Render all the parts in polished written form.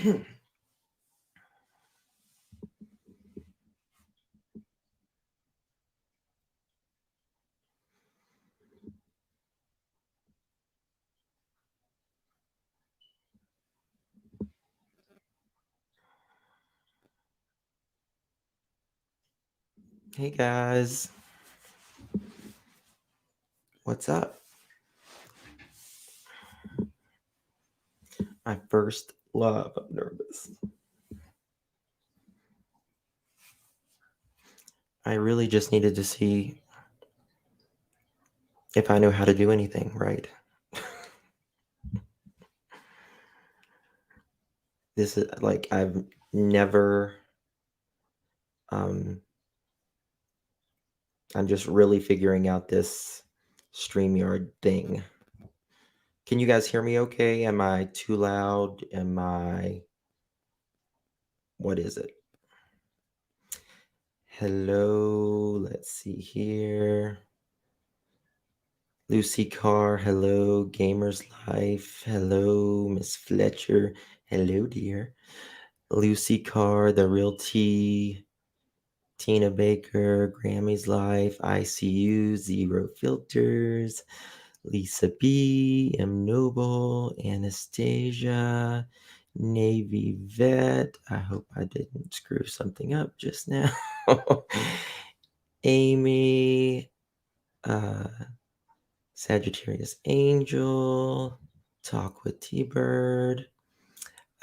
Hey guys, what's up? My first love. I'm nervous. I really just needed to see if I know how to do anything right. This is like I've never. I'm just really figuring out this StreamYard thing. Can you guys hear me okay? Am I too loud? What is it? Hello, let's see here. Lucy Carr, hello. Gamer's Life, hello. Miss Fletcher, hello, dear. Lucy Carr, The Real T, Tina Baker, Grammy's Life, ICU, Zero Filters, Lisa B, M Noble, Anastasia, Navy Vet. I hope I didn't screw something up just now. Amy, Sagittarius Angel, Talk with T-Bird.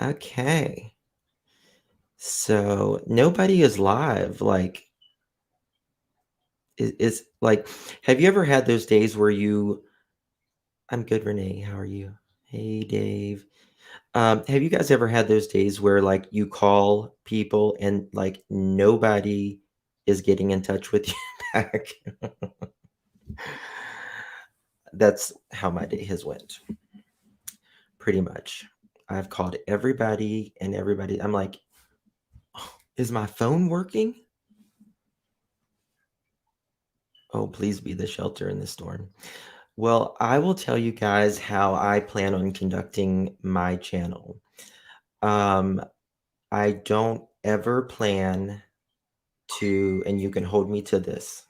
Okay. So nobody is live. Like, it's like, have you ever had those days where I'm good, Renee. How are you? Hey, Dave. Have you guys ever had those days where like you call people and like nobody is getting in touch with you back? That's how my day has went. Pretty much. I've called everybody and everybody. I'm like, "Oh, is my phone working? Oh, please be the shelter in the storm." Well, I will tell you guys how I plan on conducting my channel. I don't ever plan to, and you can hold me to this,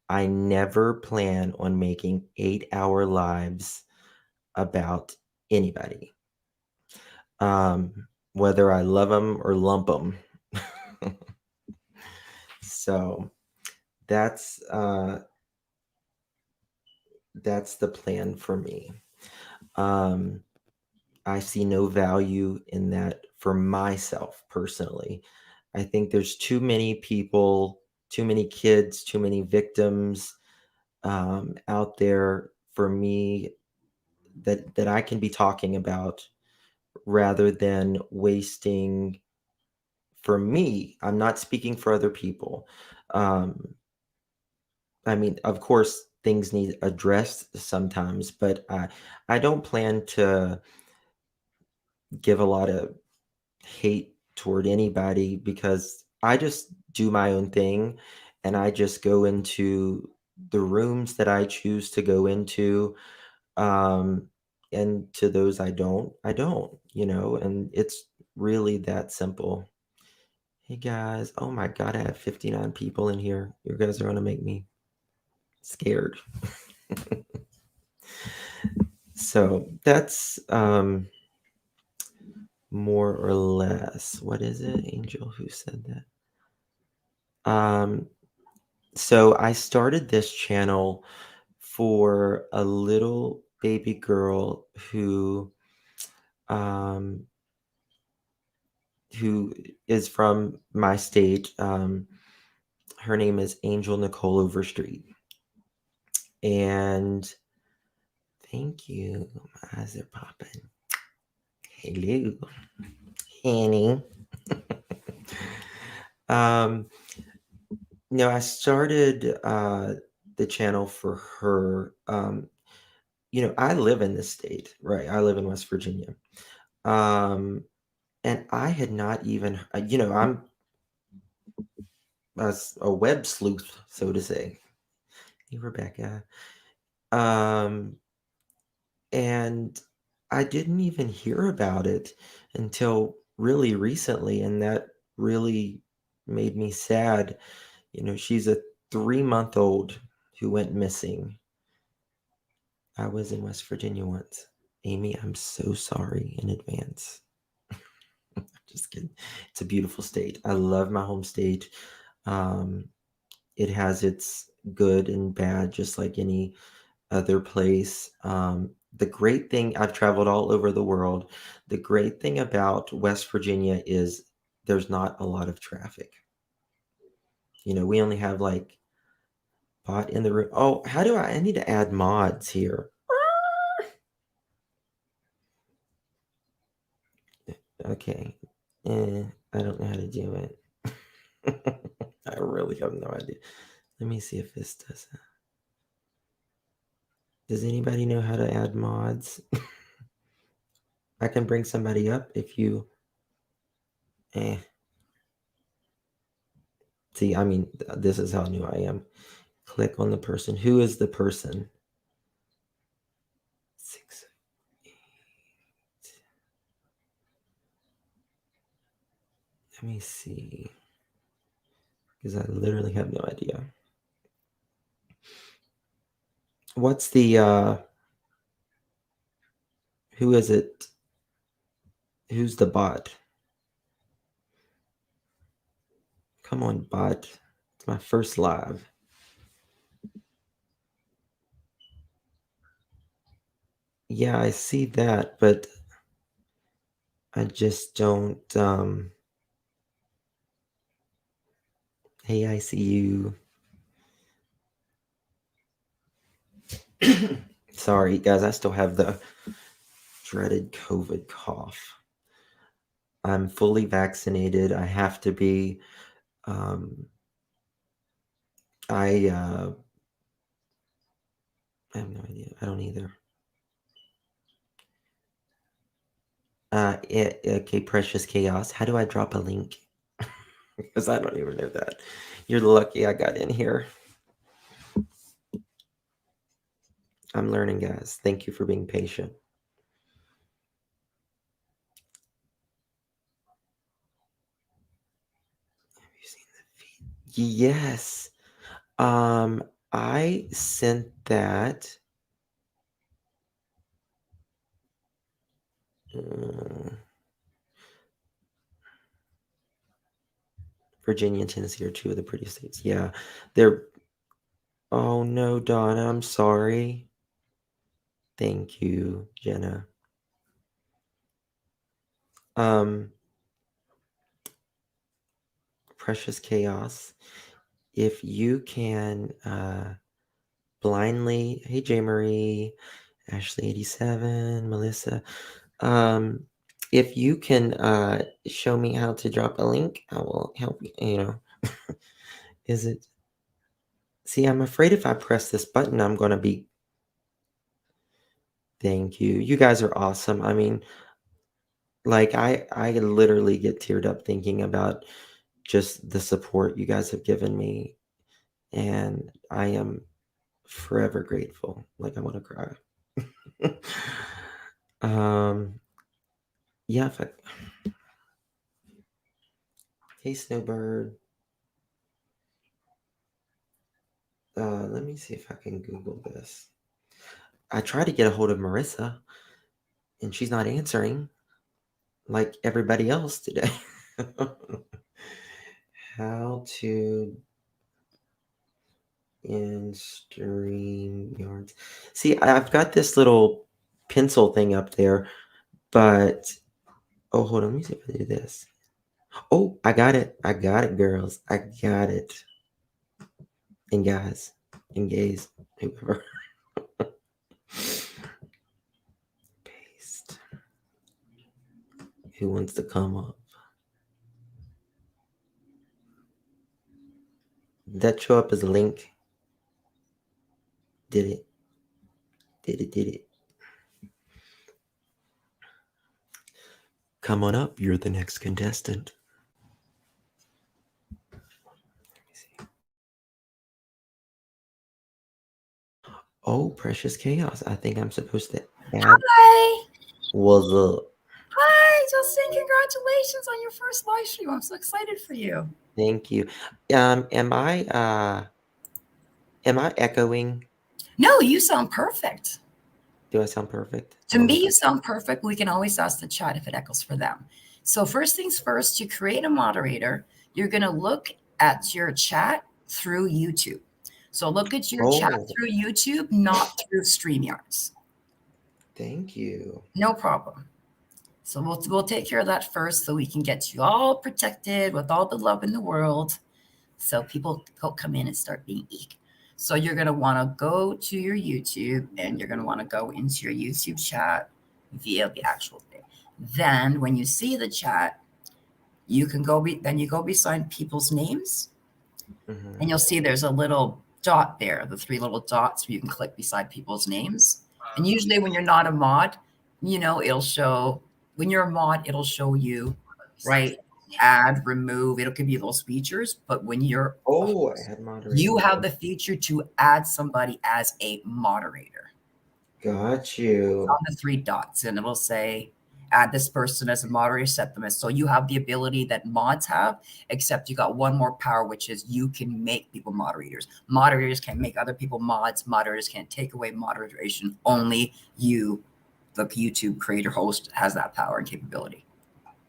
I never plan on making 8-hour lives about anybody, whether I love them or lump them. So that's the plan for me. I see no value in that for myself personally. I think there's too many people, too many kids, too many victims out there for me that I can be talking about rather than wasting. For me, I'm not speaking for other people. I mean, of course, things need addressed sometimes, but I don't plan to give a lot of hate toward anybody because I just do my own thing and I just go into the rooms that I choose to go into. And to those I don't, and it's really that simple. Hey guys, oh my God, I have 59 people in here. You guys are going to make me scared. So that's more or less, what is it? Angel, who said that? So I started this channel for a little baby girl who is from my state. Her name is Angel Nicole Overstreet. And thank you. My eyes are popping. Hello, Annie. No, I started the channel for her. I live in this state, right? I live in West Virginia. And I had not even, I'm a web sleuth, so to say. Hey, Rebecca. And I didn't even hear about it until really recently, and that really made me sad. She's a 3-month-old who went missing. I was in West Virginia once. Amy, I'm so sorry in advance. Just kidding. It's a beautiful state. I love my home state. It has its good and bad, just like any other place. The great thing, I've traveled all over the world. The great thing about West Virginia is there's not a lot of traffic. We only have like bot in the room. Oh, how do I need to add mods here. Okay. I don't know how to do it. I really have no idea. Let me see if this does it. Does anybody know how to add mods? I can bring somebody up if you. See, I mean, this is how new I am. Click on the person. Who is the person? 6, 8. Let me see. Because I literally have no idea. What's the, who is it? Who's the bot? Come on, bot. It's my first live. Yeah, I see that, but I just don't, hey, I see you. Sorry, guys, I still have the dreaded COVID cough. I'm fully vaccinated. I have to be. I have no idea. I don't either. Okay, Precious Chaos. How do I drop a link? Because I don't even know that. You're lucky I got in here. I'm learning, guys. Thank you for being patient. Have you seen the feed? Yes. I sent that. Virginia and Tennessee are two of the prettiest states. Yeah, they're. Oh no, Donna, I'm sorry. Thank you, Jenna. Precious Chaos. If you can blindly, hey J Marie, Ashley87, Melissa. If you can show me how to drop a link, I will help you. Is it? See, I'm afraid if I press this button, I'm going to be. Thank you. You guys are awesome. I mean, like I literally get teared up thinking about just the support you guys have given me, and I am forever grateful. Like I want to cry. Yeah. Hey, Snowbird. Let me see if I can Google this. I tried to get a hold of Marissa, and she's not answering like everybody else today. How to in StreamYards. See, I've got this little pencil thing up there, but oh, hold on. Let me see if I do this. Oh, I got it. I got it, girls. I got it. And guys, and gays, whoever. Paste. Who wants to come up? Did that show up as a link? Did it? Did it? Come on up. You're the next contestant. Oh, Precious Chaos. I think I'm supposed to add. Hi. Was a Hi, Justin. Congratulations on your first live stream. I'm so excited for you. thank you. Am I echoing? No, you sound perfect. Do I sound perfect? To Oh my me, you God. sound perfect. We can always ask the chat if it echoes for them. So, first things first, to create a moderator, you're going to look at your chat through YouTube. So, look at your chat Oh, through YouTube, not through StreamYards. thank you. No problem. So, we'll take care of that first so we can get you all protected with all the love in the world. So people come in and start being eek. So you're going to want to go to your YouTube and you're going to want to go into your YouTube chat via the actual thing. Then when you see the chat, you can then you go beside people's names and Mm-hmm. you'll see there's a little dot there, the three little dots where you can click beside people's names. And usually when you're not a mod, it'll show when you're a mod, it'll show you, right? Add, remove, it'll give you those features. But when you're a Oh, I host, had you moderator. have the feature to add somebody as a moderator Got you. on the three dots, and it'll say add this person as a moderator, set them as so you have the ability that mods have, except you got one more power, which is you can make people moderators. Moderators can't make other people mods, moderators can't take away moderation. Only you, the YouTube creator host, has that power and capability.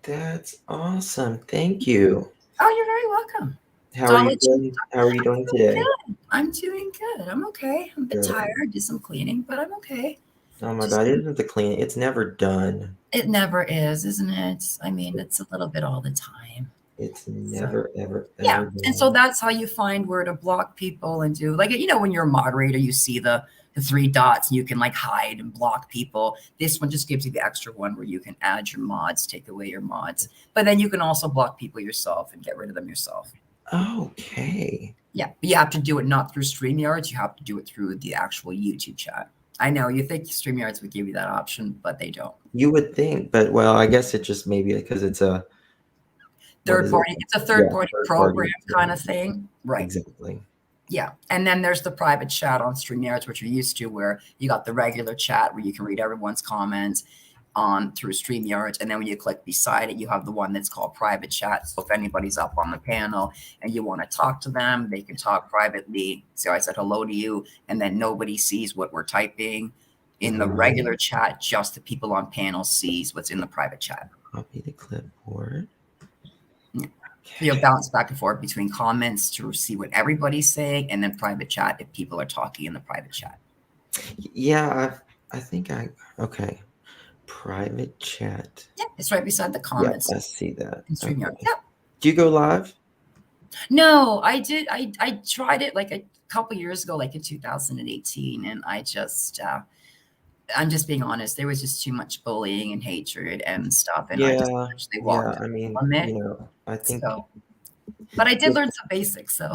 That's awesome. Thank you. Oh, you're very welcome. How So are I'll you let you. doing? How are you doing I'm today? good. I'm doing good. I'm okay. I'm a bit Good. tired. Did some cleaning, but I'm okay. Oh my Just God, isn't the clean? It's never done. it never is, isn't it? I mean, it's a little bit all the time. It's So never, ever, yeah, ever and so done. that's how you find where to block people and do like when you're a moderator, you see the three dots and you can like hide and block people. This one just gives you the extra one where you can add your mods, take away your mods, but then you can also block people yourself and get rid of them yourself. Okay. Yeah, but you have to do it not through StreamYards. You have to do it through the actual YouTube chat. I know you think StreamYards would give you that option, but they don't. You would think, but well, I guess it just maybe because it's a what Third is it? party, it's a third Yeah, party third program party. kind Yeah, of thing. Right. exactly. Yeah. And then there's the private chat on StreamYards, which you're used to, where you got the regular chat where you can read everyone's comments on through StreamYards. And then when you click beside it, you have the one that's called private chat. So if anybody's up on the panel and you want to talk to them, they can talk privately. So I said hello to you, and then nobody sees what we're typing in the Right. regular chat, just the people on panel sees what's in the private chat. Copy the clipboard. Yeah. You'll Okay. bounce back and forth between comments to see what everybody's saying, and then private chat if people are talking in the private chat. Yeah, I think okay. Private chat. Yeah, it's right beside the Yep, comments I see that. in StreamYard. Okay. Yeah. Do you go live? No, I did. I tried it like a couple years ago, like in 2018, and I'm just being honest. There was just too much bullying and hatred and stuff, and I just Yeah, actually yeah. walked I away mean, from it. I think So, but I did learn it's some basics. So.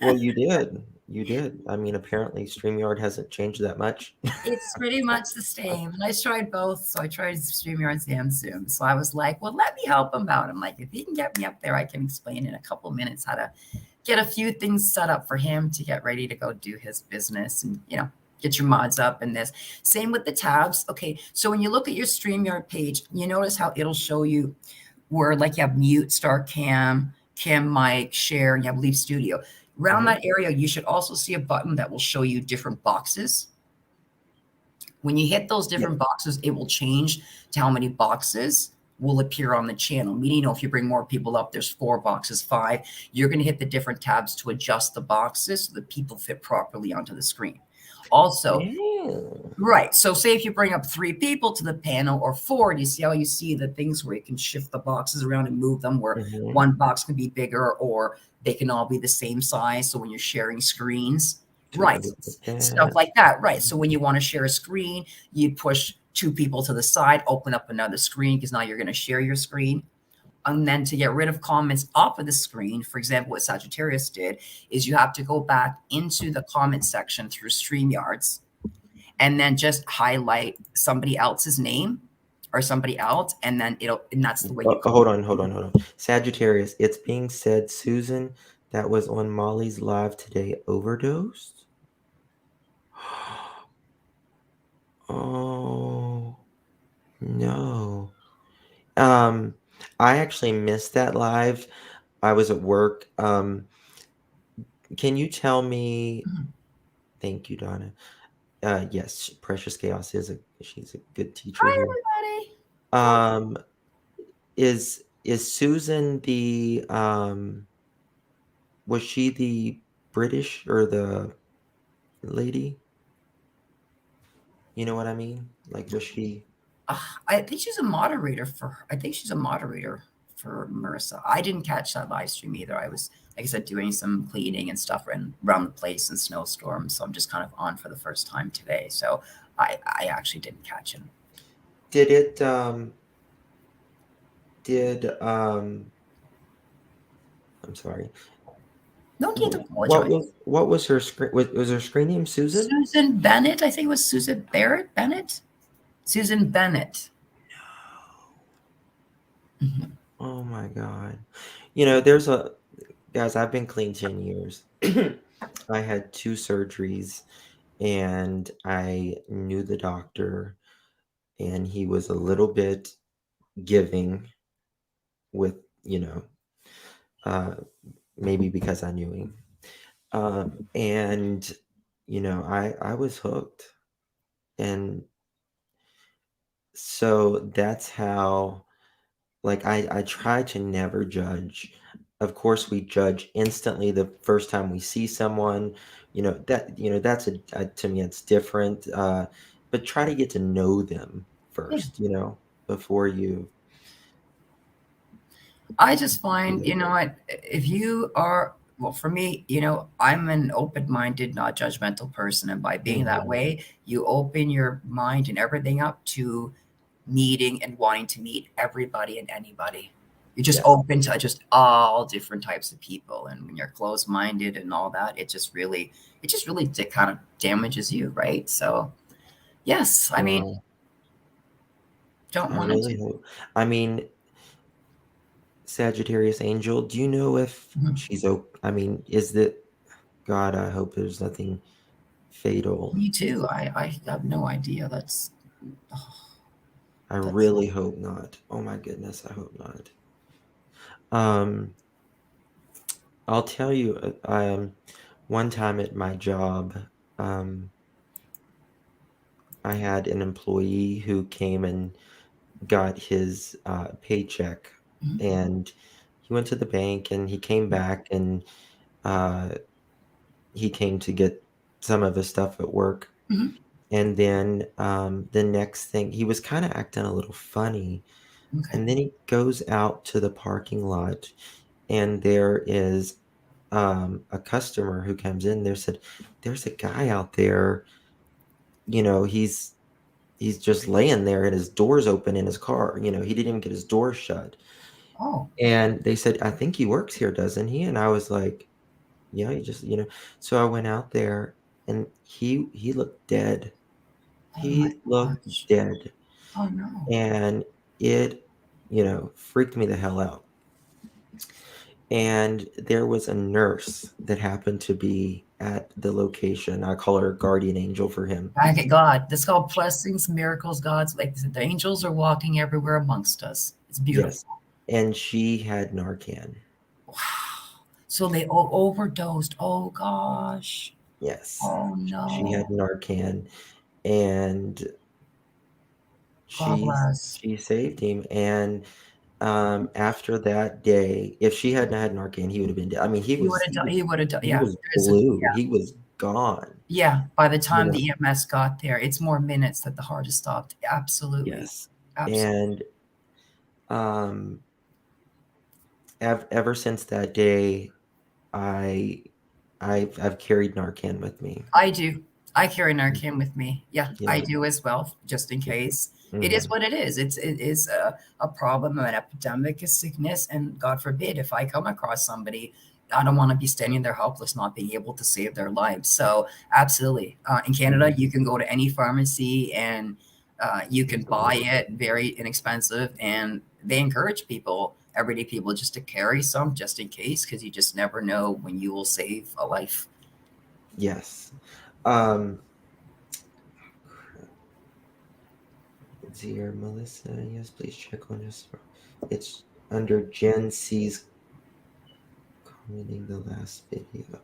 well, you did. You did. I mean, apparently StreamYard hasn't changed that much. It's pretty much the same. And I tried both. So I tried StreamYards and Zoom. So I was like, well, let me help him out. I'm like, if he can get me up there, I can explain in a couple of minutes how to get a few things set up for him to get ready to go do his business and, get your mods up and this. Same with the tabs. Okay. So when you look at your StreamYard page, you notice how it'll show you where like you have mute, start cam mic, share, and you have leave studio. Around Hmm. that area, you should also see a button that will show you different boxes. When you hit those Yeah. different boxes, it will change to how many boxes will appear on the channel. Meaning, if you bring more people up, there's 4 boxes, 5. You're going to hit the different tabs to adjust the boxes so that people fit properly onto the screen. Also, Yeah. right. So, say if you bring up 3 people to the panel or 4, do you see how you see the things where you can shift the boxes around and move them where Hmm. one box can be bigger or they can all be the same size? So, when you're sharing screens, Take a right. look at Stuff that. like that. Right. So, when you want to share a screen, you push 2 people to the side, open up another screen because now you're going to share your screen. And then to get rid of comments off of the screen, for example, what Sagittarius did is you have to go back into the comment section through StreamYards and then just highlight somebody else's name or somebody else, and then and that's the way you comment. Hold on, hold on, hold on. Sagittarius, it's being said Susan that was on Molly's live today overdosed. Oh, No. Um, I actually missed that live. I was at work. Can you tell me? Mhm. Thank you, Donna. Yes, Precious Chaos she's a good teacher Hi, here. everybody. Well, Um, is Susan the was she the British or the lady? You know what I mean? Like, was she? I think she's a moderator for. I think she's a moderator for Marissa. I didn't catch that live stream either. I was, like I said, doing some cleaning and stuff around the place in snowstorms. So I'm just kind of on for the first time today. So I actually didn't catch him. Did it? Did I'm sorry. No need to What apologize. was her screen? Was her screen name Susan? Susan Bennett. I think it was Susan Barrett Bennett. Susan Bennett. Mhm. Oh my God. You know, there's a guys. I've been clean 10 years. I had two surgeries, and I knew the doctor, and he was a little bit giving with, you know, uh, maybe because I knew him. And I was hooked, and so that's how. Like I try to never judge. Of course, we judge instantly the first time we see someone. That's to me it's different. But try to get to know them Yeah. first. Before you. I just find, you know what, if you are, well, for me, I'm an open minded, not judgmental person. And by being that Mhm. way, you open your mind and everything up to meeting and wanting to meet everybody and anybody. You're just Yes. open to just all different types of people. And when you're closed minded and all that, it just really kind of damages you, right? So, yes, I mean, Well, don't I want to really do. hope. I mean, Sagittarius Angel. Do you know if Mhm. she's open? I mean, is that God? I hope there's nothing fatal. Me too. I have no idea. Oh, I that's really hope not. Oh my goodness, I hope not. Um, I'll tell you, one time at my job, um, I had an employee who came and got his paycheck, mhm, and he went to the bank and he came back and uh, he came to get some of his stuff at work. mhm. And then the next thing, he was kind of acting a little funny. Okay. And then he goes out to the parking lot, and there is a customer who comes in there said, "There's a guy out there, he's just laying there and his door's open in his car. He didn't even get his door shut." Oh, And they said, "I think he works here, doesn't he?" And I was like, "Yeah, he just." So I went out there, and he looked dead. oh my He looked gosh. dead, Oh no. and it, freaked me the hell out. And there was a nurse that happened to be at the location. I call her guardian angel for him. Thank God. This called blessings, miracles, God's like the angels are walking everywhere amongst us. It's beautiful. Yes. And she had Narcan. Wow. So they overdosed. Oh gosh. Yes. Oh She no. had Narcan, and God she bless. she saved him. And after that day, if she hadn't had Narcan, he would have been dead. I mean, he He would was have he done. was He would have done. he Yeah. was There's a blue. yeah. He was gone. Yeah. By the You time know. the EMS got there, it's more minutes that the heart has stopped. Absolutely. Yes. Absolutely. And um ever since that day, I I've carried Narcan with me. I do. I carry Narcan with me. Yeah, I Yeah. do as well, just in case. It is Mhm. what it is. It is a problem, an epidemic, a sickness, and God forbid if I come across somebody, I don't want to be standing there helpless, not being able to save their lives. So absolutely, in Canada, Mhm. you can go to any pharmacy and you can buy Absolutely. it very inexpensive, and they encourage people, everyday people, just to carry some just in case, because you just never know when you will save a life. Yes. Um, Dear Melissa, yes, please check on us. It's under Gen C's commenting the last video.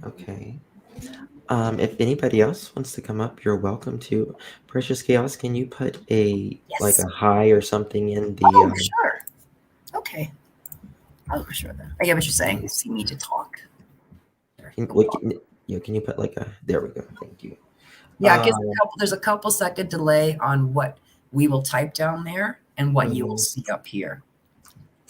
Okay. If anybody else wants to come up, you're welcome to. Precious Chaos, can you put a like Yes. a hi or something in the Oh, sure. Okay. Oh, sure. Then. I get what you're saying. See me to talk. There, can, go what, talk. can you put like a there we go. Thank you. Yeah, it gives Um, there's a couple second delay on what we will type down there and what you will mhm. see up here.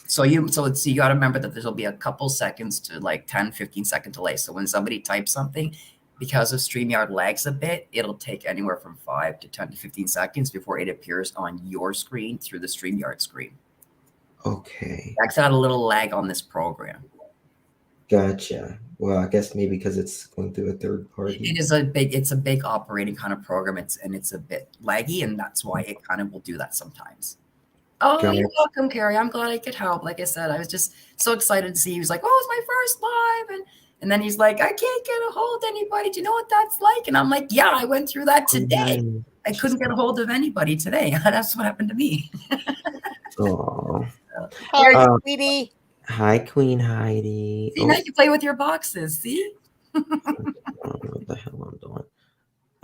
So let's see, you got to remember that there'll be a couple seconds to like 10-15 second delay. So when somebody types something, because of StreamYard lags a bit, it'll take anywhere from 5 to 10 to 15 seconds before it appears on your screen through the StreamYard screen. Okay. That's got a little lag on this program. Gotcha. Well, I guess maybe because it's going through a third party. It's a big operating kind of program. It's a bit laggy, and that's why it kind of will do that sometimes. Oh, you're Gotcha. welcome, Carrie. I'm glad I could help. Like I said, I was just so excited to see. He was like, "Oh, it's my first live," and then he's like, "I can't get a hold of anybody. Do you know what that's like?" And I'm like, "Yeah, I went through that Oh, today. hi. I She's couldn't get a hold of anybody today. That's what happened to me." oh. Here, Hi, sweetie. Hi, Queen Heidi. see now Oh, you can play with your boxes. See, I don't know what the hell I'm doing.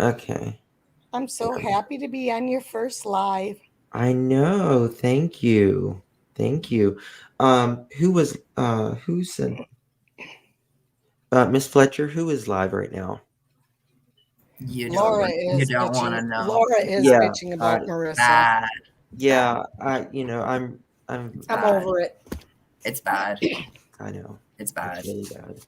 Okay. I'm so happy to be on your first live. I know. Thank you. Thank you. Who said Miss Fletcher, who is live right now? Laura you is don't want bitching. to know. Laura is Yeah, bitching I about Marissa. Bad, yeah, I'm it's I'm bad. over it. It's bad. I know. It's It's bad. really bad.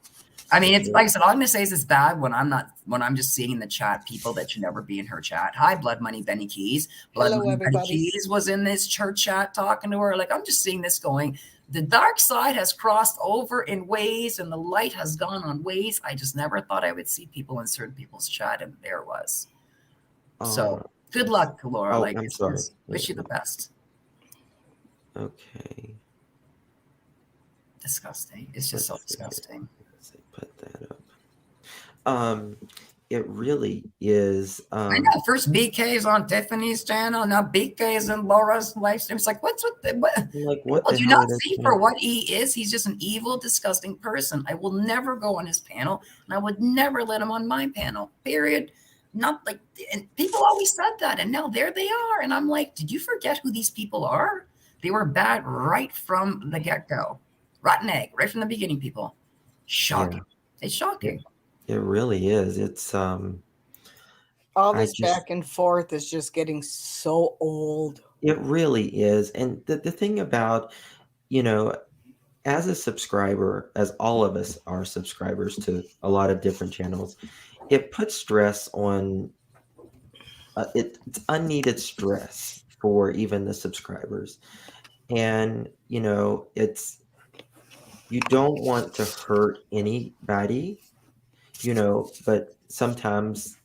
I mean, It's it's like I said, all I'm gonna say is it's bad when I'm just seeing in the chat people that should never be in her chat. Hi, Blood Money Benny Keys. Blood Hello, Money Benny everybody. Keys was in this church chat talking to her. Like, I'm just seeing this going, the dark side has crossed over in ways and the light has gone on ways I just never thought I would see people in certain people's chat, and there it was. So good luck, Laura. Oh, Like, I'm sorry. wish you the best. Okay. Disgusting. It's just so disgusting. Let's put that up. It really is. I know. First BK is on Tiffany's channel. Now BK is in Laura's live stream. It's like, what's with the what? Like, what People the do hell not are they see for trying? what he is. He's just an evil, disgusting person. I will never go on his panel, and I would never let him on my panel. Period. Not like, and people always said that, and now there they are. And I'm like, did you forget who these people are? They were bad right from the get go. Rotten egg, right from the beginning, people. Shocking. Yeah. It's shocking. It really is. It's All I this just back and forth is just getting so old. it really is. And the thing about, you know, as a subscriber, as all of us are subscribers to a lot of different channels, it puts stress on it's unneeded stress for even the subscribers. And, it's you don't want to hurt anybody, but sometimes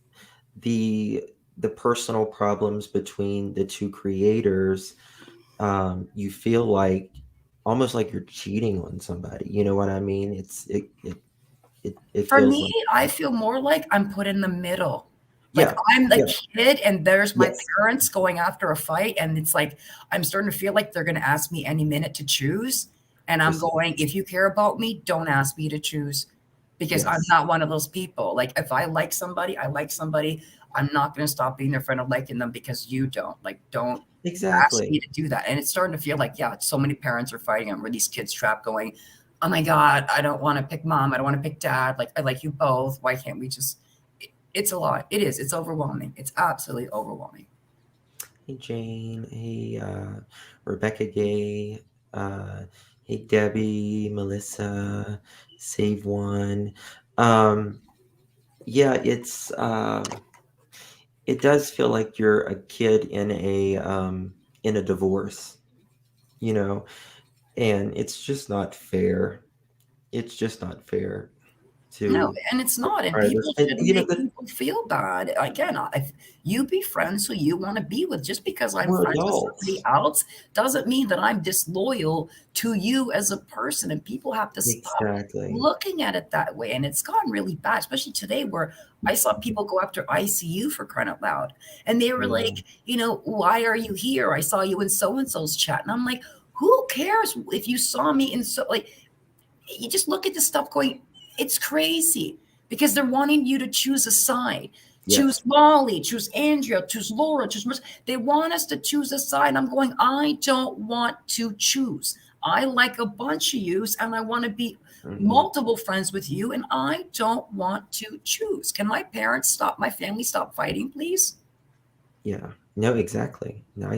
the the personal problems between the two creators, you feel like almost like you're cheating on somebody. You know what I mean? It For feels me, like I feel more like I'm put in the middle. Like yeah, I'm the yeah, kid and there's my yes, parents going after a fight, and it's like I'm starting to feel like they're gonna ask me any minute to choose. And I'm precisely, going, if you care about me, don't ask me to choose because I'm yes, not one of those people. Like if I like somebody, I like somebody. I'm not gonna stop being their friend of liking them because you don't. Like, don't ask exactly. me to do that. And it's starting to feel like, yeah, so many parents are fighting over these kids trapped going, oh my God, I don't want to pick mom. I don't want to pick dad. Like, I like you both. Why can't we just, it's a lot. It is. It's overwhelming. It's absolutely overwhelming. Hey Jane, hey Rebecca Gay, hey Debbie, Melissa, Save One. Um, yeah, it does feel like you're a kid in a divorce, you know, and it's just not fair. It's just not fair No, to and it's not. And others. people And shouldn't you know make that people feel bad. Again, if you be friends who you want to be with, just because I'm we're friends with somebody adults. else doesn't mean that I'm disloyal to you as a person. And people have to stop Exactly. looking at it that way. And it's gotten really bad, especially today where I saw people go after ICU for crying out loud. And they were Yeah. like, why are you here? I saw you in so and so's chat. And I'm like, who cares if you saw me in so like you just look at this stuff going, it's crazy because they're wanting you to choose a side. Choose Yes. Molly, choose Andrea, choose Laura, choose Marissa. They want us to choose a side. I'm going, I don't want to choose. I like a bunch of yous and I want to be Hmm. multiple friends with you and I don't want to choose. Can my parents stop, my family stop fighting, please? Yeah. No, exactly. No,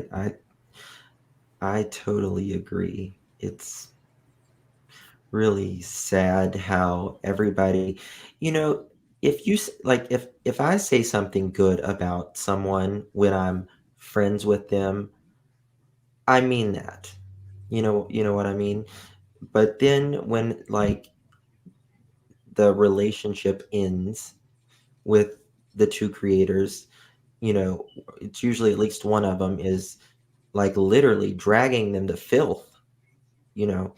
I totally agree. It's really sad how everybody, you know, if you like if I say something good about someone when I'm friends with them, I mean that. You know what I mean? But then when like the relationship ends with the two creators, you know, it's usually at least one of them is like literally dragging them to filth, you know.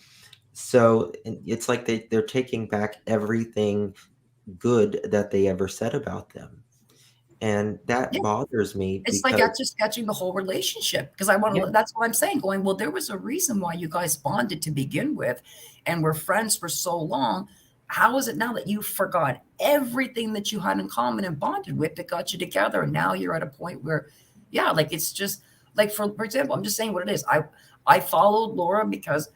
So it's like they're taking back everything good that they ever said about them. And that Yeah. bothers me It's like because that's just sketching the whole relationship because I want yeah, to. That's what I'm saying. Going well, there was a reason why you guys bonded to begin with, and were friends for so long. How is it now that you forgot everything that you had in common and bonded with that got you together? And now you're at a point where, yeah, like it's just like for example, I'm just saying what it is. I followed Laura because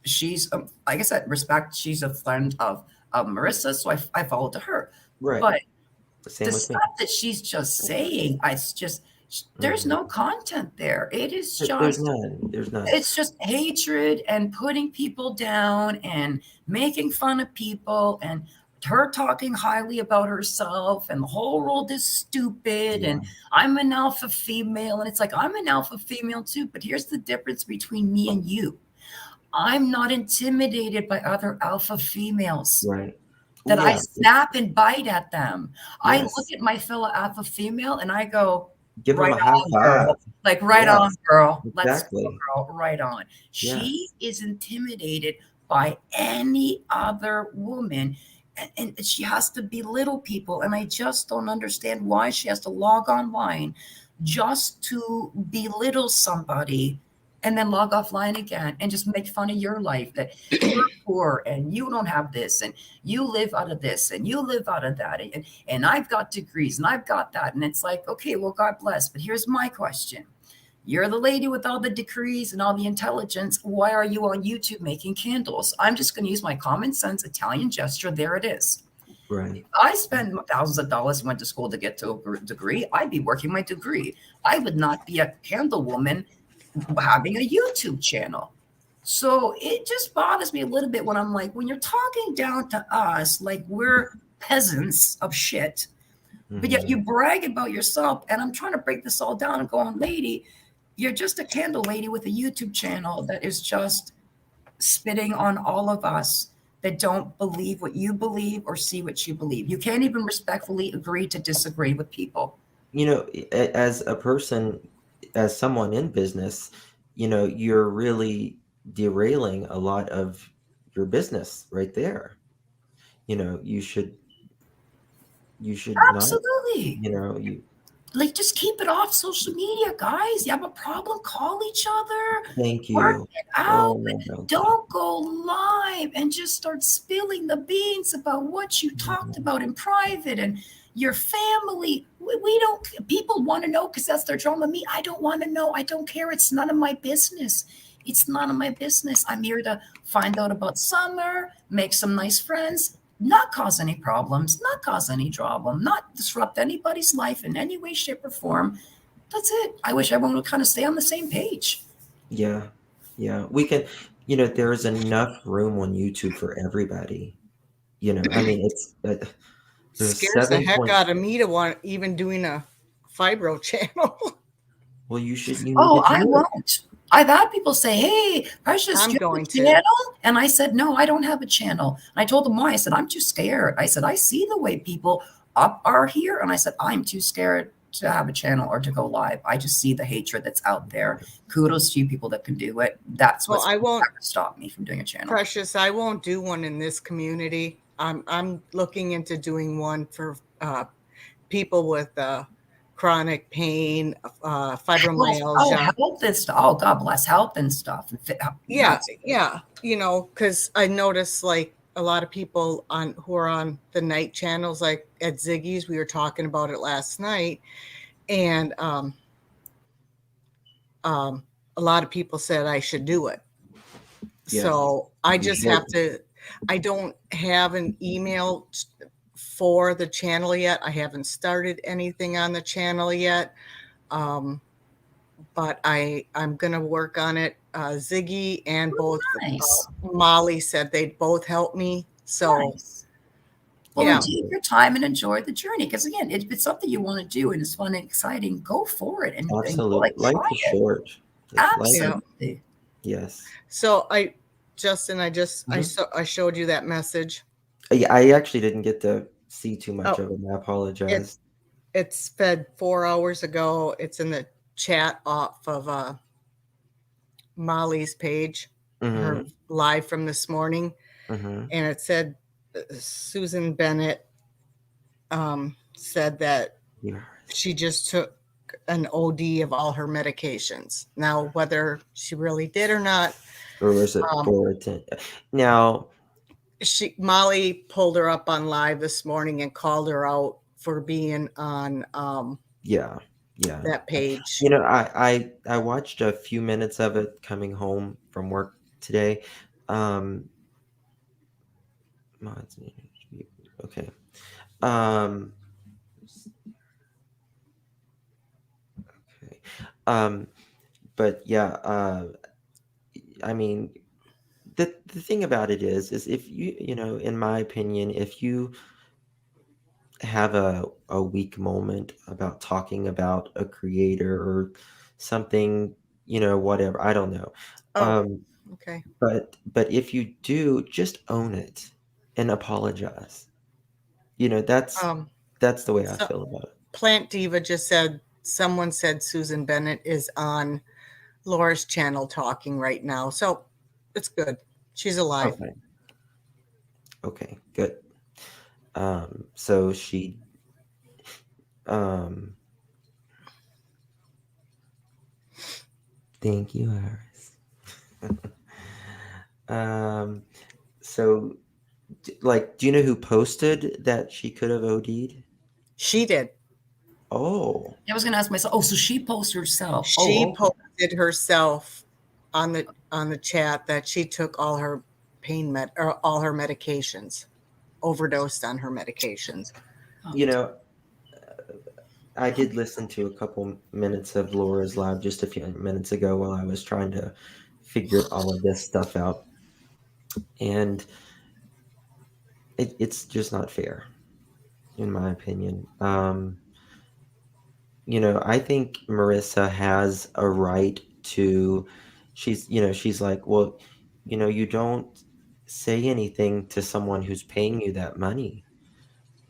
she's like I said, respect. She's a friend of Marissa, so I followed to her, right. but Same the with me. stuff that she's just saying, it's just there's Hmm. no content there. It is There's just none. There's none. it's just hatred and putting people down and making fun of people and her talking highly about herself and the whole world is stupid Yeah. and I'm an alpha female and it's like I'm an alpha female too, but here's the difference between me and you. I'm not intimidated by other alpha females Right. Oh that I yeah. snap and bite at them. I look Yes. at my fellow alpha female and I go, Give them right a high on, five. girl. Like, right on, Yes. girl. Let's go, Exactly. girl. Right on. She Yes. is intimidated by any other woman. And she has to belittle people. And I just don't understand why she has to log online just to belittle somebody and then log offline again and just make fun of your life that you're poor and you don't have this and you live out of this and you live out of that and I've got degrees and I've got that and it's like okay well God bless but here's my question. You're the lady with all the degrees and all the intelligence. Why are you on YouTube making candles? I'm just going to use my common sense Italian gesture. There it is. Right. If I spend thousands of dollars and went to school to get to a degree, I'd be working my degree. I would not be a candle woman having a YouTube channel. So it just bothers me a little bit when I'm like, when you're talking down to us, like we're peasants of shit, but yet Hmm. you brag about yourself. And I'm trying to break this all down and go on, lady, you're just a candle lady with a YouTube channel that is just spitting on all of us that don't believe what you believe or see what you believe. You can't even respectfully agree to disagree with people. You know, as a person, as someone in business, you know, you're really derailing a lot of your business right there. You know, you should not, Absolutely. you know, you Like just keep it off social media, guys. You have a problem, call each other, thank work you. it out. Oh my God. Don't go live and just start spilling the beans about what you talked Mhm. about in private and your family. We don't, people want to know because that's their drama. Me, I don't want to know. I don't care. It's none of my business. It's none of my business. I'm here to find out about summer, make some nice friends, not cause any problems, not cause any trouble, not disrupt anybody's life in any way, shape, or form. That's it. I wish everyone would kind of stay on the same page. Yeah. Yeah. We can, you know, there's enough room on YouTube for everybody. You know, I mean, it's there's Scares the seven heck point. out of me to want even doing a fibro channel. Well, you need Oh, to I do it. won't. I've had people say, "Hey, Precious, I'm do you have going a to. channel?" And I said, "No, I don't have a channel." And I told them why. I said, "I'm too scared." I said, "I see the way people up are here," and I said, "I'm too scared to have a channel or to go live. I just see the hatred that's out there. Kudos to you people that can do it. That's Well, what's I won't, stop me from doing a channel." Precious, I won't do one in this community. I'm looking into doing one for people with chronic pain, Oh, fibromyalgia. health and stuff. Oh, God bless health and stuff. Yeah, yeah. Because I noticed like a lot of people on who are on the night channels, like at Ziggy's, we were talking about it last night, and a lot of people said I should do it. Yes, So I you just should. have to. I don't have an email for the channel yet. I haven't started anything on the channel yet. But I'm gonna work on it. Ziggy and both Nice. Molly said they'd both help me. So Nice. Well, then yeah, take your time and enjoy the journey. Because again, if it's something you want to do and it's fun and exciting, go for it and go, Absolutely. like Life try is it. short. Life, yeah. Absolutely. yes. So Justin, Mhm. I showed you that message. I actually didn't get to see too much Oh, of it. I it apologize. it's fed 4 hours ago. It's in the chat off of Molly's page, her Mm-hmm. live from this morning, Mm-hmm. and it said Susan Bennett said that Yeah. she just took an OD of all her medications. Now, whether she really did or not, Or was it um, for it? Now, Molly pulled her up on live this morning and called her out for being on yeah, yeah. that page. I watched a few minutes of it coming home from work today. Um, okay. Um, okay. Um, but yeah, I mean, the thing about it is if in my opinion, if you have a weak moment about talking about a creator or something, whatever, I don't know. Oh, Um, okay. but if you do, just own it and apologize. That's Um, that's the way I so feel about it. Plant Diva just said someone said Susan Bennett is on Laura's channel talking right now. So it's good. She's alive. Okay. Okay, good. So she um thank you, Iris. um so do you know who posted that she could have OD'd? She did. Oh, I was going to ask myself, oh, so she posts herself. She Oh, okay. posted herself on the chat that she took all her pain med or all her medications, overdosed on her medications. Oh, you know, I did listen to a couple minutes of Laura's live just a few minutes ago while I was trying to figure all of this stuff out, and it's just not fair, in my opinion. I think Marissa has a right to. She's like, well, you don't say anything to someone who's paying you that money.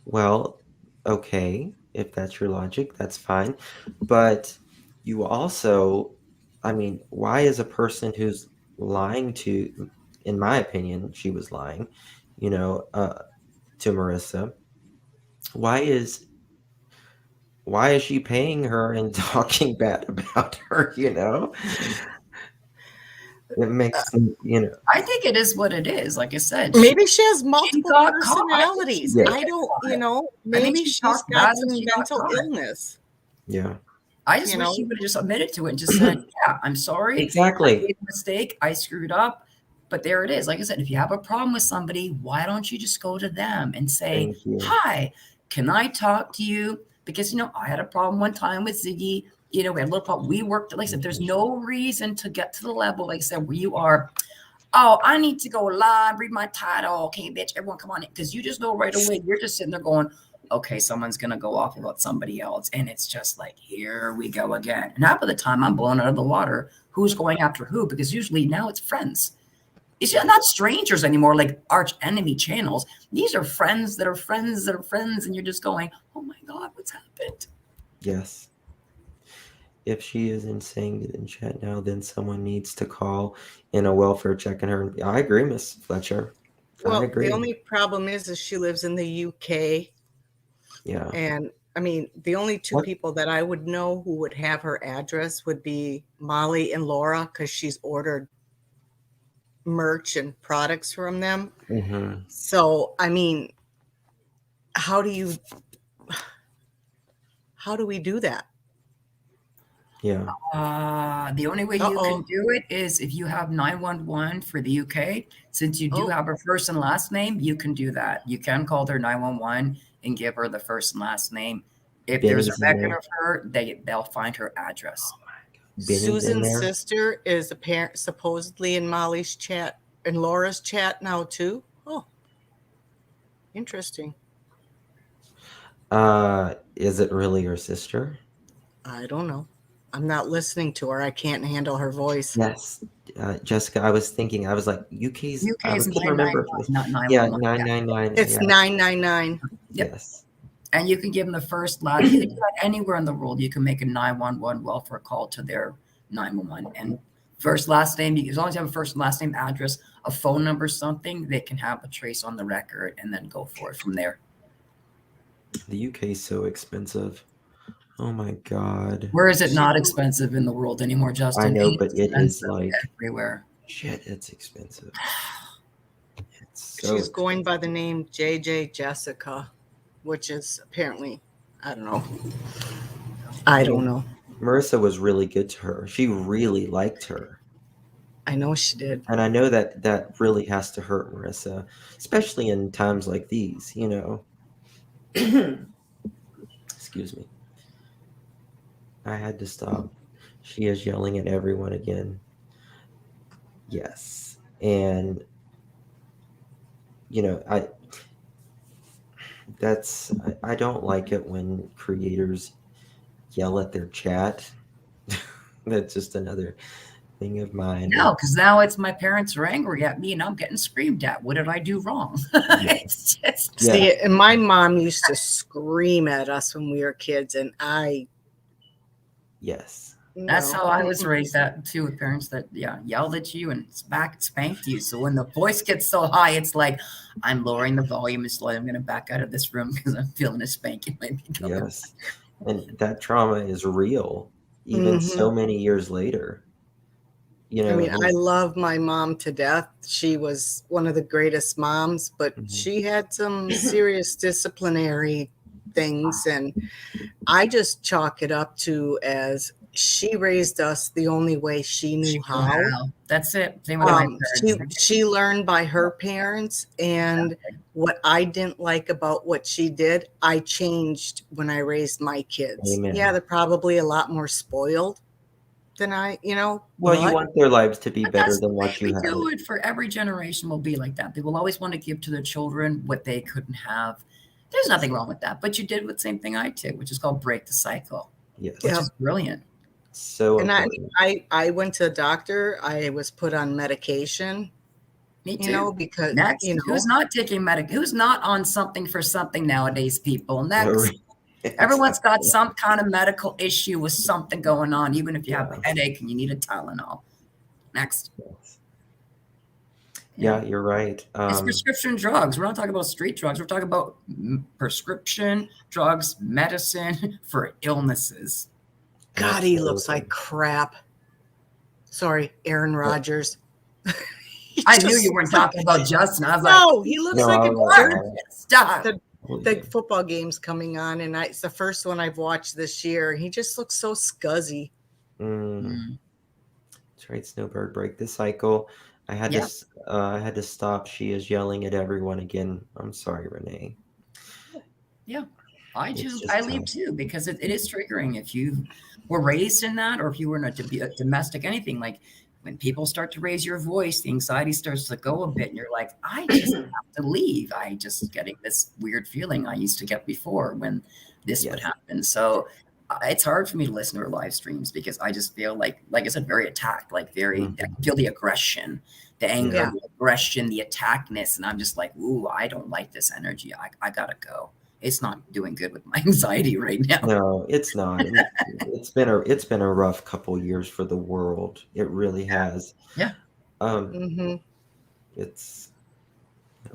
Well, okay, if that's your logic, that's fine. But you also, I mean, why is a person who's lying in my opinion, she was lying, you know, uh, to Marissa, why is she paying her and talking bad about her, It makes, I think it is what it is. Like I said, Maybe she has she multiple got caught. I think she personalities. yeah, did I get don't, caught. I think maybe she she's talked bad got and some she got mental caught. illness. yeah. I just wish she would have just admitted to it and just said, "Yeah, I'm sorry. I Exactly. made a mistake. I screwed up." But there it is. Like I said, if you have a problem with somebody, why don't you just go to them and say, Thank you. "Hi, can I talk to you?" Because I had a problem one time with Ziggy. We had a little problem. We worked. Like I said, there's no reason to get to the level, like I said, where you are. Oh, I need to go live, read my title. Okay, bitch, everyone come on in. Because you just know right away, you're just sitting there going, okay, someone's going to go off about somebody else. And it's just like, here we go again. And half of the time I'm blown out of the water. Who's going after who? Because usually now it's friends. It's not strangers anymore, like arch enemy channels. These are friends that are friends that are friends. And you're just going, oh my God, what's happened? Yes. If she isn't saying it in chat now, then someone needs to call in a welfare check on her. I agree, Miss Fletcher. I Well, agree. the only problem is she lives in the UK. Yeah. And I mean, the only two What? people that I would know who would have her address would be Molly and Laura, because she's ordered merch and products from them. Mm-hmm. So, I mean, how do we do that? Yeah. The only way you Uh-oh. can do it is if you have 911 for the UK. Since you do Oh. have her first and last name, you can do that. You can call their 911 and give her the first and last name. If there's a Benny's in record there. of her, they'll find her address. Benny's in Susan's there. sister is supposedly in Molly's chat and Laura's chat now too. Oh, interesting. Is it really her sister? I don't know. I'm not listening to her. I can't handle her voice. Yes. Jessica, I was thinking, I was like, UK's, I UK is couldn't remember. 999, not Yeah, 911. 999. It's Yeah. 999. Yep. Yes. And you can give them the first, last. You can do that anywhere in the world. You can make a 911 welfare call to their 911 and first, last name. As long as you have a first and last name, address, a phone number, something, they can have a trace on the record and then go for it from there. The UK is so expensive. Oh my God. Where is it not expensive in the world anymore, Justin? I know, It's but it is expensive like everywhere. shit. It's expensive. It's so She's going by the name JJ Jessica, which is apparently, I don't know. I don't know. Marissa was really good to her. She really liked her. I know she did. And I know that really has to hurt Marissa, especially in times like these, you know. Excuse me. I had to stop. She is yelling at everyone again. Yes. And you know, I don't like it when creators yell at their chat. That's just another thing of mine. No, because now it's my parents are angry at me and I'm getting screamed at. What did I do wrong? It's just Yeah. See, and my mom used to scream at us when we were kids, and Yes. that's no. how I was raised at too, with parents that yelled at you and spanked you. So when the voice gets so high, it's like I'm lowering the volume and slowly I'm going to back out of this room because I'm feeling a spanking might be coming. Yes. And that trauma is real, even so many years later. You know, I mean, I love my mom to death. She was one of the greatest moms, but she had some serious disciplinary things. And I just chalk it up to as she raised us the only way she knew how. That's it. Same with my parents. She learned by her parents. And what I didn't like about what she did, I changed when I raised my kids. Amen. Yeah, they're probably a lot more spoiled than I, you know. Well, you want their lives to be better than what you We have. do it for every generation will be like that. They will always want to give to their children what they couldn't have. There's nothing wrong with that. But you did the same thing I did, which is called break the cycle. Yes. Which is brilliant. So and important. I went to a doctor. I was put on medication. Me too. You know, because next, you know, who's not taking who's not on something for something nowadays, people? Next. Everyone's got some kind of medical issue with something going on, even if you have a headache and you need a Tylenol. Next. Yeah, you're right. It's prescription drugs. We're not talking about street drugs. We're talking about prescription drugs, medicine for illnesses. God, he looks like crap. Sorry, Aaron Rodgers. I knew you weren't talking about Justin. I was no, he looks like a jerk. Stop. The football game's coming on, and it's the first one I've watched this year. He just looks so scuzzy. That's right, Snowbird. Break the cycle. I had to stop. She is yelling at everyone again. I'm sorry, Renee. Yeah, I leave too because it is triggering. If you were raised in that, or if you were in a domestic anything, like when people start to raise your voice, the anxiety starts to go a bit, and you're like, I just have to leave. I just getting this weird feeling I used to get before when this would Yes. happen. So it's hard for me to listen to her live streams because I just feel like I said, very attacked, like very, I can feel the aggression, the anger, Yeah. the aggression, the attackness. And I'm just like, ooh, I don't like this energy. I gotta go. It's not doing good with my anxiety right now. No, it's not. It's been a rough couple years for the world. It really has. Yeah. Mm-hmm. It's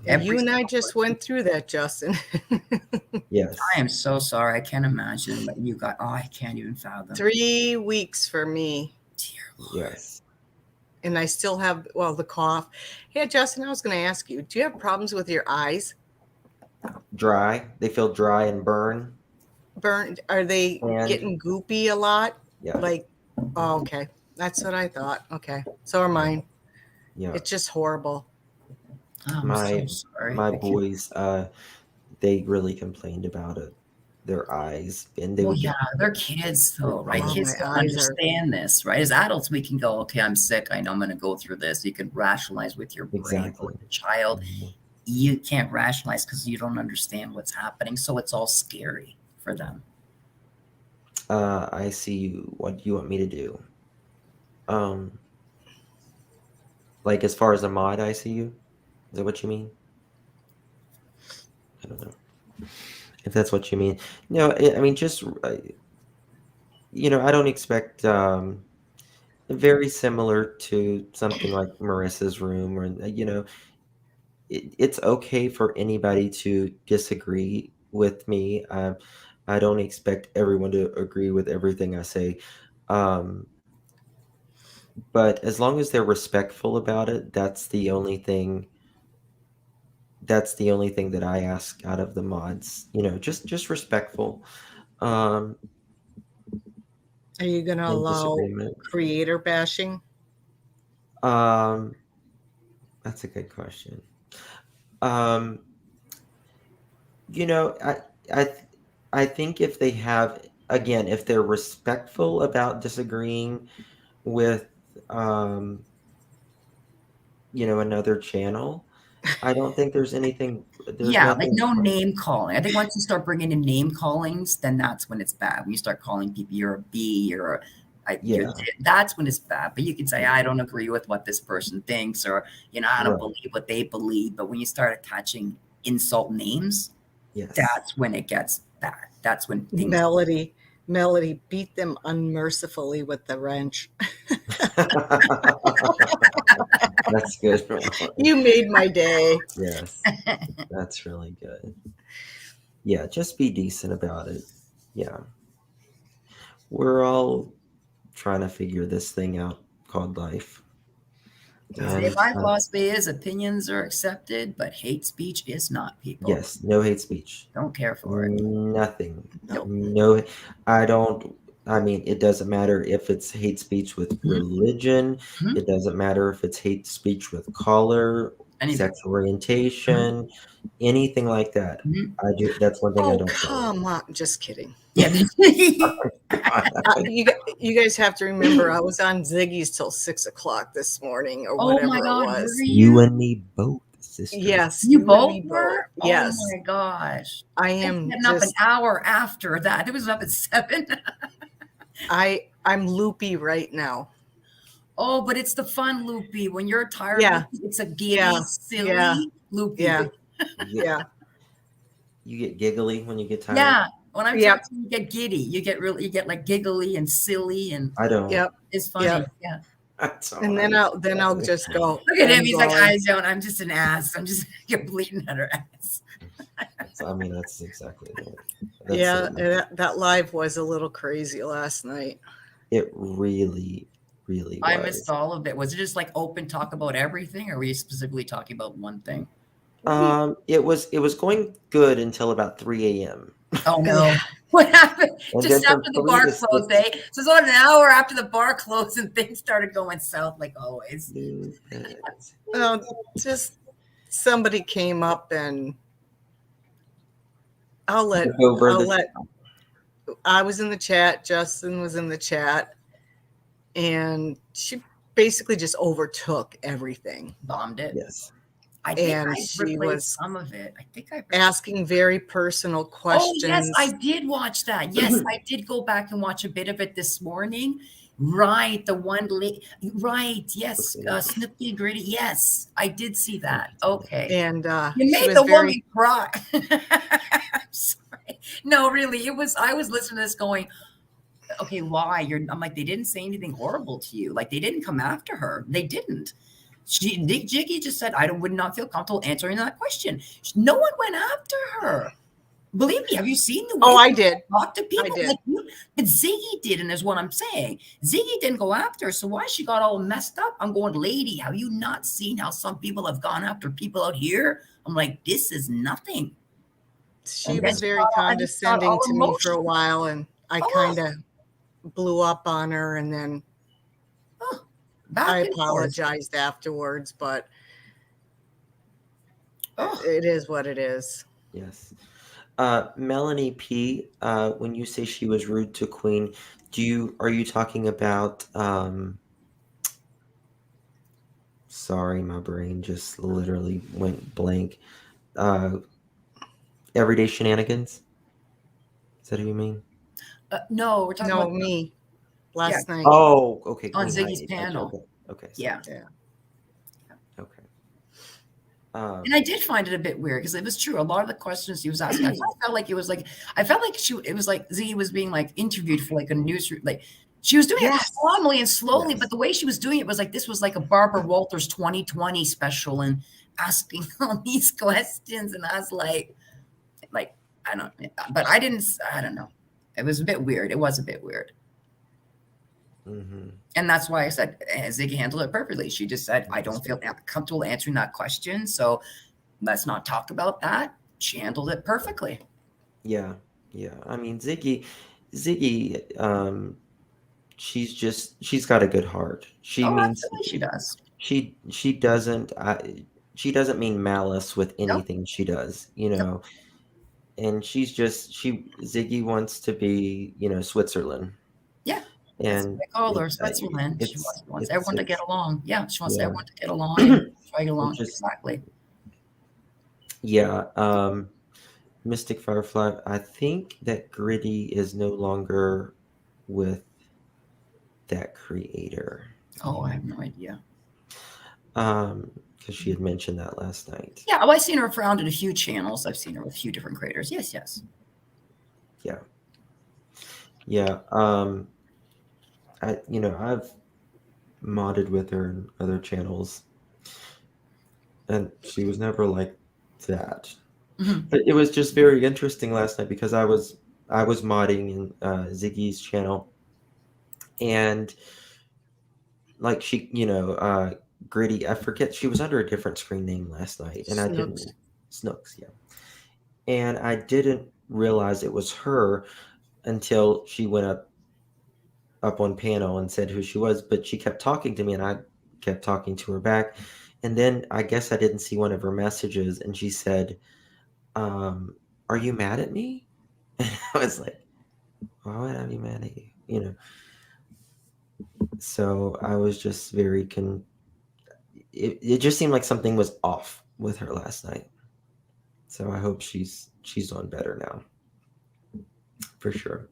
Every You and I single just person. went through that, Justin. yes. I am so sorry. I can't imagine what you got. Oh, I can't even fathom. 3 weeks for me. Dear Lord. Yes. And I still have, well, the cough. Hey, Justin, I was going to ask you, do you have problems with your eyes? Dry. They feel dry and burn. Burn? Are they And getting goopy a lot? yeah. Like, oh, okay. That's what I thought. Okay. So are mine. Yeah. It's just horrible. Oh, I'm My so sorry. my I can't- boys, they really complained about it. Their eyes, and they Well, would yeah, get they're kids though, right? Oh, Kids my don't eyes are- understand this, right? As adults, we can go, okay, I'm sick. I know I'm going to go through this. You can rationalize with your brain. But exactly. with the child, you can't rationalize because you don't understand what's happening. So it's all scary for them. I see you. What do you want me to do? Like as far as a mod ICU? Is that what you mean? I don't know if that's what you mean. No, I mean just I don't expect very similar to something like Marissa's room, or it's okay for anybody to disagree with me. I don't expect everyone to agree with everything I say. Um, but as long as they're respectful about it, that's the only thing that I ask out of the mods. Just respectful. Um, Are you going to in allow disagreement. creator bashing? Um, that's a good question. Um, I I th- I think if they have, again, if they're respectful about disagreeing with another channel, I don't think there's Yeah, like nothing. no name calling. I think once you start bringing in name callings, then that's when it's bad. When you start calling people, you're a B, Yeah, that's when it's bad. But you can say, I don't agree with what this person thinks, or I don't right. believe what they believe. But when you start attaching insult names, Yes. that's when it gets bad. That's when things. Melody beat them unmercifully with the wrench. That's good. You made my day. Yes, that's really good. Yeah, just be decent about it. Yeah. We're all trying to figure this thing out called life. Say And my philosophy is opinions are accepted, but hate speech is not, people. yes, no hate speech. Don't care for it. Nothing. Nope. No, I don't. I mean, it doesn't matter if it's hate speech with religion. Mhm. It doesn't matter if it's hate speech with color, Anything. sexual orientation, anything like that. Mhm. That's one thing I Oh, don't tolerate. come on. Just kidding. Yeah. You guys have to remember, I was on Ziggy's till 6 o'clock this morning or Oh whatever my God, it was. were You and me both, sister. Yes. You and both me were? Yes. Oh my gosh. I I am was up an just, hour after that. It was up at 7. I'm loopy right now. Oh, but it's the fun loopy. When you're tired, Yeah. it's a giddy, Yeah. silly Yeah. loopy. Yeah. Yeah. You get giggly when you get tired. Yeah. When I'm Yep. talking, you get giddy. You get like giggly and silly, and I don't. Yep. it's funny. Yep. Yeah. That's all And right. then I'll just go. Look at him. I'm He's like, going. I don't. I'm just an ass. I'm just bleeding at her ass. I mean, that's exactly it. Yeah, that live was a little crazy last night. It really, really I was. missed all of it. Was it just like open talk about everything, or were you specifically talking about one thing? It was going good until about 3 a.m. Oh no. What happened? And Just then from after the 3 bar to closed, 6 eh? So it's about an hour after the bar closed and things started going south like always. Well, just somebody came up and I was in the chat, Justin was in the chat, and basically just overtook everything. Bombed it. Yes. I think And I she replayed was some of it. I think I. asking very personal Oh yes, I questions. did watch that. Yes, I did go back and watch a bit of it this morning. Right, the one right, yes, Okay. Snoopy and Gritty. Yes, I did see that. Okay. And You she made was the very, woman cry. I'm sorry. No, really, it was I was listening to this going, okay, why? I'm like, they didn't say anything horrible to you. Like they didn't come after her. They didn't. Nick Jiggy just said, would not feel comfortable answering that question. No one went after her. Believe me, have you seen the way oh, I did. talk to people? I did. Like but Ziggy didn't, is what I'm saying. Ziggy didn't go after her. So why she got all messed up? I'm going, lady, have you not seen how some people have gone after people out here? I'm like, this is nothing. She was very condescending to me for a while, and I kind of blew up on her, and then I apologized afterwards, but it is what it is. Yes. Melanie P, when you say she was rude to Queen, are you talking about sorry, my brain just literally went blank. Everyday Shenanigans? Is that who you mean? No, we're talking about me last night. Oh, okay. On Queen Ziggy's panel. Okay. Yeah. Okay. And I did find it a bit weird because it was true. A lot of the questions he was asking, I felt like it was like it was like Ziggy was being like interviewed for like a news, like she was doing it calmly and slowly, but the way she was doing it was like this was like a Barbara Walters 2020 special and asking all these questions, and I was like I don't, but I don't know. It was a bit weird. It was a bit weird. Mm-hmm. And that's why I said Ziggy handled it perfectly. She just said, I don't feel comfortable answering that question. So let's not talk about that. She handled it perfectly. Yeah. I mean, Ziggy, she's got a good heart. She means she does. She doesn't mean malice with anything she does, and Ziggy wants to be, Switzerland. Yeah. And they call her Switzerland. She wants everyone to get along. Yeah. She wants everyone to get along and try to get along. Exactly. Yeah. Mystic Firefly, I think that Gritty is no longer with that creator. Oh, I have no idea. Because she had mentioned that last night. Yeah, well, I've seen her around in a few channels. I've seen her with a few different creators. Yes. Yeah. I've modded with her in other channels, and she was never like that. Mm-hmm. But it was just very interesting last night because I was modding in Ziggy's channel, and like she, Gritty, I forget, she was under a different screen name last night, and Snooks, yeah. And I didn't realize it was her until she went up on panel and said who she was, but she kept talking to me and I kept talking to her back. And then I guess I didn't see one of her messages, and she said, are you mad at me? And I was like, why would I be mad at you? So I was just very it just seemed like something was off with her last night. So I hope she's doing better now. For sure.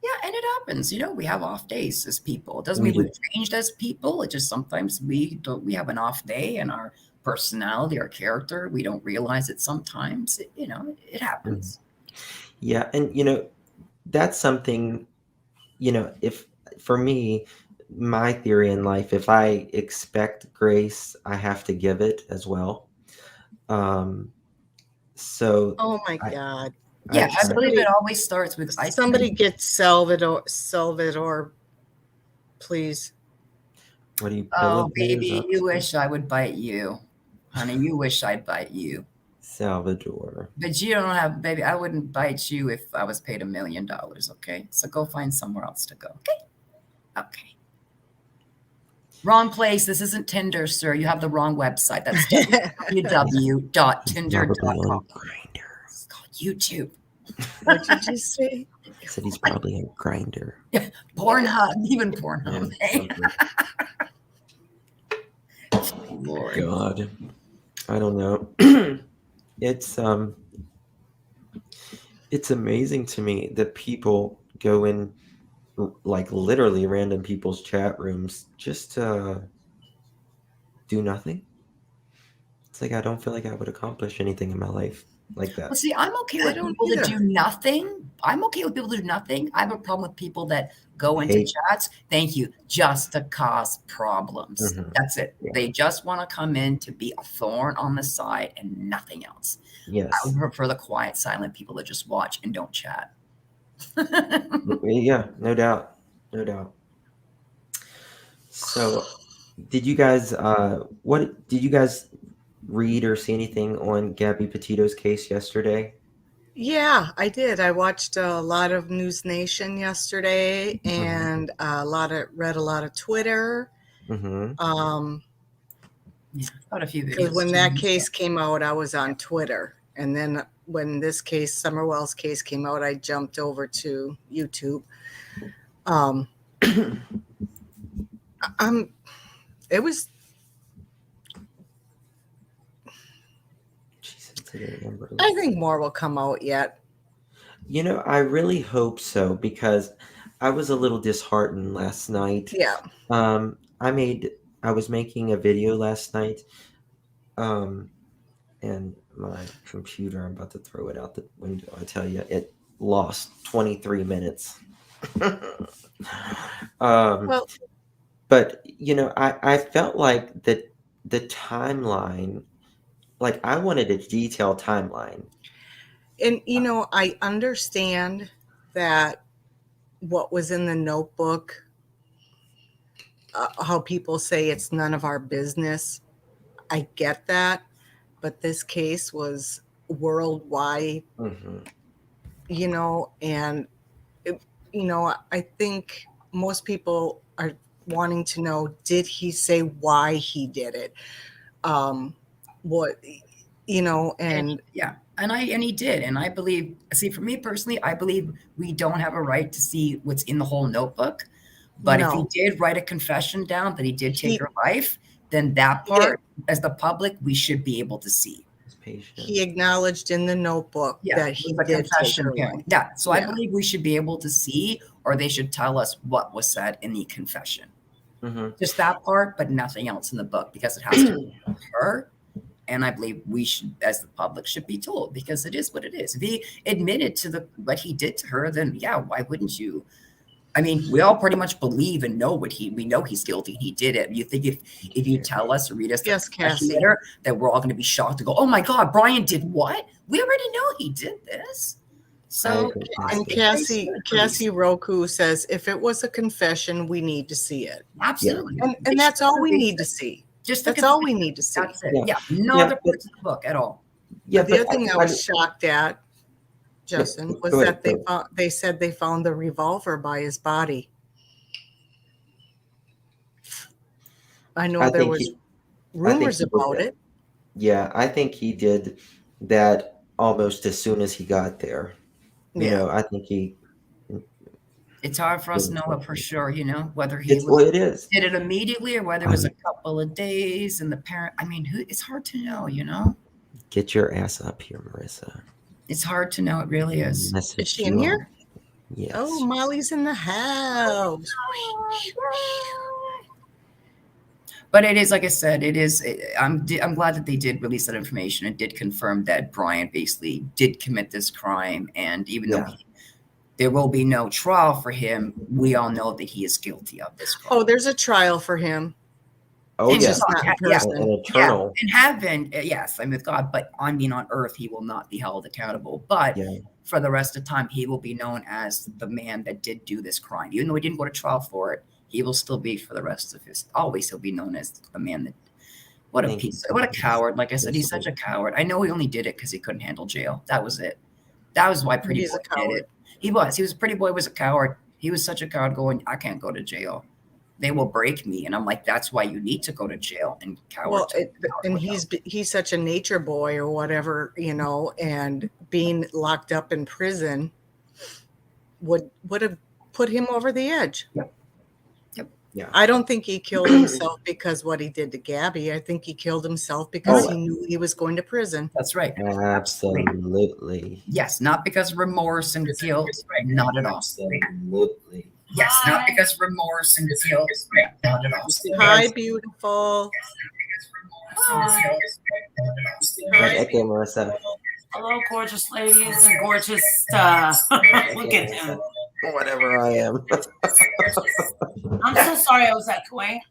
Yeah, and it happens. We have off days as people. It doesn't mean we've changed as people. It just sometimes we have an off day, and our personality, our character, we don't realize it sometimes. It happens. Yeah, and that's something, if for me, my theory in life, if I expect grace, I have to give it as well. So oh my God. Yeah, I believe it always starts with somebody get Salvador, please. What do you? Oh, baby, you wish I would bite you, honey. You wish I'd bite you, Salvador. But you don't have, baby. I wouldn't bite you if I was paid $1 million. Okay, so go find somewhere else to go. Okay. Wrong place. This isn't Tinder, sir. You have the wrong website. That's www.tinder.com. It's called YouTube. What did you say? I said he's probably a grinder. Pornhub, even Pornhub. Lord. God, I don't know. it's it's amazing to me that people go in like literally random people's chat rooms just to do nothing. It's like I don't feel like I would accomplish anything in my life like Well, that. see, I'm okay I with don't people that either. do nothing. I'm okay with people that do nothing. I have a problem with people that go into Hate. chats, thank you, just to cause problems. Mhm. That's it. Yeah. They just want to come in to be a thorn on the side and nothing else. I Yes. would prefer the quiet, silent people that just watch and don't chat. Yeah, no doubt. No doubt. So, did you guys what did you guys read or see anything on Gabby Petito's case yesterday? Yeah, I did. I watched a lot of News Nation yesterday Mhm. and read a lot of Twitter. Mhm. Yeah, got a few Because videos when too. that case came out, I was on Twitter. And then when this case, Summerwell's case came out, I jumped over to YouTube. Um, I'm, it was, She said today, Amber I Alert. think more will come out yet. You know, I really hope so because I was a little disheartened last night. Yeah. Um, I made I was making a video last night, um, and my computer, I'm about to throw it out the window. I tell you, it lost 23 minutes. um, Well, but you know, I felt like the timeline, like I wanted a detailed timeline. and I understand that what was in the notebook, how people say it's none of our business. I get that. But this case was worldwide, Hmm. and I think most people are wanting to know, did he say why he did it? What, And and yeah, and he did, and I believe. See, for me personally, I believe we don't have a right to see what's in the whole notebook. But if he no, did write a confession down that he did take he her life, then that he part, as the public, we should be able to see. His patient. he acknowledged in the notebook Yeah, that it he was a did take confession her hearing. life. Yeah, so I Yeah. believe we should be able to see, or they should tell us what was said in the confession. Hmm. Just that part, but nothing else in the book because it has to be her. And I believe we should, as the public, should be told because it is what it is. If he admitted to what he did to her, then yeah, why wouldn't you? I mean, we all pretty much believe and know we know he's guilty. He did it. You think if you tell us or read us the Yes, confession Cassie. letter, that we're all going to be shocked to go, oh my God, Brian did what? We already know he did this. I So agree, I And Cassie. think they should release Cassie it. Roku says, if it was a confession, we need to see it. Yeah, Absolutely. And They that's should all we release need to it. see. Just the That's all we confession. need to see. That's it. yeah, Yeah. No yeah, other parts of the book at all. yeah. The other thing I was shocked at, Yeah, Justin, go was ahead. that Go ahead. they said they found the revolver by his body. I know I there think was he, I think rumors he did about that. it. Yeah, I think he did that almost as soon as he got there. You Yeah. know, I think he It's hard for us did to know it for something. sure, whether he It's well, was it is. did it immediately or whether it was a couple of days and the parent. I mean, it's hard to know. Get your ass up here, Marissa. It's hard to know. It really is. Is Message she in you here? on. Oh, Yes. Molly's in the house. But it is, like I said, it is. I'm glad that they did release that information and did confirm that Brian basically did commit this crime. And even though Yeah. there will be no trial for him, we all know that he is guilty of this crime. Oh, there's a trial for him. Oh And It's yeah. just not in yeah, An person. yeah, eternal. in heaven, yes, I'm with God. But on earth, he will not be held accountable. But Yeah. for the rest of time, he will be known as the man that did do this crime. Even though he didn't go to trial for it, he will still be for the rest of his. Always, he'll be known as the man that. What a Thank you, piece! What a Cassie. coward! Like I said, he's Yes, such a coward. I know he only did it because he couldn't handle jail. That was it. That was why Pretty He's Boy a did coward. it. He was. Pretty Boy was a coward. He was such a coward. Going, I can't go to jail. They will break me, and I'm like, that's why you need to go to jail. And Well, cowards, and he's such a nature boy or whatever, and being locked up in prison would have put him over the edge. Yep. Yeah. I don't think he killed himself because what he did to Gabby. I think he killed himself because he knew he was going to prison. That's right. Absolutely. Yes, not because of remorse and guilt. Not at all. Absolutely. Yes, not because of remorse and guilt. Not at all. Hi, beautiful. That's echo, Marissa. Hello, gorgeous ladies and gorgeous. Look at him. Whatever I am. I'm so sorry I was echoing.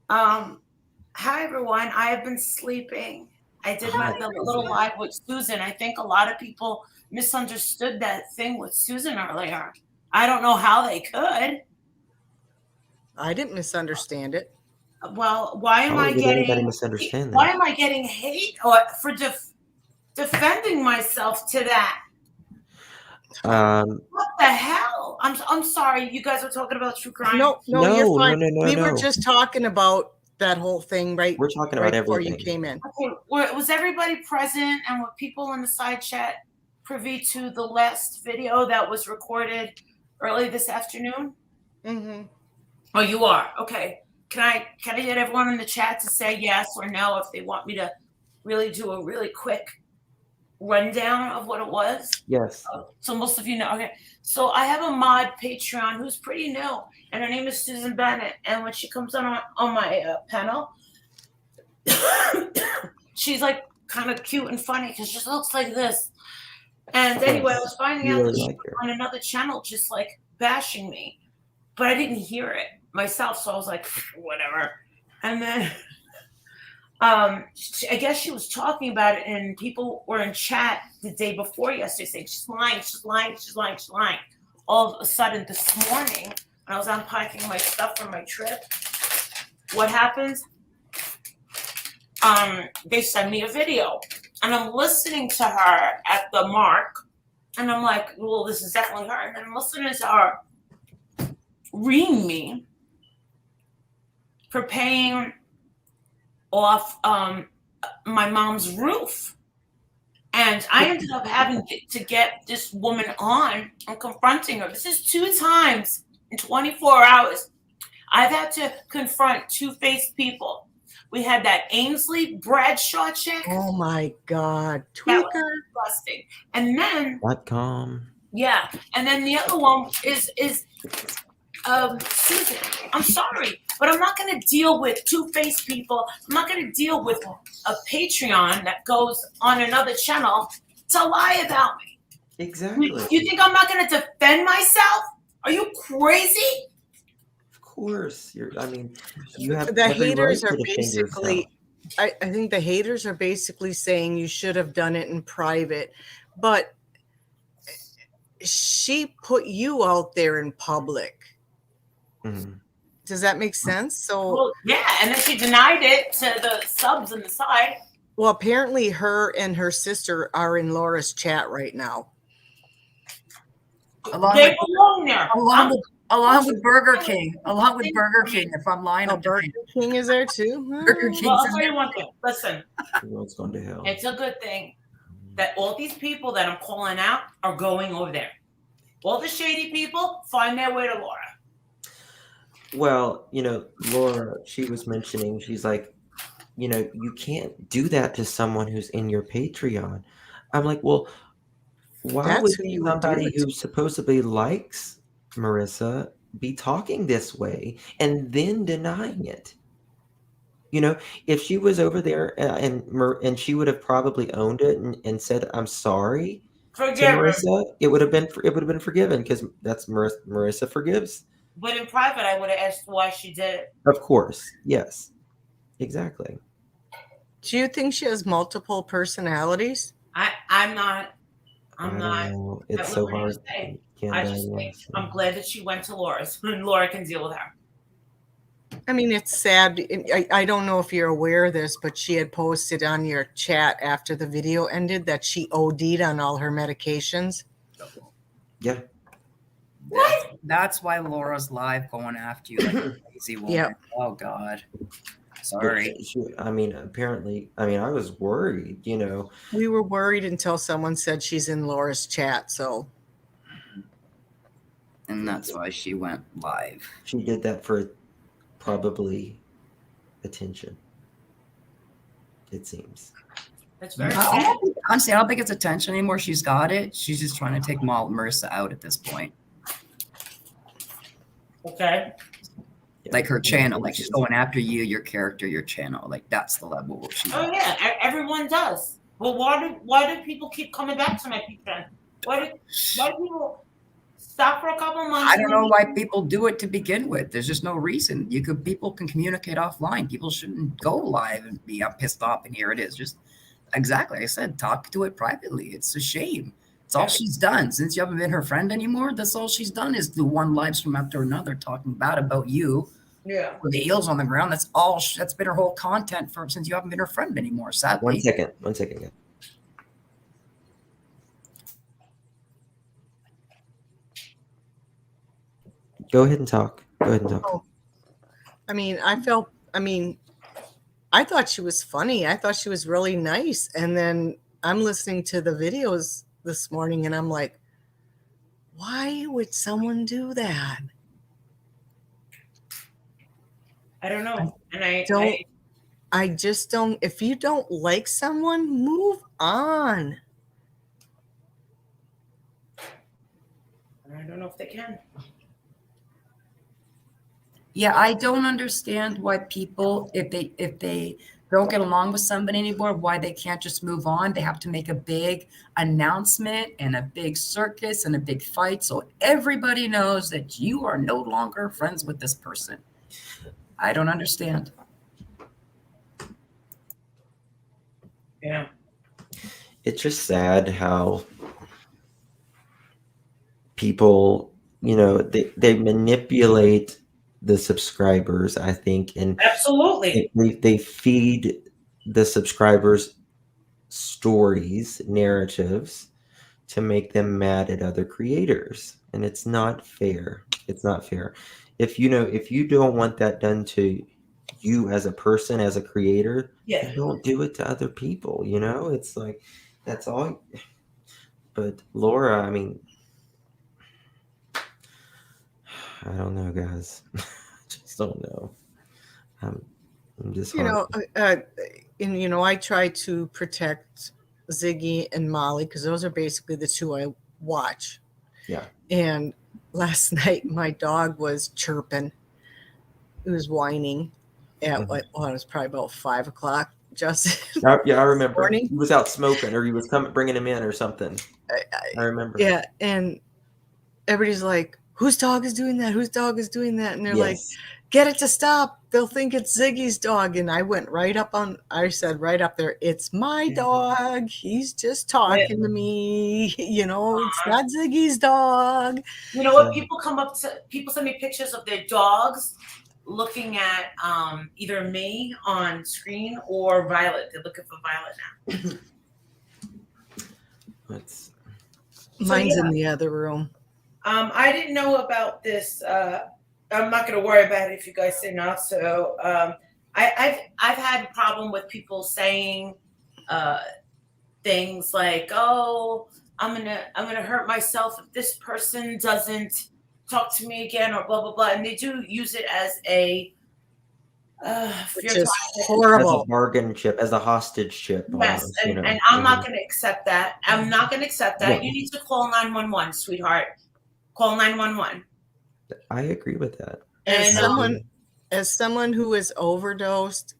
Hi everyone. I have been sleeping. I did my little live with Susan. I think a lot of people misunderstood that thing with Susan earlier. I don't know how they could. I didn't misunderstand it. Well, why am I Did anybody getting? misunderstand Why that? am I getting hate or for defending myself to that? What the hell? I'm sorry. You guys were talking about true crime. No, you're fine. No, we were just talking about that whole thing, right? We're talking about before everything. you came in. Okay, was everybody present and were people in the side chat privy to the last video that was recorded early this afternoon? Mm-hmm. Oh, you are? Okay. Can I get everyone in the chat to say yes or no if they want me to really do a really quick rundown of what it was? Yes. So most of you know. Okay. So I have a mod Patreon who's pretty new, and her name is Susan Bennett. And when she comes on my panel, she's like kind of cute and funny because she just looks like this. And anyway, I was finding out that she was on another channel just like bashing me, but I didn't hear it myself, so I was like, whatever. And then I guess she was talking about it, and people were in chat the day before yesterday saying she's lying, she's lying, she's lying, she's lying. All of a sudden this morning, when I was unpacking my stuff from my trip, what happens? They send me a video, and I'm listening to her at the mark, and I'm like, well, this is definitely her. And then I'm listening to her ream me for paying off my mom's roof. And I ended up having to get this woman on and confronting her. This is 2 times in 24 hours. I've had to confront two-faced people. We had that Ainsley Bradshaw chick. Oh my God. That Tweaker. was disgusting. And then .com. Yeah. And then the other one is Susan. I'm sorry, but I'm not going to deal with two-faced people. I'm not going to deal with a Patreon that goes on another channel to lie about me. Exactly. You think I'm not going to defend myself? Are you crazy? Of course. You have the every haters right are to defend basically yourself. I think the haters are basically saying you should have done it in private, but she put you out there in public. Mm-hmm. Does that make sense? So well, yeah, and then she denied it to the subs on the side. Well, apparently her and her sister are in Laura's chat right now. They belong there. Along with Burger King. Along with Burger King, if I'm lying. Oh, Burger King is there too? Burger King. Well, I'll tell you one thing. Listen. The world's going to hell. It's a good thing that all these people that I'm calling out are going over there. All the shady people find their way to Laura. Well, Laura, she was mentioning, she's like, you can't do that to someone who's in your Patreon. I'm like, well, why would somebody who supposedly likes Marissa be talking this way and then denying it? If she was over there and she would have probably owned it and said, "I'm sorry," to Marissa, it would have been forgiven because that's Marissa forgives. But in private, I would have asked why she did it. Of course, yes, exactly. Do you think she has multiple personalities? I'm not. It's so hard. I just think I'm glad that she went to Laura's, and Laura can deal with her. I mean, it's sad. I don't know if you're aware of this, but she had posted on your chat after the video ended that she OD'd on all her medications. Yeah. What? That's why Laura's live going after you like a crazy woman. Yep. Oh God. Sorry. Apparently, I was worried, We were worried until someone said she's in Laura's chat, so. And that's why she went live. She did that for probably attention. It seems. That's very I sad. don't think, honestly, I don't think it's attention anymore. She's got it. She's just trying to take Marissa out at this point. Okay. Yeah. Like her channel, like she's going after you, your character, your channel. Like that's the level she's Oh at. yeah, everyone does. Well, why do people keep coming back to my picture? Why do people stop for a couple months? I don't know why people do it to begin with. There's just no reason. People can communicate offline. People shouldn't go live and be, I'm pissed off and here it is. Just exactly like I said, talk to it privately. It's a shame. It's all she's done. Since you haven't been her friend anymore, that's all she's done is do one live stream after another talking bad about you. Yeah. With the heels on the ground. That's all. That's been her whole content since you haven't been her friend anymore. Sadly. One second. Go ahead and talk. Oh, I thought she was funny. I thought she was really nice. And then I'm listening to the videos this morning and I'm like, why would someone do that? I don't know. And I just don't. If you don't like someone, move on. I don't know if they can. Yeah, I don't understand why people, if they don't get along with somebody anymore, why they can't just move on. They have to make a big announcement and a big circus and a big fight so everybody knows that you are no longer friends with this person. I don't understand. Yeah. It's just sad how people, they manipulate the subscribers, I think, and Absolutely. they feed the subscribers stories, narratives to make them mad at other creators, and it's not fair. It's not fair. If you don't want that done to you as a person, as a creator, Yeah. don't do it to other people. It's like that's all. But Laura, I mean, I don't know, guys. Just don't know. I'm just I try to protect Ziggy and Molly because those are basically the two I watch. Yeah. And last night my dog was chirping. He was whining at it was probably about 5 o'clock. Justin. Yeah, I remember. Morning. He was out smoking, or he was bringing him in, or something. I remember. Yeah, and everybody's like, "Whose dog is doing that? Whose dog is doing that?" And they're like, "Get it to stop. They'll think it's Ziggy's dog." And I went I said right up there, "It's my dog. He's just talking to me. It's not Ziggy's dog." You know what? People send me pictures of their dogs looking at either me on screen or Violet. They're looking for Violet now. Mine's in the other room. I didn't know about this. I'm not going to worry about it if you guys say not. So I've had a problem with people saying things like, "Oh, I'm gonna hurt myself if this person doesn't talk to me again," or blah blah blah, and they do use it as a which is horrible. As a bargain chip, as a hostage chip. Yes, almost, and I'm not going to accept that. I'm not going to accept that. Yeah. You need to call 911, sweetheart. Call 911. I agree with that. As someone who is overdosed,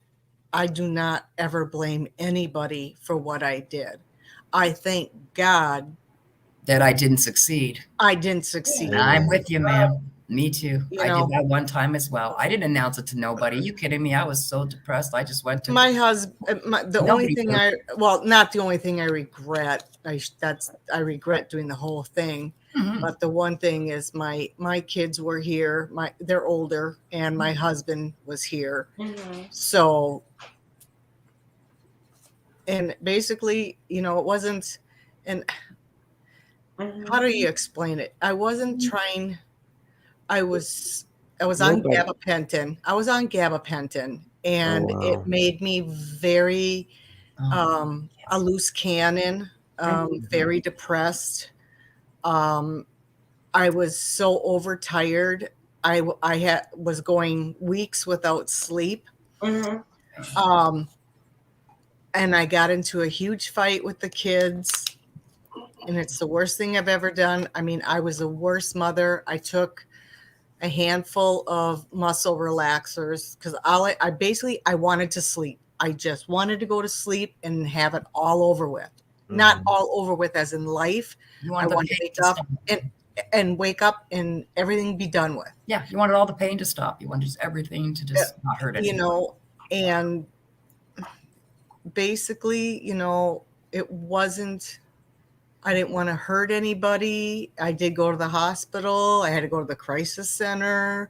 I do not ever blame anybody for what I did. I thank God that I didn't succeed. I didn't succeed. And I'm with you, ma'am. Me too. I did that one time as well. I didn't announce it to nobody. Are you kidding me? I was so depressed. I just went to my husband. Not the only thing I regret. I regret doing the whole thing. Mm-hmm. But the one thing is my kids were here. They're older, and my husband was here. Mm-hmm. So, and basically, it wasn't. And how do you explain it? I wasn't trying. I was on gabapentin. I was on gabapentin, and it made me very a loose cannon, very depressed. I was so overtired was going weeks without sleep. Mm-hmm. And I got into a huge fight with the kids, and it's the worst thing I've ever done. I mean, I was the worst mother. I took a handful of muscle relaxers because I wanted to sleep. I just wanted to go to sleep and have it all over with. Not all over with as in life. You I wanted want the to pain wake to up stop. and wake up and everything be done with. Yeah, you wanted all the pain to stop. You wanted just everything to just not hurt You anymore. know, and basically, it wasn't, I didn't want to hurt anybody. I did go to the hospital. I had to go to the crisis center,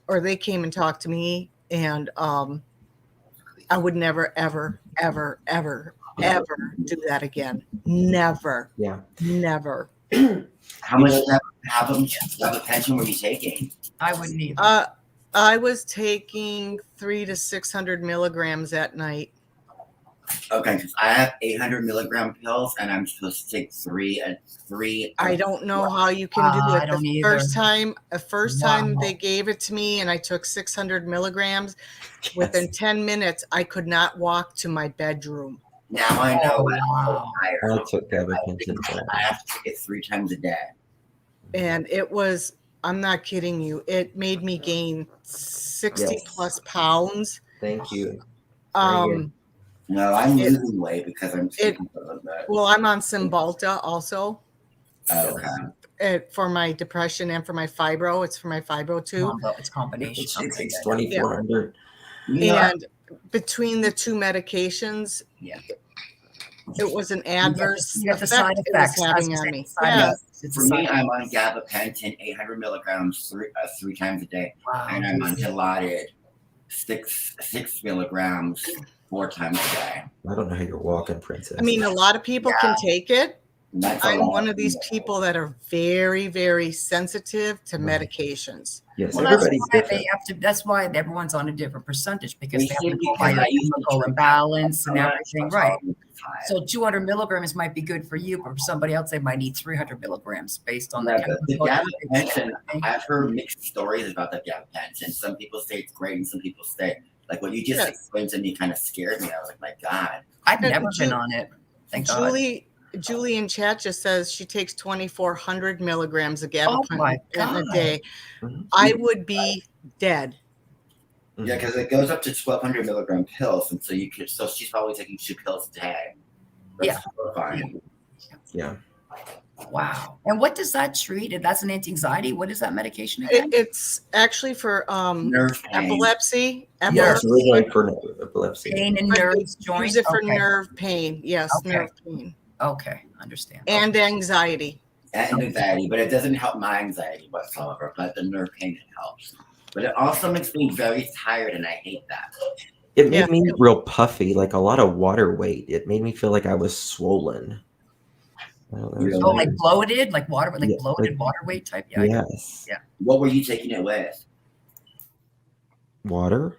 or they came and talked to me, and I would never, ever, ever, ever, ever do that again. Never. Yeah. Never. How much gabapentin were you taking? I wouldn't either. I was taking 300 to 600 milligrams at night. Okay, because I have 800 milligram pills, and I'm supposed to take three. I don't know how you can do it. I don't the either. first time they gave it to me, and I took 600 milligrams. Within 10 minutes, I could not walk to my bedroom. Now I know. Wow. I took gabapentin. I have to take it 3 times a day. And it was, I'm not kidding you, it made me gain 60 plus pounds. Thank you. No, I'm losing weight because I'm sleeping a little bit. Well, I'm on Cymbalta also. Okay. For my depression and for my fibro. It's for my fibro too. It's combination. It's 2,400. And between the two medications, it was an adverse you have the side effect effects it was having on me. For me, I'm on gabapentin, 800 milligrams, 3 times a day. Wow. And I'm on Dilaudid, 6 milligrams, 4 times a day. I don't know how you're walking, Princess. I mean, a lot of people can take it. That's I'm one of these people that are very, very sensitive to medications. Yes, Well, everybody's different. that's why everyone's on a different percentage because We they have should to be go by your because I used to chemical drink imbalance and alcohol. everything, right? So 200 milligrams might be good for you, but for somebody else, they might need 300 milligrams based on the The chemical. gabapentin, I've heard mixed stories about the gabapentin. Some people say it's great, and some people say, like what you just explained to me kind of scared me. I was like, my God. I've never been on it. Thank God. Julie in chat just says she takes 2,400 milligrams of gabapentin a day. I would be dead. Yeah, because it goes up to 1,200 milligram pills, and so she's probably taking 2 pills a day. That's horrifying. Yeah. Wow. And what does that treat? That's an anti-anxiety. What is that medication again? It's actually for nerve pain. Epilepsy. Yes, originally for epilepsy. Pain in nerves, joints. Use it for nerve pain. Yes, nerve pain. Okay, understand. And anxiety. And anxiety, but it doesn't help my anxiety whatsoever. But the nerve pain, it helps. But it also makes me very tired, and I hate that. It made me real puffy, like a lot of water weight. It made me feel like I was swollen. Like bloated, like bloated water weight type. Yeah. Yes. Yeah. What were you taking it with? Water.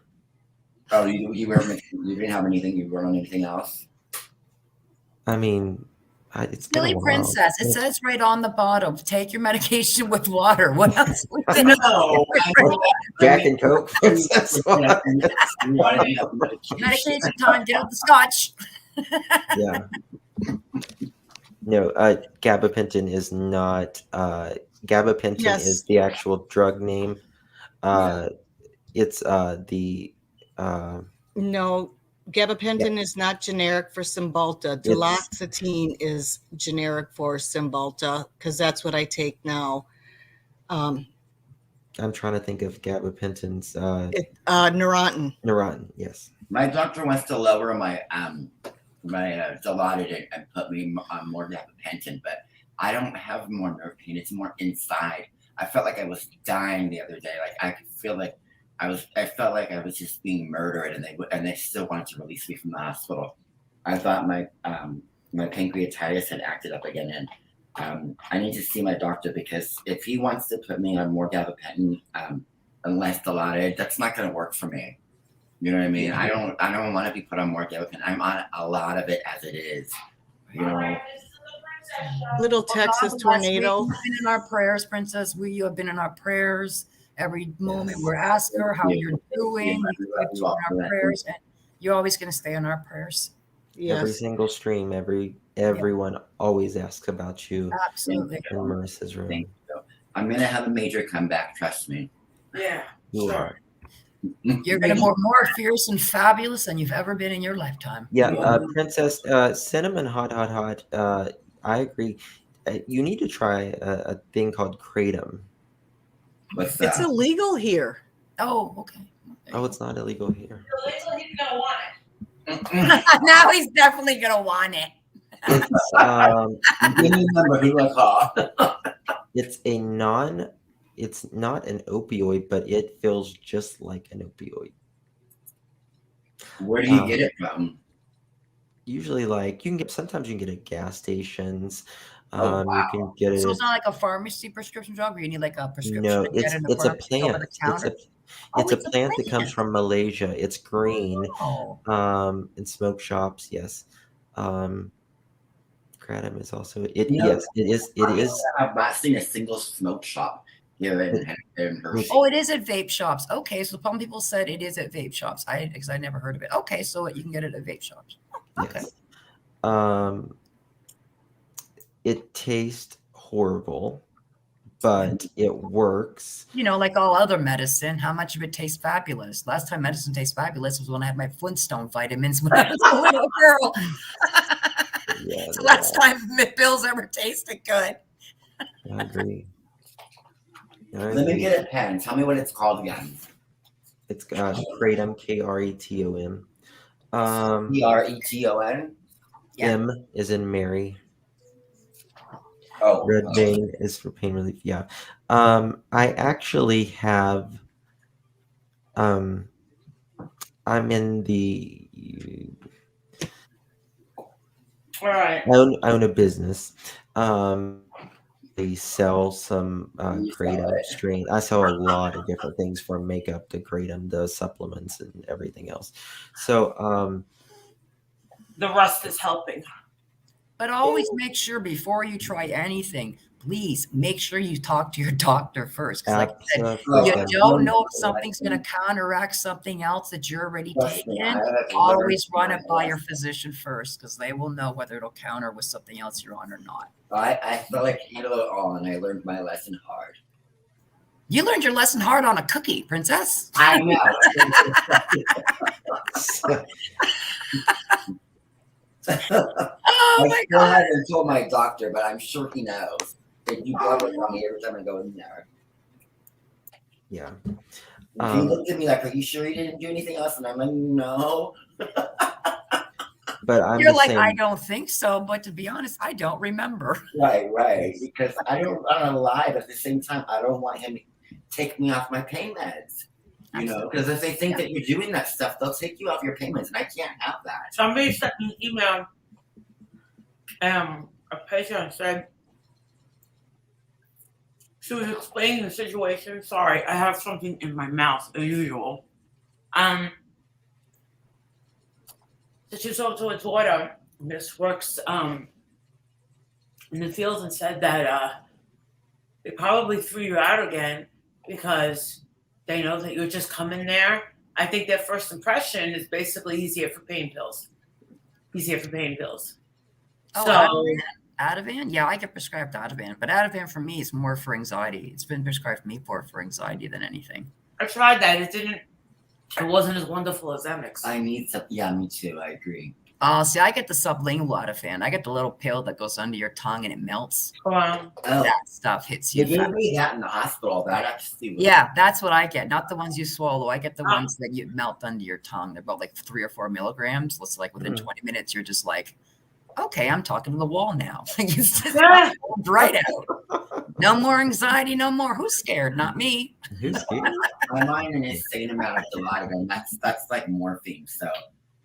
Oh, you didn't have anything. You weren't on anything else. I mean, it's Silly Princess. It says right on the bottom, take your medication with water. What else? No. Jack and Coke. Medication time. Get out the scotch. Yeah. No, gabapentin is not. Gabapentin is the actual drug name. It's No, gabapentin is not generic for Cymbalta. Duloxetine is generic for Cymbalta because that's what I take now. I'm trying to think of gabapentin's. Neurontin. Neurontin, yes. My doctor wants to lower my Dilaudid and put me on more gabapentin, but I don't have more nerve pain. It's more inside. I felt like I was dying the other day. Like I could feel like I felt like I was just being murdered, and they still wanted to release me from the hospital. I thought my pancreatitis had acted up again, and I need to see my doctor because if he wants to put me on more gabapentin and less Dilaudid, that's not going to work for me. You know what I mean? I don't want to be put on more gabapentin. I'm on a lot of it as it is. You know. Little Texas tornado. You've been in our prayers, Princess. You have been in our prayers. every moment. Yes. We're asking her how Yeah. you're doing. You put you in our prayers, and you're always going to stay in our prayers. Every Yes. single stream, everyone always asks about you Absolutely. in Marissa's room. Thank you. I'm gonna have a major comeback. Trust me. Yeah, You sure. are. You're going to be more fierce and fabulous than you've ever been in your lifetime. Yeah, Yeah. Princess, Cinnamon Hot Hot Hot. I agree. You need to try a thing called kratom. What's It's that? illegal here. Oh, okay. Oh, it's not illegal here. Illegal, he's gonna want it. Now he's definitely going to want it. It's Give me a number. Who do I call? it's it's not an opioid, but it feels just like an opioid. Where do you get it from? Usually, like sometimes you can get it at gas stations. Oh, You wow. can get So it. it's not like a pharmacy prescription drug, or you need like a prescription No, to get in the it's a pharmacy over the plant. counter. It's a plant that comes from Malaysia. It's green. Oh, In smoke shops, yes. Kratom is also it. You know, Yes, it is. It is. I've not seen a single smoke shop here in Hershey. oh, it is at vape shops. Okay, so some people said it is at vape shops. Because I never heard of it. Okay, so you can get it at vape shops. Okay. Yes. It tastes horrible, but it works. You know, like all other medicine, how much of it tastes fabulous? Last time medicine tastes fabulous was when I had my Flintstone vitamins when I was a little girl. Yeah, It's the last time pills ever tasted good. I agree. Let me get a pen. Tell me what it's called again. It's kratom, KRETOM. Preton. Yeah. M is in Mary. Oh, Red vein is for pain relief. Yeah. I actually have. I'm in the. All right. I own a business. They sell some You sell kratom it. strain. I sell a lot of different things from makeup to kratom, the supplements and everything else. So The rust is helping. But always make sure before you try anything, please make sure you talk to your doctor first. Because like I said, absolutely. you don't know if something's going to counteract something else that you're already Trust me, taking. I have learned Always run my it by your lesson. physician first, because they will know whether it'll counter with something else you're on or not. I felt like handle it all, and I learned my lesson hard. You learned your lesson hard on a cookie, princess. I know. Oh I my still god! haven't told my doctor, but I'm sure he knows. If you go with me every time I go in there. Yeah. He looked at me like, "Are you sure you didn't do anything else?" And I'm like, "No." But I'm You're the like, same. I don't think so, but to be honest, I don't remember. Right. Because I don't want to lie, but at the same time, I don't want him to take me off my pain meds. You know, because if they think that you're doing that stuff, they'll take you off your pain meds, and I can't have that. Somebody sent me an email. A patient said she was explaining the situation. Sorry, I have something in my mouth as usual. So she talked to a daughter. This works in the field, and said that they probably threw you out again because they know that you're just coming there. I think their first impression is basically he's here for pain pills. He's here for pain pills. Oh, So Ativan? Yeah, I get prescribed Ativan, but Ativan for me is more for anxiety. It's been prescribed for me for anxiety than anything. I tried that. It wasn't as wonderful as Emix. I need some. Yeah, me too. I agree. See, I get the sublingual Ativan. I get the little pill that goes under your tongue and it melts. Oh, That stuff hits they you. gave fast. me that in the hospital. That actually. Yeah, that's what I get. Not the ones you swallow. I get the ones that you melt under your tongue. They're about like 3 or 4 milligrams. It's like within 20 minutes, you're just like, okay, I'm talking to the wall now. It's just right out. No more anxiety, no more. Who's scared? Not me. Who's scared? I'm on an insane amount of Dilaudid, and that's like morphine. So,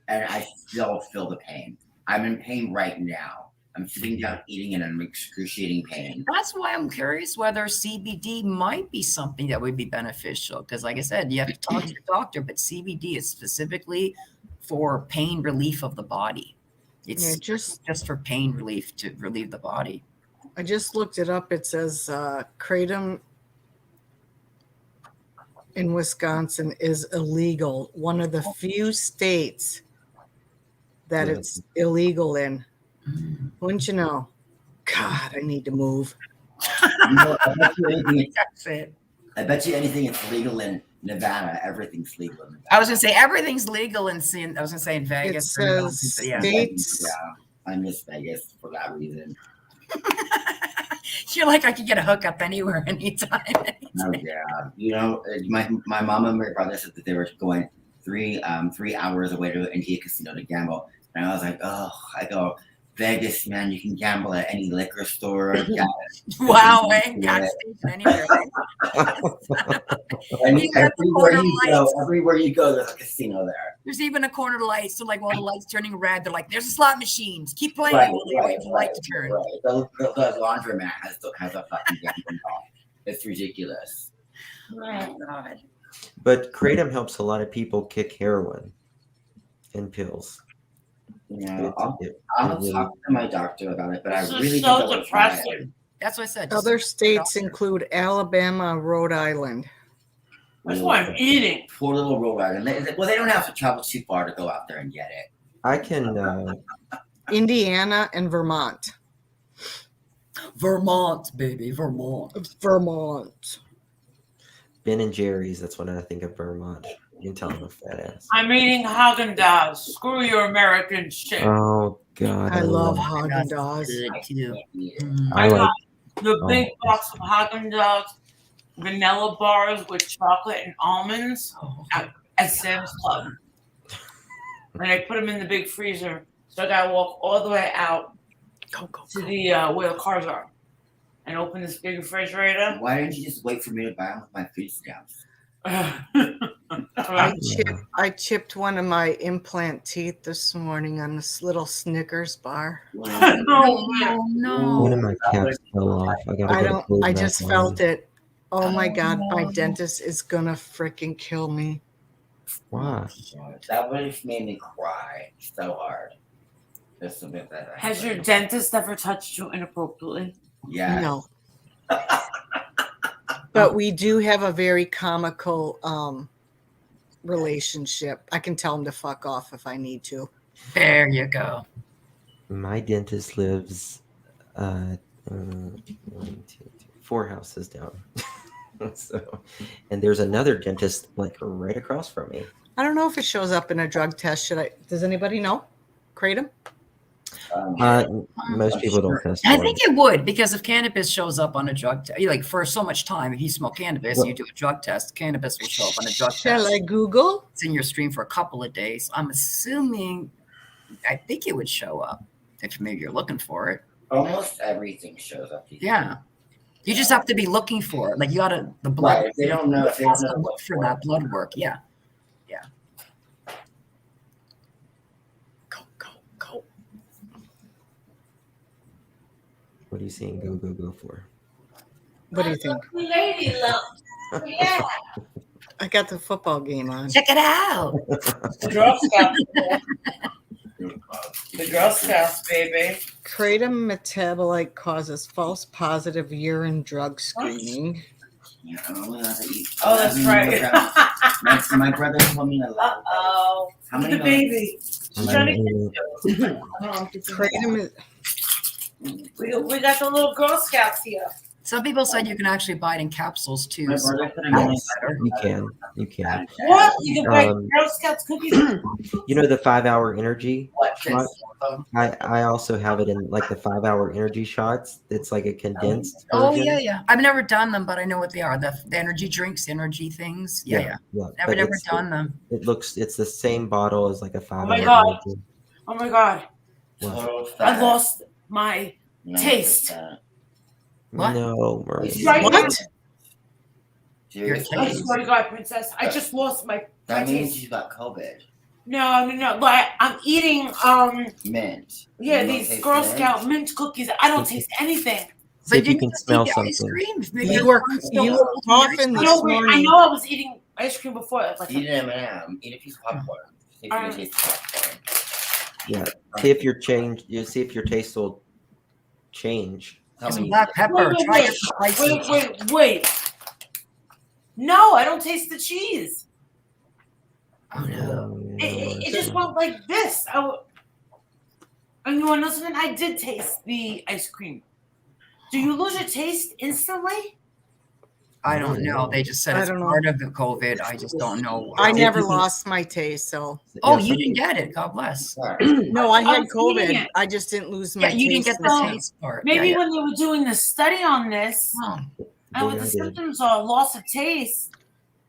and I still feel the pain. I'm in pain right now. I'm sitting down eating and I'm in excruciating pain. That's why I'm curious whether CBD might be something that would be beneficial. Because, like I said, you have to talk to your doctor, but CBD is specifically for pain relief of the body. It's just for pain relief to relieve the body. I just looked it up. It says kratom in Wisconsin is illegal. One of the few states that Yeah. it's illegal in. Mm. Wouldn't you know? God, I need to move. You know, That's it. I bet you anything it's legal in Nevada. Everything's legal in Nevada. I was gonna say everything's legal in I was gonna say in It Vegas. or Nevada, says but yeah. states. Yeah, I miss Vegas for that reason. You're like I could get a hookup anywhere, anytime. Oh yeah, you know, my mom and my brother said that they were going 3 hours away to an India casino to gamble, and I was like, oh, I go Vegas, man, you can gamble at any liquor store. Wow, gas station anywhere. And You got the corner lights. everywhere you go, there's a casino there. There's even a corner light, so like while the light's turning red, they're like, "There's a slot machines. Keep playing while they wait for the light to turn." Right. The laundromat has a fucking gambling hall. It's ridiculous. Oh God. But kratom helps a lot of people kick heroin and pills. Yeah, It I'll really- talk to my doctor about it, but This I is really so don't want to try it. depressing. That's what I said. Other states doctor. include Alabama, Rhode Island. That's why I'm eating. Poor little Rhode Island. Well, they don't have to travel too far to go out there and get it. I can. Indiana and Vermont. Vermont, baby, Vermont. Vermont. Ben and Jerry's. That's when I think of Vermont. You can tell I'm a fat ass. I'm eating Haagen-Dazs. Screw your American shit. Oh God, I love That's Haagen-Dazs. good too. Yeah. Mm. I I like. got the big Oh. box of Haagen-Dazs vanilla bars with chocolate and almonds Oh, at Sam's Club. And I put them in the big freezer. So I gotta walk all the way out go, go, to go. the where the cars are and open this big refrigerator. Why didn't you just wait for me to buy them with my food stamps? I chipped one of my implant teeth this morning on this little Snickers bar. Oh no. One of my caps fell off. I gotta I get don't. it glued I back just on. felt it. Oh my Oh, God, my no. dentist is gonna freaking kill me. Why? That would have made me cry so hard. Just a bit that. Has your dentist ever touched you inappropriately? Yeah. No. But we do have a very comical relationship. I can tell him to fuck off if I need to. There you go. My dentist lives 1, 2, 4 houses down. So, and there's another dentist like right across from me. I don't know if it shows up in a drug test. Should I? Does anybody know? Kratom? Most people don't test I for think it would, because if cannabis shows up on a drug test, like for so much time, if you smoke cannabis, Well- you do a drug test, cannabis will show up on a drug Shall test. I Google? It's in your stream for a couple of days. I'm assuming, I think it would show up if maybe you're looking for it. Almost everything shows up. these Yeah. days. You just have to be looking for it. Like you gotta, the blood. Right. If they don't know, if they you don't have to know look for that blood work. Yeah. Go, go, go. What are you seeing? Go for? What do you think? Lady love. Yeah. I got the football game on. Check it out. The Girl Scouts. The Girl Scouts, baby. Kratom metabolite causes false positive urine drug screening. Yeah, I don't know how to eat. Oh, that's right. My brother told me a lot. Uh-oh. How Look many at the baby. She's trying to Kratom is we got the little Girl Scouts here. Some people said you can actually buy it in capsules too. My So brother put him in that's better. You can. What? You can buy Um, Girl Scouts cookies? You know the 5-hour energy What? shot? I also have it in like the 5-hour energy shots. It's like a condensed Oh version. yeah. I've never done them, but I know what they are. The energy drinks, energy things. Yeah. Never But it's- done them. It's the same bottle as like a 5-hour my God. energy. Oh my God. Total I fat. lost my No, taste. fat. What? No, Marie. Right. what? Seriously? I swear to God, Princess, I just lost my That means taste. you got COVID. No. Like I'm eating Mint. yeah, You don't these taste Girl mint? Scout mint cookies. I don't taste anything. See if you didn't can just smell eat the ice something. cream. Maybe You were it's still you cold were in coughing your this I morning. know I was eating ice cream before. It's like Eat an M&M. Eat a piece of popcorn. See if you can taste popcorn. Yeah. See if your change. You see if your taste will change. How some many? black pepper. Wait. Try it spicy. Wait. No, I don't taste the cheese. Oh no. It just went like this. And you want to know something? I did taste the ice cream. Do you lose your taste instantly? I don't know. They just said I it's don't know. part of the COVID. I just don't know. I how. never lost my taste, so. Oh, Yeah, you didn't get it. God bless. No, I had was eating COVID. it. I just didn't lose my Yeah, you didn't taste. get the So, taste part. Maybe Yeah, yeah. when they were doing the study on this, Oh. and with Boy, the I did. symptoms are loss of taste,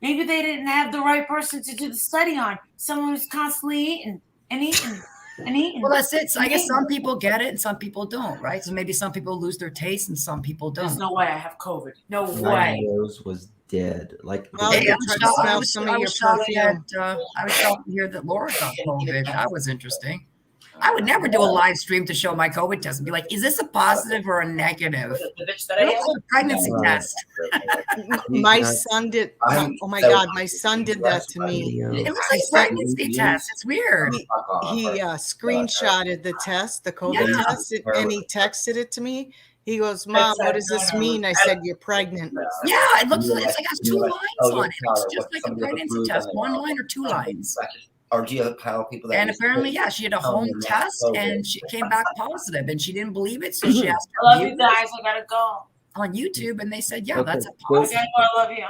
maybe they didn't have the right person to do the study on. Someone who's constantly eating and eating and eating. Well, that's it. So I guess eating. some people get it and some people don't, right? So maybe some people lose their taste and some people There's don't. no way I have COVID. No My way. nose was dead. Like Well, Hey, you I try was to shocked- I smell was- some I of was your shocked perfume. I was shocked to hear that Laura got COVID. That was interesting. I would never do a live stream to show my COVID test and be like, is this a positive or a negative? The bitch that It I looks am. like a pregnancy Right. test. My son did. Oh my God, my son did that to me. It looks I like a said- pregnancy test. It's weird. He screenshotted the test, the COVID Yeah. test, and he texted it to me. He goes, "Mom, what does this mean?" I said, "You're pregnant." Yeah, it looks like it's like it has two lines on it. It's just like a pregnancy test, one line or two lines. Or do you have a pile of people that And apparently, yeah, she had a home test and she came back positive and she didn't believe it. So she asked I love her you viewers guys. I gotta go. on YouTube and they said, yeah, Okay, that's a go- positive. Okay, I love you.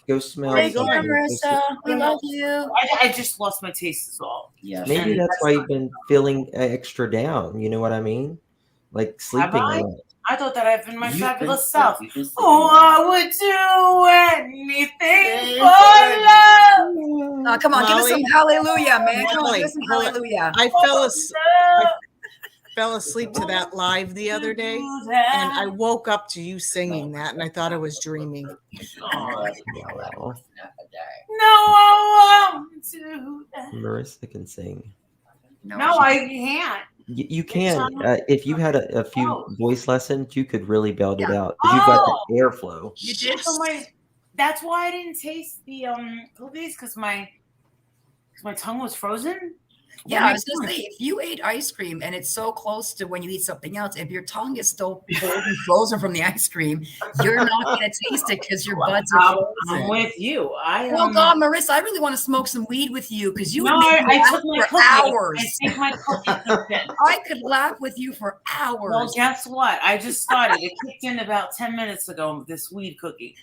Go smell Where you something. going, Marissa, we love you. I just lost my taste as well. Yes. Maybe And that's why you've been feeling extra down. You know what I mean? Like sleeping I? a lot. I thought that I've been my You've fabulous been self. sick. You've been sick. Oh, I would do anything for love. Come on, give us some Molly? hallelujah, man. Come on, Molly, give us some hold it. hallelujah. I Love. fell asleep to that live the other day, Do and I that. woke up to you singing that, and I thought I was dreaming. Oh, Wow. no, I won't do that. Marissa can sing. No, I can't. You can. If you had a few Oh. voice lessons, you could really belt it Yeah. out. 'Cause you've got Oh. the airflow. You did. So that's why I didn't taste the cookies because my tongue was frozen. Yeah, I was gonna say, if you ate ice cream and it's so close to when you eat something else, if your tongue is still cold and frozen from the ice cream, you're not gonna taste it because your buds are I'm frozen. with you. Oh God, Marissa, I really want to smoke some weed with you because you would No, make me I laugh took my for cookie. hours. I take my cookie. I could laugh with you for hours. Well, guess what? I just started. It kicked in about 10 minutes ago, this weed cookie.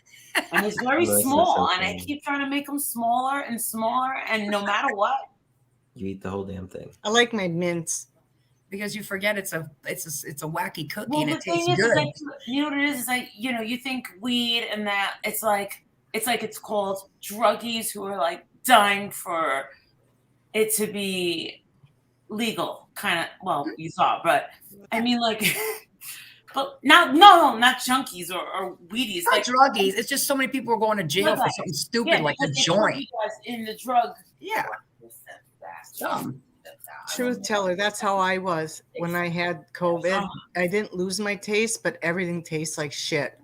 And it's very That's so small. And I funny. keep trying to make them smaller and smaller. And no matter what, You eat the whole damn thing. I like my mints. because you forget it's a wacky cookie well, and the it thing tastes is, good. like, you know what it is? It's like, you think weed and that it's called druggies who are like dying for it to be legal, kind of. Well, you saw, but I mean, like, but not junkies or weedies. Not Like, druggies. It's just so many people are going to jail for Right. something stupid like a because they put joint. you guys in the drug. Yeah, dumb. Truth teller, that's how I was when I had COVID. I didn't lose my taste, but everything tastes like shit.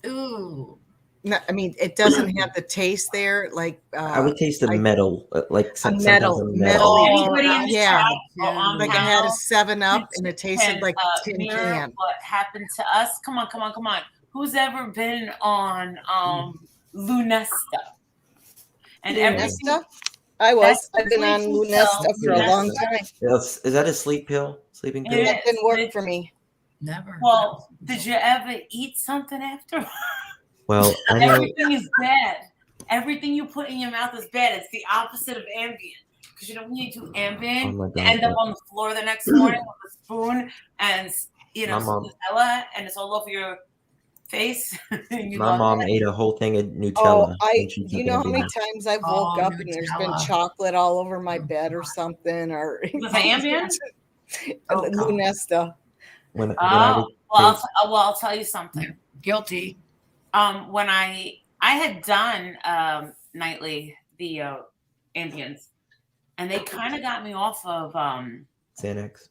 Ooh. No, I mean, it doesn't have the taste there. Like I would taste the I- metal, like sometimes metal. a Metal. Anybody in the yeah. chat or on like I had a panel 7-Up and it tasted can, like tin mirror can. what happened to us? Come on. Who's ever been on Lunesta? And everything. Lunesta? I was. That's I've been on sleeping Lunesta pill. for a long Lunesta. time. Is that a sleep pill? Sleeping pill? It That didn't work It- for me. Never. Well, did you ever eat something after? Well, I know. Everything is bad. Everything you put in your mouth is bad. It's the opposite of Ambien. Because you know when you do Ambien, Oh my you God, end up yeah. on the floor the next morning with a spoon and My mom- Nutella, and it's all over your face. You My love mom it. ate a whole thing of Nutella. Oh, when she do you took know how many Ambien. times I've Oh, woke up and there's been Nutella. chocolate all over my bed or something, or Was it Ambien? Oh, God. Lunesta. When I would Well, take- I'll tell you something. Guilty. When I had done nightly the Ambiens, and they kind of got me off of Xanax.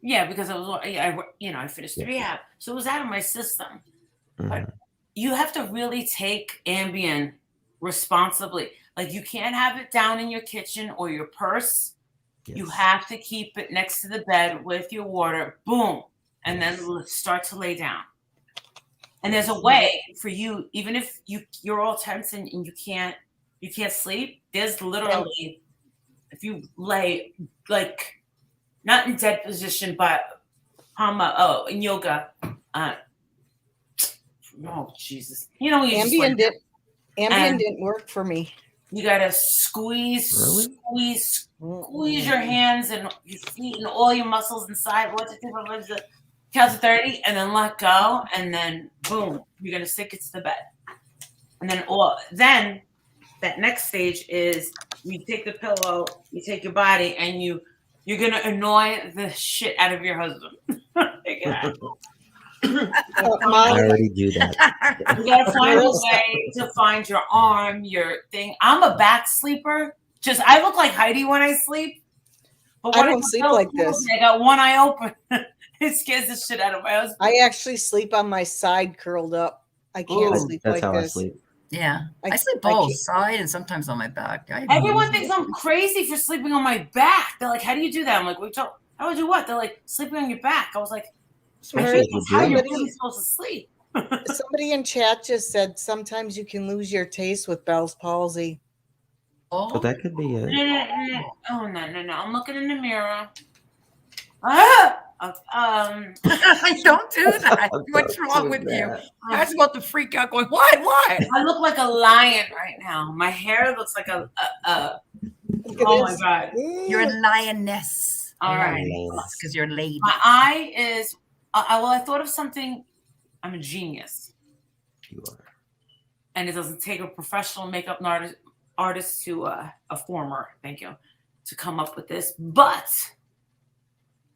yeah, because I finished the rehab, so it was out of my system. Mhm. You have to really take Ambien responsibly. Like you can't have it down in your kitchen or your purse. You Yes. have to keep it next to the bed with your water. Boom, and Yes. then start to lay down. And there's a way for you, even if you're all tense and you can't sleep. There's literally, if you lay like not in dead position, but in yoga. Oh Jesus! You know, you Ambien and didn't work for me. you gotta squeeze your hands and your feet and all your muscles inside. Count to 30, and then let go, and then boom, you're gonna stick it to the bed. And then that next stage is you take the pillow, you take your body, and you're gonna annoy the shit out of your husband. I already do that. You gotta find a way to find your arm, your thing. I'm a back sleeper. I look like Heidi when I sleep. But I don't sleep like this. I got one eye open. It scares the shit out of my husband. I actually sleep on my side curled up. I can't sleep That's like how this. I sleep. Yeah, I sleep both side and sometimes on my back. Everyone thinks I'm crazy for sleeping on my back. They're like, "How do you do that?" I'm like, "How would you what?" They're like, "Sleeping on your back." I was like, "I think that's how you're really supposed to sleep." Somebody in chat just said sometimes you can lose your taste with Bell's palsy. Oh, that could be it. Oh no! I'm looking in the mirror. Don't do that. What's wrong with you? That's about to freak out. Going, what? I look like a lion right now. My hair looks like a. Oh my god! You're a lioness. All right, because you're a lady. My eye is. I thought of something. I'm a genius. You are. And it doesn't take a professional makeup artist to a former, thank you, to come up with this. But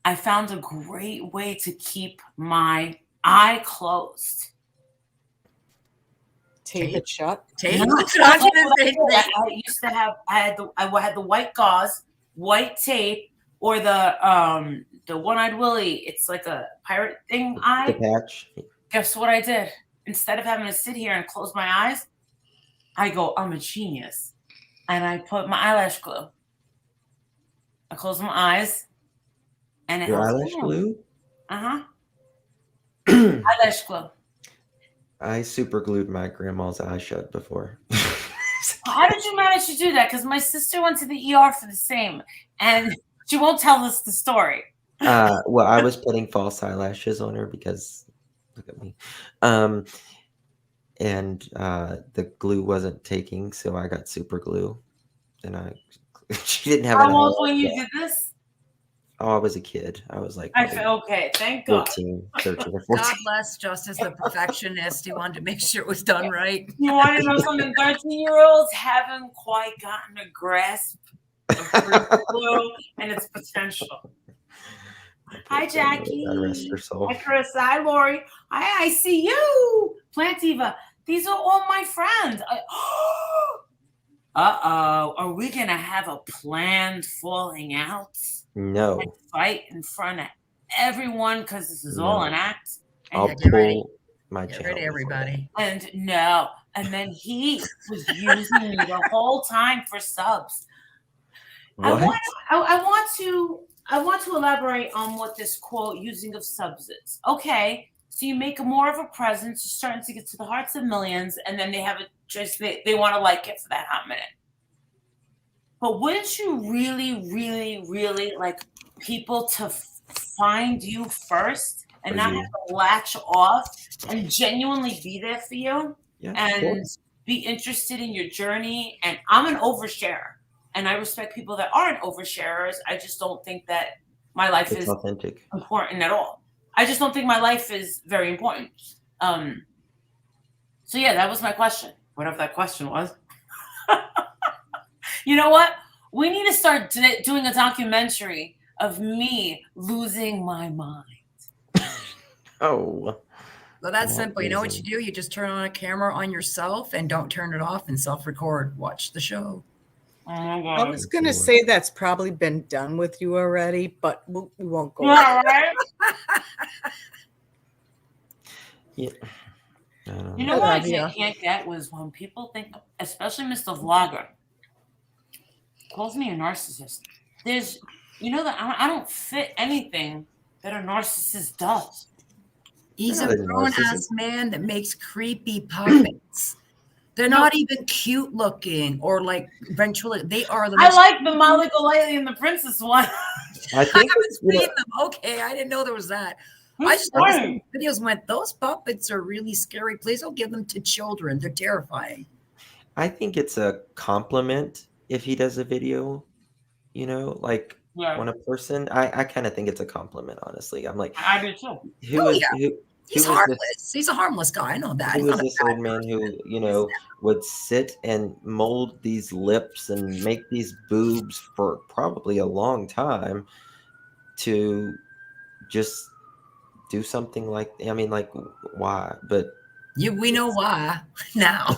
I found a great way to keep my eye closed. Tape it shut. Tape. I used to have. I had the white gauze, white tape, or the one-eyed Willie. It's like a pirate thing eye. The patch. Guess what I did? Instead of having to sit here and close my eyes, I go, I'm a genius. And I put my eyelash glue. I close my eyes. And it Your eyelash glue? Uh-huh. Eyelash glue. I super glued my grandma's eye shut before. How did you manage to do that? Because my sister went to the ER for the same. And she won't tell us the story. Well, I was putting false eyelashes on her because look at me. And the glue wasn't taking, so I got super glue. And she didn't have How old when you did this? Oh, I was a kid. I was like, okay, thank God. 13 or 14. God bless Justice, the perfectionist. He wanted to make sure it was done right. You want to know something? 13-year-olds haven't quite gotten a grasp of glue and its potential. Hi, Jackie. God rest her soul. Hi, Chris. Hi, Lori. Hi, I see you. Plantiva. These are all my friends. Are we going to have a planned falling out? No. And fight in front of everyone because this is all an act? I'll pull my channel. Get ready, everybody. And no. And then he was using me the whole time for subs. What? I want to elaborate on what this quote using of subs is. Okay, so you make more of a presence, you're starting to get to the hearts of millions, and then they have it just they want to like it for that hot minute. But wouldn't you really, really, really like people to find you first and not have to latch off and genuinely be there for you and be interested in your journey? And I'm an oversharer. And I respect people that aren't oversharers. I just don't think that my life is authentic, important at all. I just don't think my life is very important. So yeah, that was my question. Whatever that question was. You know what? We need to start doing a documentary of me losing my mind. Oh. Well, that's simple. You know what you do? You just turn on a camera on yourself and don't turn it off and self-record. Watch the show. I was going to say that's probably been done with you already, but we won't go. Yeah, right? Yeah. You know what I can't get was when people think, especially Mr. Vlogger, calls me a narcissist. That I don't fit anything that a narcissist does. He's They're a not a grown narcissist. ass man that makes creepy puppets. They're not even cute looking or like ventriloquist. They are the I most. like the Molly Golightly and the Princess one. I I think haven't seen them. Okay, I didn't know there was that. I Who's just looked at some funny? videos and went, those puppets are really scary. Please don't give them to children. They're terrifying. I think it's a compliment if he does a video. Like Yeah, when a person, I kind of think it's a compliment. Honestly, I'm like, I do too. who Oh, is yeah. who? He's Who is this? harmless. He's a harmless guy. I know that. He's Who not is a this bad old man who person. would sit and mold these lips and make these boobs for probably a long time to just do something like, I mean, like, why? But We know why now.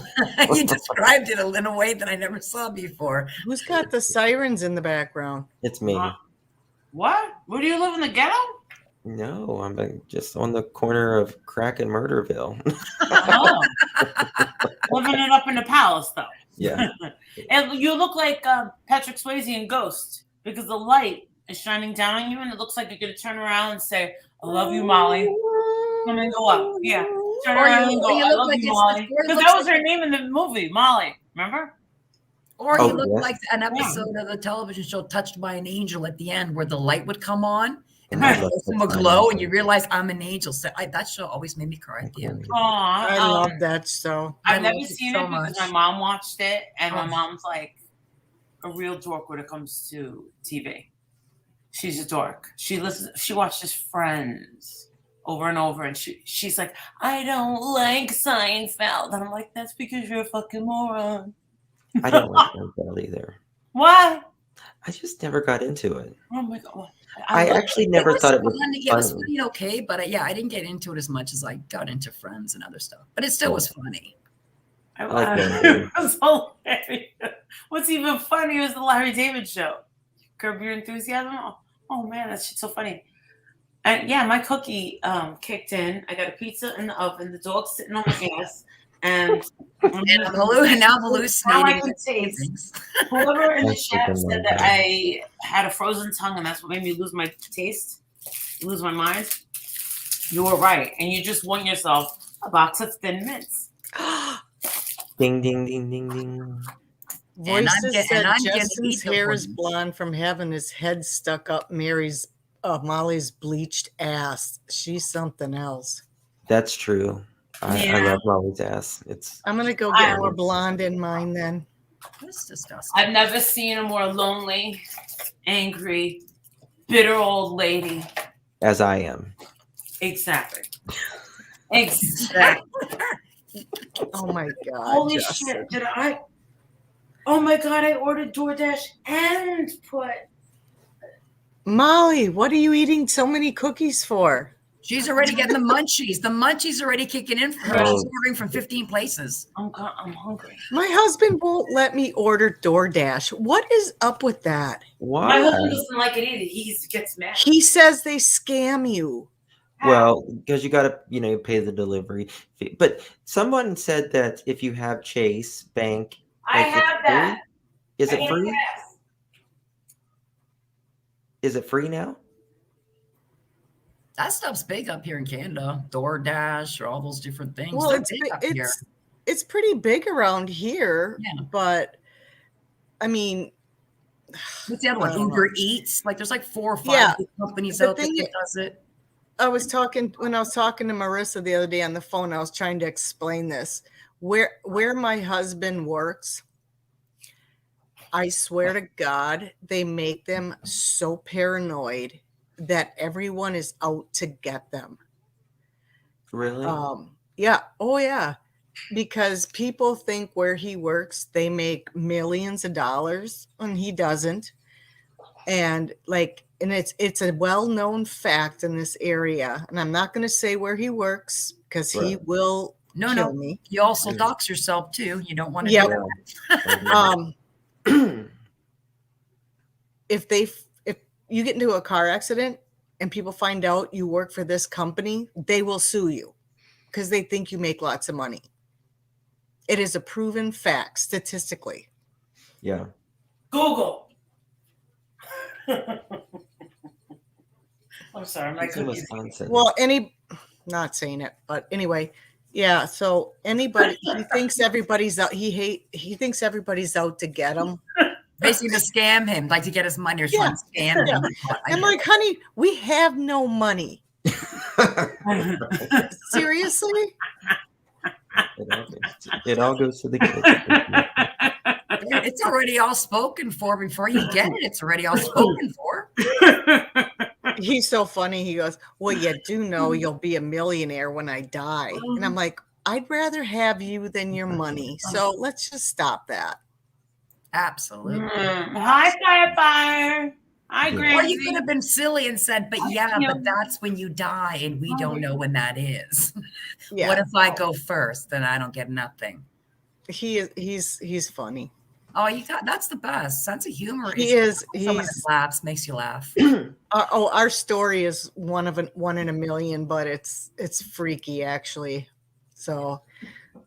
You described it in a way that I never saw before. Who's got the sirens in the background? it's me. What? Where do you live in the ghetto? No, I'm just on the corner of Crack and Murderville. Oh. Living it up in the palace, though. Yeah. And you look like Patrick Swayze in Ghost because the light is shining down on you, and it looks like you're going to turn around and say, "I love you, Molly." Come and go up. Yeah. Turn Or around you- and or go, you "I look love like you, it's- Molly." or it Because looks that was like- her name in the movie, Molly. Remember? Or Oh, you look yes. like an episode of the television show Touched by an Angel at the end where the light would come on and I the love whole Touched would by an glow and Angel. you realize I'm an angel. So that show always made me cry at the end. I Aw, love that show. I've I never loved it seen so it because much. my mom watched it, and my Oh. mom's like a real dork when it comes to TV. She's a dork. She watches Friends over and over, and she's like, "I don't like Seinfeld," and I'm like, "That's because you're a fucking moron." I don't like Seinfeld either. Why? I just never got into it. Oh my god! I love actually never thought it was fun. Yeah, it was funny. funny, okay, but I didn't get into it as much as I got into Friends and other stuff. But it still was funny. I like it was hilarious. What's even funnier is the Larry David show. Curb Your Enthusiasm. Oh man, that shit's so funny. And yeah, my cookie kicked in. I got a pizza in the oven. The dog's sitting on my ass, and And now I'm hallucinating. Now I can taste. Whoever in the That's chat freaking said amazing. that I had a frozen tongue, and that's what made me lose my taste, lose my mind. You were right, and you just won yourself a box of Thin Mints. Ding, ding, ding, ding, ding. Voices said gonna Justin's eat the hair is ones. blonde from having his head stuck up Molly's bleached ass. She's something else. That's true. I Yeah. love Molly's ass. It's I'm gonna go I- get more blonde in mine then. That's disgusting. I've never seen a more lonely, angry, bitter old lady. as I am. Exactly. Exactly. Oh my god. Holy Justin. shit! Did I? Oh my god! I ordered DoorDash and put. Molly, what are you eating so many cookies for? She's already getting the munchies. The munchies already kicking in for her. Oh. She's ordering from 15 places. I'm hungry. My husband won't let me order DoorDash. What is up with that? My husband Why? doesn't like it either. He gets mad. He says they scam you. Well, because you got to, pay the delivery fee. But someone said that if you have Chase Bank, I like, it's have that. free? Is I it get free? gas. Is it free now? That stuff's big up here in Canada. DoorDash or all those different things. Well, They're it's big up here. it's pretty big around here, Yeah. but I mean, What's the other one? I don't know. Uber Eats. Like there's like 4 or 5 Yeah. big companies The out there thing that is- does it. when I was talking to Marissa the other day on the phone, I was trying to explain this. Where my husband works, I swear to God, they make them so paranoid that everyone is out to get them. Really? Yeah. Oh yeah. Because people think where he works, they make millions of dollars and he doesn't. And it's a well-known fact in this area. And I'm not going to say where he works because he Right. will No, kill no. me. You also Yeah. dox yourself too. You don't want to Yep. do that. If you get into a car accident and people find out you work for this company, they will sue you because they think you make lots of money. It is a proven fact statistically. Yeah. Google. I'm sorry. My It's in cookies. Wisconsin. Well, not saying it, but anyway, yeah. So anybody, he thinks everybody's out. He thinks everybody's out to get him. Basically to scam him, like to get his money or Yeah. trying to scam Yeah. him. I'm like, honey, we have no money. Seriously? It all goes to the kids. It's already all spoken for before you get it. It's already all spoken for. He's so funny. He goes, well, you do know you'll be a millionaire when I die. And I'm like, I'd rather have you than your money. So let's just stop that. Absolutely. Hi, Fire. I agree. Or you could have been silly and said, but yeah, but that's when you die and we don't know when that is. Yeah. What if I go first? Then I don't get nothing. He's funny. Oh, that's the best. Sense of humor. He's laughs, makes you laugh. Our story is one in a million, but it's freaky actually. So,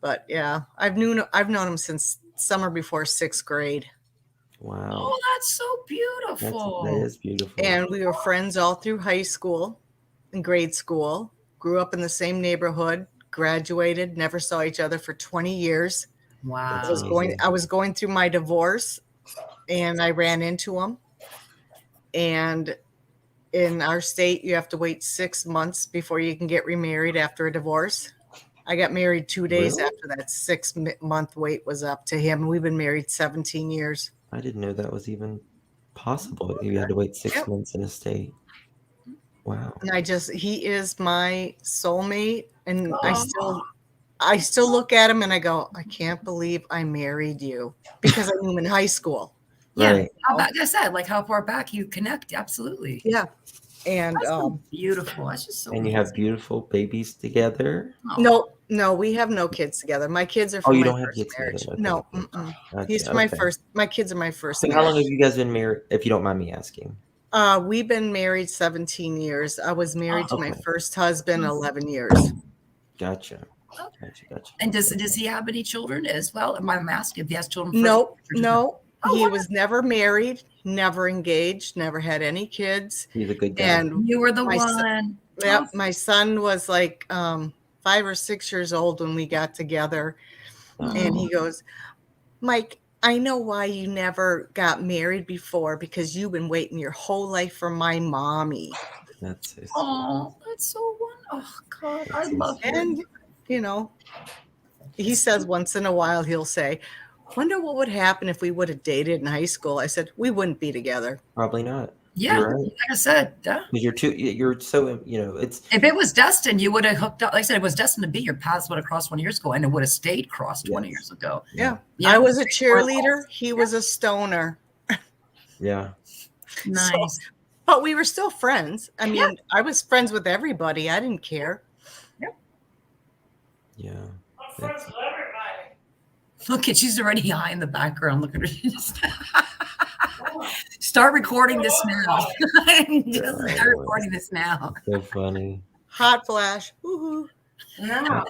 but yeah, I've known him since summer before 6th grade. Wow. Oh, that's so beautiful. That is beautiful. And we were friends all through high school and grade school. Grew up in the same neighborhood. Graduated. Never saw each other for 20 years. Wow. I was going through my divorce, and I ran into him. And in our state, you have to wait 6 months before you can get remarried after a divorce. I got married 2 days after that 6-month wait was up to him. We've been married 17 years. I didn't know that was even possible. You had to wait 6 months in a state. Wow. And he is my soulmate, and I still look at him and I go, I can't believe I married you, because I knew him in high school. Yeah, Right. like I said, like how far back you connect. Absolutely. Yeah. And that's so beautiful. That's just so and you have beautiful babies together. No, we have no kids together. My kids are from you my don't have first kids marriage. together. Okay. No, Gotcha, he's my first. My kids are my first. So how long have you guys been married, if you don't mind me asking? We've been married 17 years. I was married to my first husband 11 years. Gotcha. And does he have any children as well? Am I asking if he has children? No. He was never married, never engaged, never had any kids. He's a good guy. And you were the one. My son was like 5 or 6 years old when we got together. And he goes, Mike, I know why you never got married before, because you've been waiting your whole life for my mommy. That's so sweet. Oh, that's so wonderful. Oh, God, I love it. And, he says once in a while, he'll say, wonder what would happen if we would have dated in high school. I said, we wouldn't be together. Probably not. Yeah, right. like I said, yeah. You're so, it's. If it was destined, you would have hooked up. Like I said, it was destined to be. Your paths would have crossed 20 years ago, and it would have stayed crossed 20 years ago. Yeah. I was a cheerleader. He was a stoner. Yeah. Nice. But we were still friends. I mean, I was friends with everybody. I didn't care. Yeah. I'm friends with everybody. Look at, she's already high in the background. Look at her. Start recording this now. Start recording this now. So funny. Hot flash. Woohoo. No,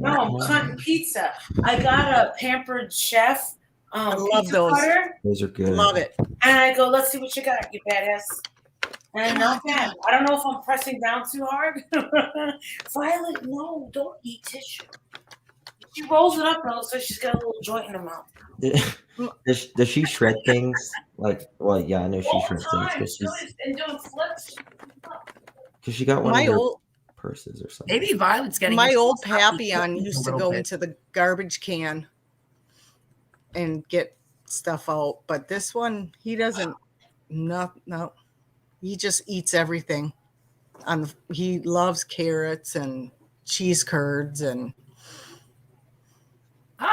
I'm cutting pizza. I got a Pampered Chef. I love those. Cutter, Those are good. Love it. and I go, let's see what you got, you badass. And not bad. I don't know if I'm pressing down too hard. Violet, no, don't eat tissue. She rolls it up and it looks like she's got a little joint in her mouth. Does she shred things? Like, well, yeah, I know she shreds things, but she's and doing flips. because she got one of her purses or something. Maybe Violet's getting. My old Papillon used to go into the garbage can and get stuff out, but this one, he doesn't. No, he just eats everything. He loves carrots and cheese curds and.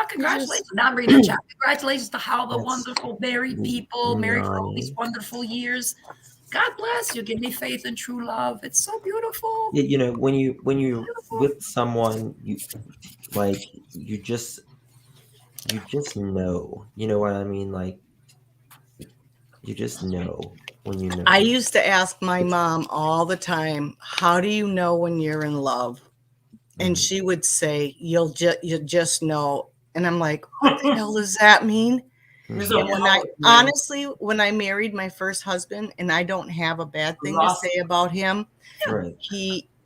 Congratulations. Not reading the chat. Congratulations to how the wonderful married people, married for all these wonderful years. God bless you. Give me faith and true love. It's so beautiful. Yeah, when you with someone, you just know. You know what I mean? Like, you just know when you know. I used to ask my mom all the time, how do you know when you're in love? And she would say, you just know. And I'm like, what the hell does that mean? And when I married my first husband, and I don't have a bad thing to say about him, right.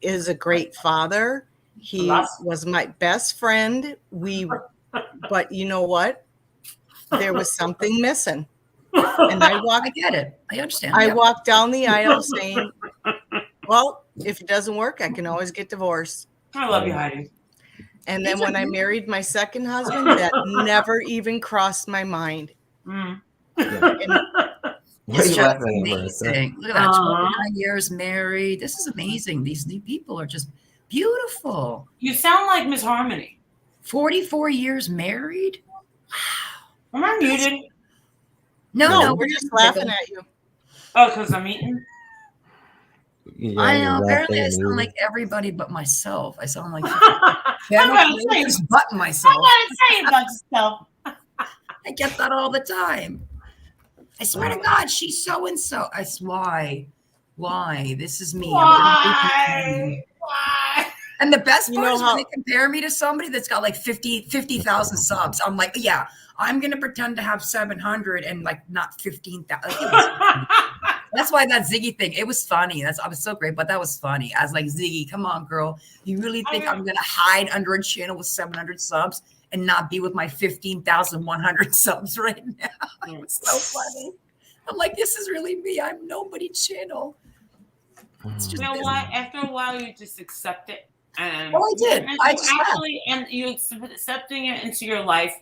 is a great father. He That's- was my best friend. But you know what? There was something missing. And I I get it. I understand. I Yep. walked down the aisle saying, well, if it doesn't work, I can always get divorced. I love you, Heidi. And then when I married my second husband, that never even crossed my mind. Mm. And What are It's you just laughing at, Marissa? amazing. Look at that. Uh-huh. 29 years married. This is amazing. These new people are just beautiful. You sound like Miss Harmony. 44 years married? Am I muted? No, we're just laughing at you. Oh, because I'm eating? Yeah, I you're know. Apparently, laughing I and sound eating. like everybody but myself. I sound like I'm gonna say, just button myself. about yourself. I get that all the time. I swear to God, she's so and so. Why? This is me. Why? And the best You part know is how- when they compare me to somebody that's got like 50,000 subs. I'm like, yeah, I'm gonna pretend to have 700 and like not 15,000. That's why that Ziggy thing. It was funny. I was so great, but that was funny. I was like, Ziggy, come on, girl. You really think I'm gonna hide under a channel with 700 subs and not be with my 15,100 subs right now? It was so funny. I'm like, this is really me. I'm nobody channel. It's just You know what? After a while, you just accept it. And Oh, I did. And I you just actually, and you accepting it into your life.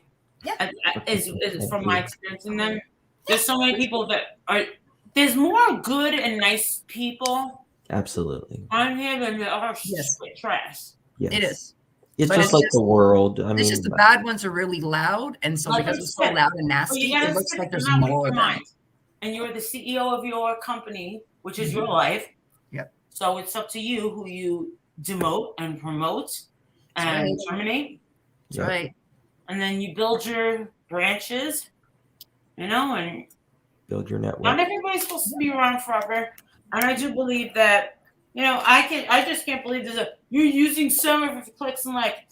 Yeah. Is from my experience. And then there's so many people that are. There's more good and nice people Absolutely. on here than there are Yes. shit trash. Yes. It is. It's But just it's like just- the world. I It's mean, just the bad ones are really loud, and so Like because I it's so said, loud and But nasty, you gotta it looks sit like there's and not more with of your them. mind. And you're the CEO of your company, which is your life. Yep. So it's up to you who you demote and promote That's and right. terminate. That's Yep. right. And then you build your branches, and build your not network. everybody's supposed to be around forever. And I do believe that, I just can't believe you're using Summer for clicks and like,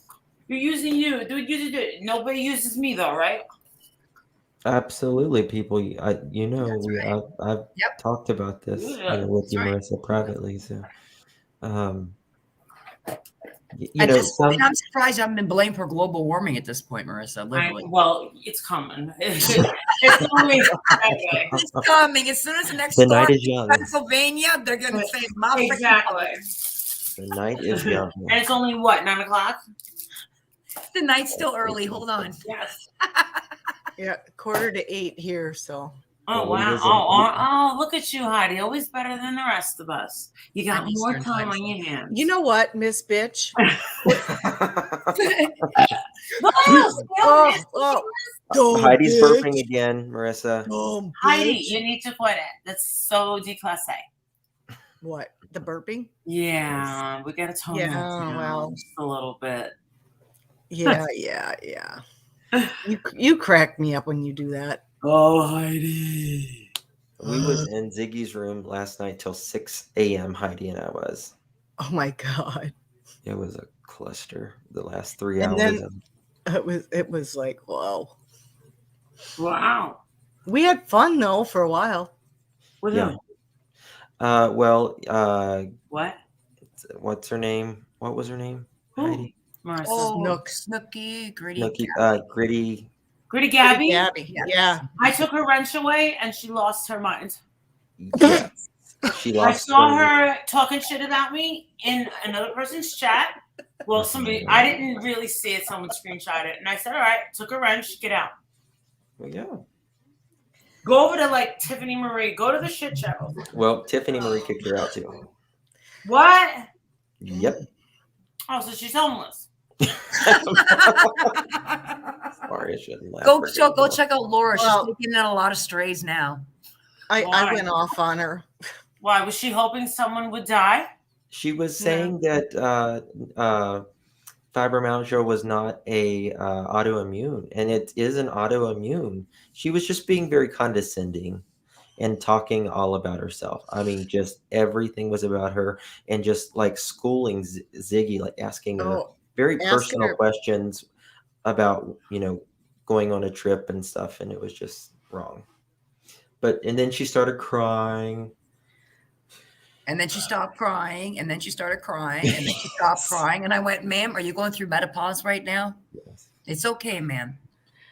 you're using you. Nobody uses me though, right? Absolutely, people. I've Yep. talked about this Yeah, with that's you, right. Marissa, privately. So, um, I'm surprised I haven't been blamed for global warming at this point, Marissa. Literally. Well, it's coming. It's always that way. It's coming. As soon as the next The storm night is hits young. Pennsylvania, they're going to say, my freaking Exactly. The night is young. And it's only what, 9 o'clock? The night's still early. Hold on. Yes. Yeah, 7:45 here. So Oh, Well, wow. listen, Oh, look at you, Heidi. Always better than the rest of us. You got I'm more Eastern time time on zone. your hands. you know what, Miss Bitch? Dumb Heidi's bitch. burping again, Marissa. Dumb Heidi, bitch. you need to quit it. That's so declassé. What? The burping? Yeah, we got to tone Yeah, that down well. just a little bit. Yeah. You crack me up when you do that. Oh, Heidi. We was in Ziggy's room last night till 6 a.m. Heidi and I was. Oh my God. It was a cluster the last 3 And hours. then- It was like, whoa. Wow. We had fun though for a while. With Yeah. who? What? What's her name? What was her name? Who? Heidi? Marissa. Oh, Snooks. Snooky, Gritty. Nookie, Gritty. Gritty Gabby. Gabby. Yes. Yeah. I took her wrench away and she lost her mind. Yes. She I lost saw her talking shit about me in another person's chat. Well, I didn't really see it. Someone screenshot it. And I said, all right, took a wrench, get out. Well, yeah. Go over to like Tiffany Marie. Go to the shit channel. Well, Tiffany Marie kicked her out too. What? Yep. Oh, so she's homeless. Sorry, I shouldn't laugh. Go check out Laura. Well- She's taking in a lot of strays now. I Why? went off on her. Why? Was she hoping someone would die? She was saying that fibromyalgia was not a autoimmune, and it is an autoimmune. She was just being very condescending and talking all about herself. I mean, just everything was about her, and just like schooling Ziggy, like asking her Oh, very asking personal her- questions about going on a trip and stuff, and it was just wrong. And then she started crying. And then she stopped crying, and then she started crying, and then she stopped crying. And I went, ma'am, are you going through menopause right now? Yes. It's okay, ma'am.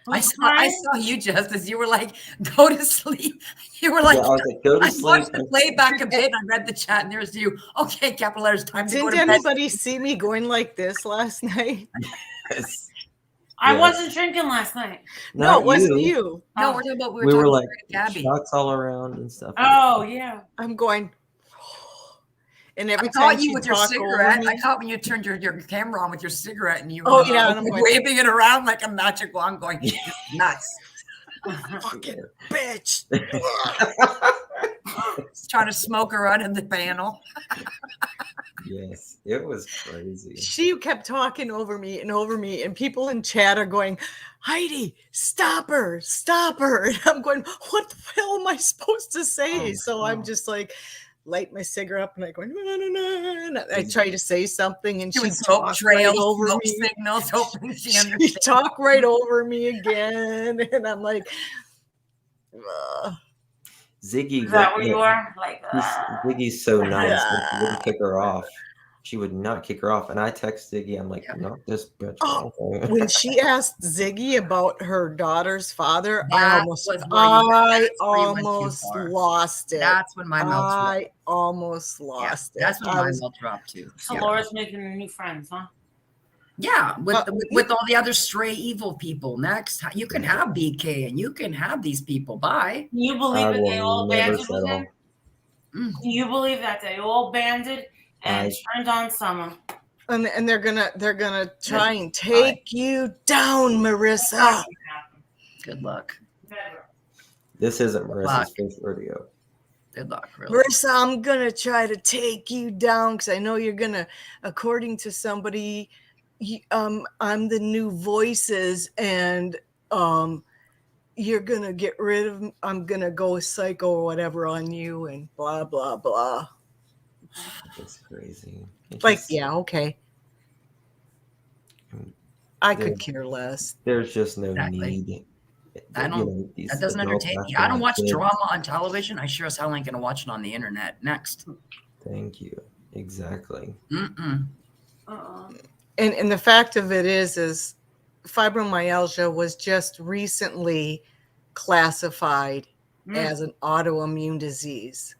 Who's I crying? saw you, Justice. You were like, go to sleep. You were like, Yeah, I was like, go to I sleep. watched the playback a bit, and I read the chat, and there's you. Okay, capital letters, time to go Didn't to bed. anybody see me going like this last night? Yes. I Yes. wasn't drinking last night. No, Not it wasn't you. No, Oh. we're talking about We were talking like about Gabby. shots all around and stuff. Oh yeah. I'm going, and every I time caught you she with your talk over cigarette. me, I caught when you turned your camera on with your cigarette, and you Oh, were yeah, and I'm going- waving it around like a magic wand, going nuts, fucking bitch. trying to smoke her out in the panel. Yes, it was crazy. She kept talking over me, and people in chat are going, Heidi, stop her. And I'm going, what the hell am I supposed to say? So I'm just like, light my cigarette up, and I go, no. I try to say something, and She she would smoke talked trails, right over smoke me. signals, hoping she She understands. talked right over me again, and I'm like, ugh. Ziggy, Is that where you are? Like, Ziggy's so nice. Yeah. She wouldn't kick her off. She would not kick her off. And I text Ziggy, I'm like, Yeah. knock this bitch Oh, off. when she asked Ziggy about her daughter's father, I That almost, was where you- that's where you went too almost far. lost it. That's when my mouth dropped. I almost Yeah, lost it. that's when I my was, mouth dropped too. so Yeah. Laura's making new friends, huh? Yeah, with, Uh, with all the other stray evil people. Next, you can have BK and you can have these people. Bye. Can you believe I that they all will never banded with him? settle. Can you believe that they all banded and turned on Summer? and they're gonna try and take you down, Marissa. Good luck. Never. This isn't Fuck. Marissa's first rodeo. Good luck, really. Marissa, I'm gonna try to take you down because I know you're gonna, according to somebody, I'm the new voices, and you're gonna get rid of. I'm gonna go psycho or whatever on you, and blah blah blah. It's crazy. It Like, just- yeah, okay. I There- could care less. There's just no Exactly. need. I don't- these That doesn't adults entertain me. have I don't to watch have kids. drama on television. I sure as hell ain't gonna watch it on the internet. Next. Thank you. Exactly. Mm-mm. And the fact of it is fibromyalgia was just recently classified as an autoimmune disease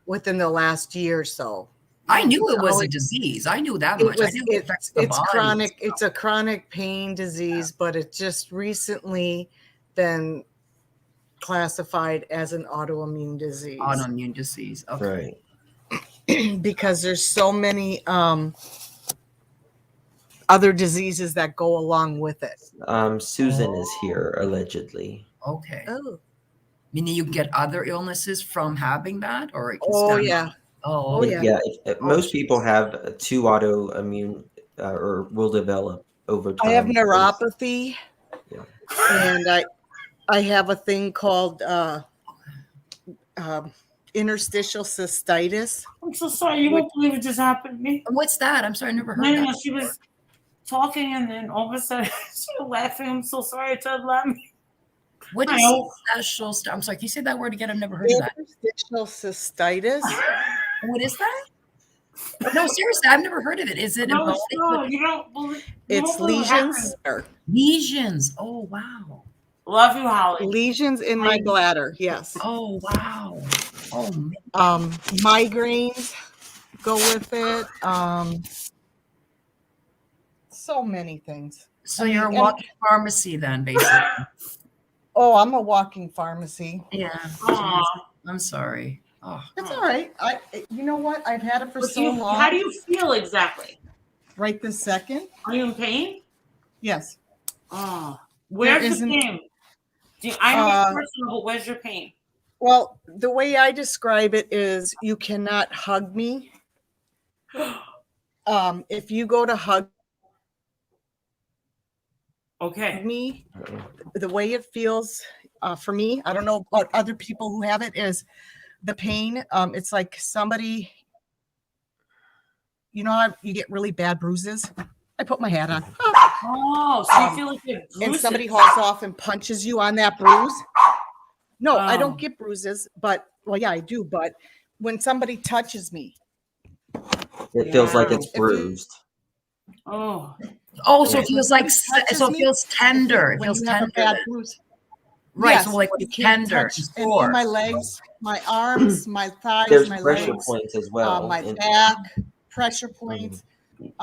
within the last year or so. I knew it was So a disease. I knew that much. I knew it affects the it's body. chronic. It's a chronic pain disease, but it just recently been classified as an autoimmune disease Autoimmune disease. Okay. Right. because there's so many other diseases that go along with it. Susan is here allegedly. Okay. Oh, Meaning you get other illnesses from having that, or it can oh stem- yeah. Oh, Oh, okay. yeah. Most people have two autoimmune or will develop over time. I have neuropathy, Yeah. and I have a thing called interstitial cystitis. I'm so sorry. You won't believe it just happened to me. What's that? I'm sorry, I never heard No, that. she was talking and then all of a sudden she was laughing. I'm so sorry. I tried laughing. What I is know. special? I'm sorry. Can you say that word again? I've never heard of that. Interstitial cystitis. What is that? No, seriously, I've never heard of it. Is it No, involved no, with you don't believe. It's lesions. lesions? Oh wow. Love you, Holly. Lesions in my bladder. Yes. Oh wow. Oh man. Migraines go with it. So many things. So you're a walking pharmacy then, basically. Oh, I'm a walking pharmacy. Yeah. Aw. I'm sorry. Oh. That's all right. You know what? I've had it for But so long. how do you feel exactly? Right this second? Are you in pain? Yes. Oh, where's the isn't- pain? I know it's personal, but where's your pain? Well, the way I describe it is you cannot hug me. If you go to hug Okay. me, the way it feels for me, I don't know about other people who have it, is the pain. It's like somebody, you know how you get really bad bruises? I put my hat on. Oh, so you feel like you're And somebody hauls off and punches you on that bruise. No, I Oh. don't get bruises, but well, yeah, I do. But when somebody touches me. It feels like Yeah. it's bruised. Oh, Oh, so Yeah. it feels like, Touches so it me, feels tender. It when feels you have a tender. bad then. bruise. Right. Yes, So like you it's can't tender touch and any sore. of my legs, my arms, my thighs, There's my pressure legs, points as well. my and- back, pressure points. Yes.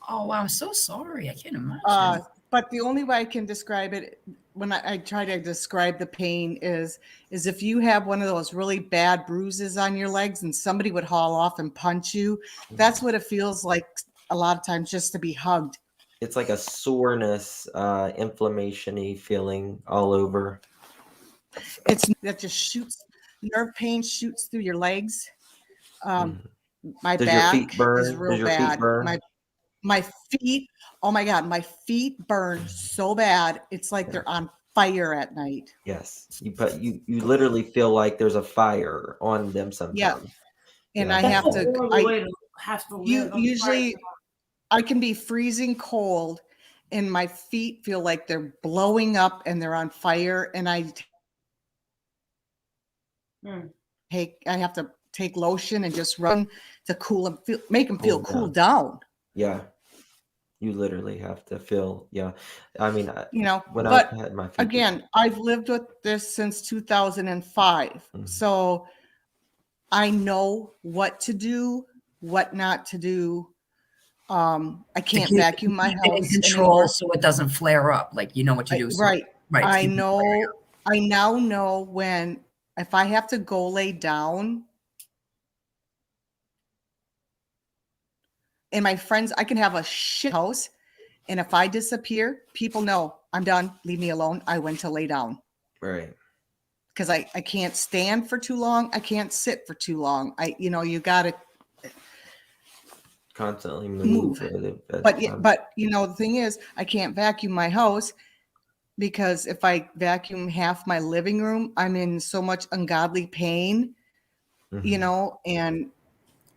Oh, wow. I'm so sorry. I can't imagine. But the only way I can describe it when I try to describe the pain is if you have one of those really bad bruises on your legs and somebody would haul off and punch you, that's what it feels like a lot of times, just to be hugged. It's like a soreness, inflammation-y feeling all over. It's that just shoots, nerve pain shoots through your legs. My Does your back feet burn? is real Does your feet bad. burn? My feet, oh my God, my feet burn so bad. It's like they're on fire at night. Yes. You literally feel like there's a fire on them Yeah. sometimes. And Yeah. I that's have a to, horrible way to have to live. I'm usually sorry. I can be freezing cold and my feet feel like they're blowing up and they're on fire. And I Hmm. have to take lotion and just run to cool them, make them feel Cool cool down. Yeah. You literally have to feel, yeah. I mean, when But I've had my feet again, I've lived with this since 2005. So I know what to do, what not to do. I can't vacuum my Keep it in house control anymore. so it doesn't flare up. Like, you know what to do. So, Right. Right. I now know when, if I have to go lay down, and my friends, I can have a shit house. And if I disappear, people know I'm done. Leave me alone. I went to lay down. Right. Because I can't stand for too long. I can't sit for too long. You got to Constantly move. But the thing is, I can't vacuum my house because if I vacuum half my living room, I'm in so much ungodly pain, and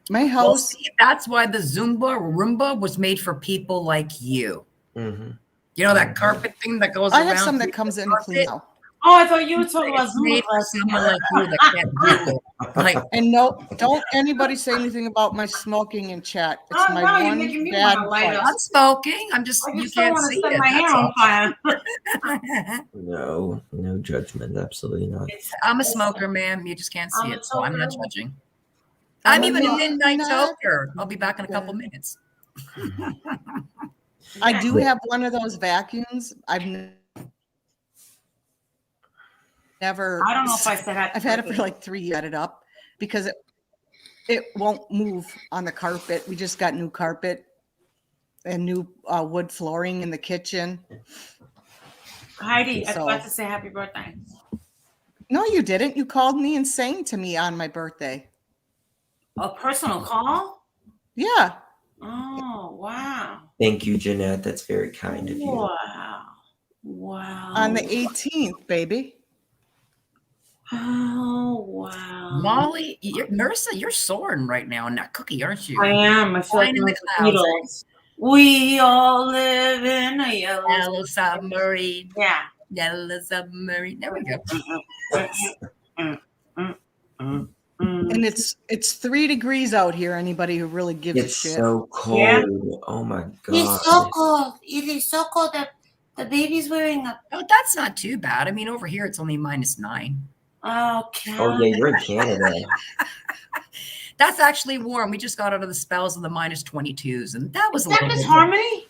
my Well, house. see, that's why the Zumba or Roomba was made for people like you. Mm-hmm. You know that carpet thing that goes I around? have some that comes in and cleans out. Oh, I thought you were talking about It's Zumba made for class. someone like you that can't do it. Like, And no, don't anybody say anything about my smoking in chat. It's Oh, my no, you're one making me bad wanna light vice. up. I'm smoking. I'm just, I you just don't can't want to see set it. my That's hair on all. fire. No judgment. Absolutely not. I'm a smoker, man. You just can't see I'm a it. So I'm not toker. judging. I'm even a not- midnight not- toker. I'll be back in a couple minutes. I do have one of those vacuums. I've never. I don't know if I said happy I've had it for birthday. like 3 years. Set it up because it won't move on the carpet. We just got new carpet and new wood flooring in the kitchen. Heidi, I So- forgot to say happy birthday. No, you didn't. You called me and sang to me on my birthday. A personal call? Yeah. Oh, wow. Thank you, Jeanette. That's very kind of you. Wow. On the 18th, baby. Oh, wow. Molly, Marissa, you're soaring right now in that cookie, aren't you? I am. I feel like Flying in my the clouds. Beatles. We all live in a yellow. Yellow submarine. Yeah. Yellow submarine. There we go. And it's 3 degrees out here. Anybody who really gives a It's shit. so cold. Yeah. Oh my It's god. so cold. It is so cold that the baby's wearing a. Oh, that's not too bad. I mean, over here it's only -9. Okay. Oh yeah, you're in Canada. That's actually warm. We just got out of the spells of the -22s, and that was Is a that little Miss bit. Harmony?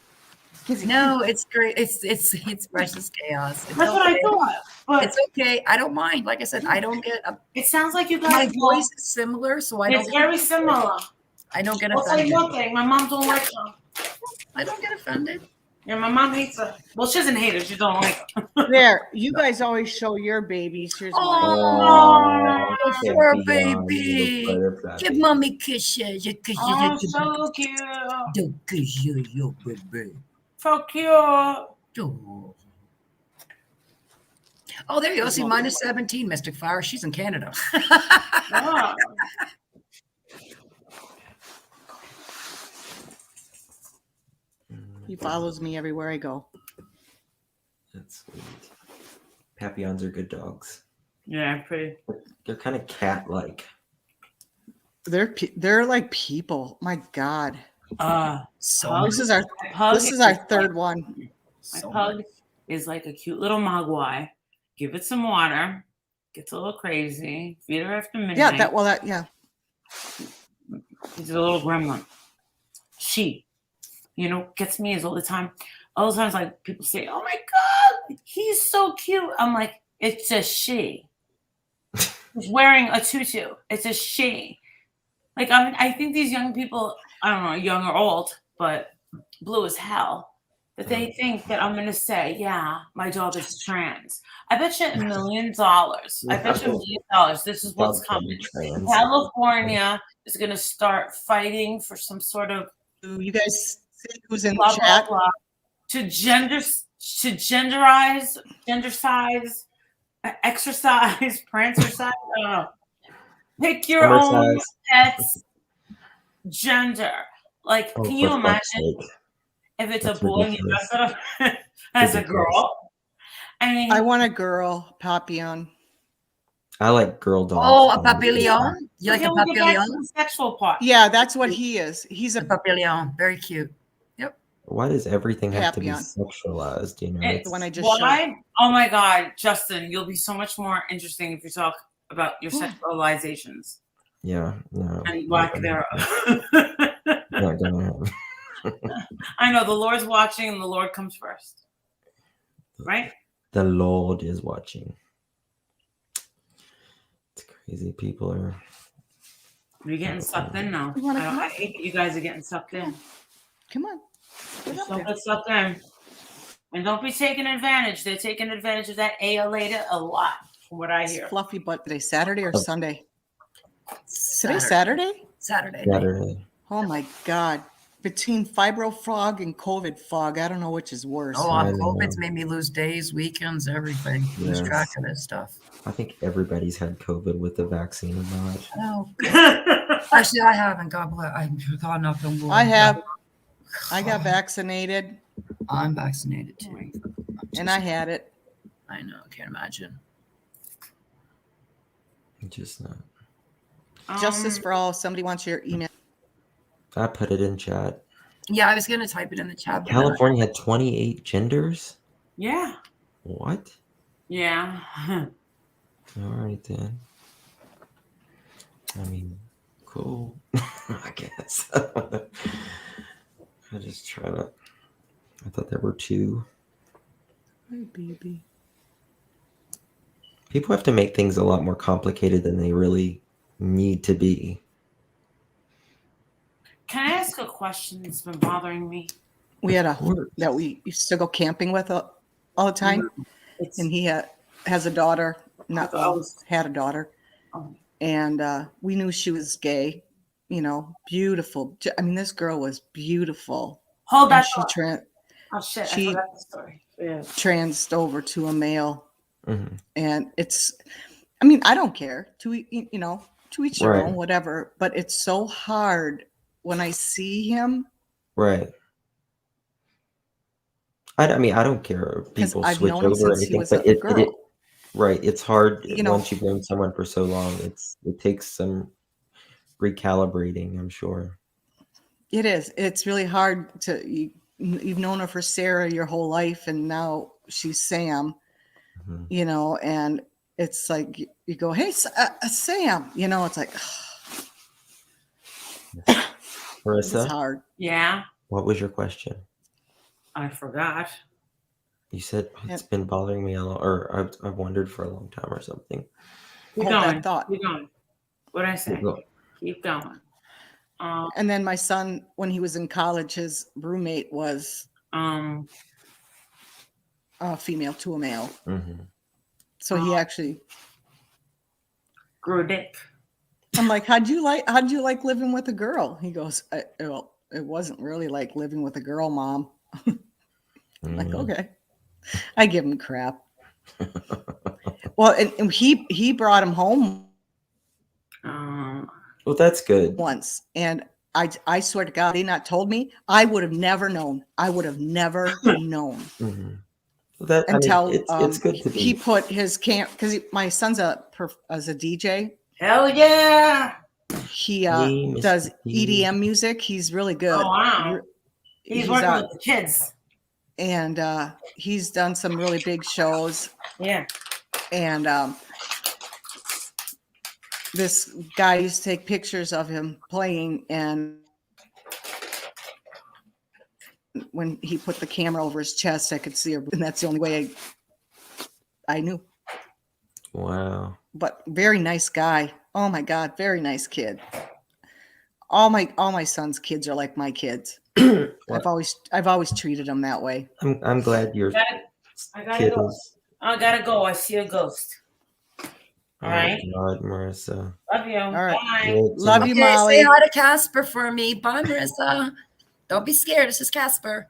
No, it's great. It's precious chaos. It's That's what I okay. thought. But It's okay. I don't mind. Like I said, I don't get it sounds like you guys. my voice is similar, so I It's don't. very similar. I don't get I'll tell you offended. one thing. My mom don't like her. I don't get offended. Yeah, my mom hates her. Well, she doesn't hate her. She don't like her. There, you guys always show your babies. Here's mine. Oh, Oh, can't poor be on, baby. little butterfly. Give mommy kisses. You kisses. Oh, so cute. Don't kiss you, baby. So cute. Oh. Oh, there you go. See, -17, Mystic Fire. She's in Canada. Yeah. He follows me everywhere I go. That's sweet. Papillons are good dogs. Yeah, pretty. They're kind of cat-like. they're like people. My God, So Pug- this is our my pug this is our is third like- one. My so pug is like a cute little mogwai. Give it some water. Gets a little crazy. Feed her after midnight. Yeah. She's a little gremlin. She, gets me is all the time. All the times, like people say, "Oh my God, he's so cute." I'm like, it's a she. She's wearing a tutu. It's a she. Like I think these young people, I don't know, young or old, but blue as hell, that they think that I'm gonna say, yeah, my dog is trans. I bet you $1 million. I bet you $1 million. This is what's coming. Trans. California is gonna start fighting for some sort of Do you guys see who's in blah the blah chat? blah to genderize, gender size, exercise, prancer size. I don't know. Pick your Summer own size. pet's gender. Like, Oh, can for you fuck's imagine sake. if it's That's a boy and you ridiculous. dress it up as a Ridiculous. girl? I mean, I want a girl, Papillon. I like girl dogs. Oh, a papillon? You like a okay, we'll get back to papillon? the sexual part. Yeah, that's what he is. He's A a papillon, very cute. Why does everything have to be Papillon. sexualized? You know, It's the one I just showed. why? Oh my God, Justin, you'll be so much more interesting if you talk about your sexualizations yeah, no, and lack thereof. not gonna happen. I know the Lord's watching and the Lord comes first. Right? The Lord is watching. It's crazy. People are. You're getting sucked in now. You wanna come I up? hate that you guys are getting sucked in. Come on. Get Just up don't there. get sucked in. And don't be taking advantage. They're taking advantage of that later a lot, from what I It's hear. fluffy butt today, Saturday or Sunday? Today, Saturday. Saturday? Saturday. night. Saturday. Oh my God. Between fibro fog and COVID fog, I don't know which is worse. Oh, I know. COVID's made me lose days, weekends, everything. Lose Yes. track of this stuff. I think everybody's had COVID with the vaccine or not. Oh, actually, I haven't. God bless. God knock on wood. I have. I got vaccinated I'm vaccinated too. and I had it. I know. Can't imagine. Just not. Justice for all. If somebody wants your email. I put it in chat. Yeah, I was gonna type it in the chat. but then California had 28 genders. Yeah. What? Yeah. All right then. I mean, cool. I guess. I just try to. I thought there were 2. Hi, baby. People have to make things a lot more complicated than they really need to be. Can I ask a question that's been bothering me? We had a course. that we used to go camping with all the time, It's and he has a daughter. Not I well, was- had a daughter, Oh. and we knew she was gay. You know, beautiful. I mean, this girl was beautiful. Hold And that she thought. Oh shit! she- I forgot the story. Yeah. transed over to a male, Mhm. and it's. I mean, I don't care. To each your Right. own, whatever. But it's so hard when I see him. Right. I mean, I don't care if 'Cause people I've switch known him over or since he anything, was but a it girl. right. It's hard You know- once you've known someone for so long. It takes some recalibrating, I'm sure. It is. It's really hard you've known her for Sarah your whole life, and now she's Sam. Mhm. And it's like you go, hey, Sam. It's like it's Marissa, hard. Yeah. what was your question? I forgot. You said it's been bothering me a lot, or I've wondered for a long time, or something. Keep Hold that going. thought. Keep going. What did I say? Keep going. Keep going. And then my son, when he was in college, his roommate was a female to a male. Mhm. So he actually. grew a dick. I'm like, how'd you like living with a girl? He goes, well, it wasn't really like living with a girl, Mom. I'm like, Mhm. okay. I give him crap. Well, and he brought him home Well, that's good. once, and I swear to God, they not told me, I would have never known. I would have never known Mhm. Well, that until it's good to he be. put his camp, because my son's as a DJ. Hell yeah. He Hey, does Mr. P. EDM music. He's really good. Oh wow. He's working with the kids. And he's done some really big shows. Yeah. And this guy used to take pictures of him playing, and when he put the camera over his chest, I could see her, and that's the only way I knew. Wow. But very nice guy. Oh my God, very nice kid. All my son's kids are like my kids. Well, I've always treated them that way. I'm glad your I gotta kid go. is. I gotta go. I see a ghost. All Oh right. God, Marissa. Love you. All right. Bye. Great Love to- you, Okay, Molly. say hi to Casper for me. Bye, Marissa. Don't be scared. This is Casper.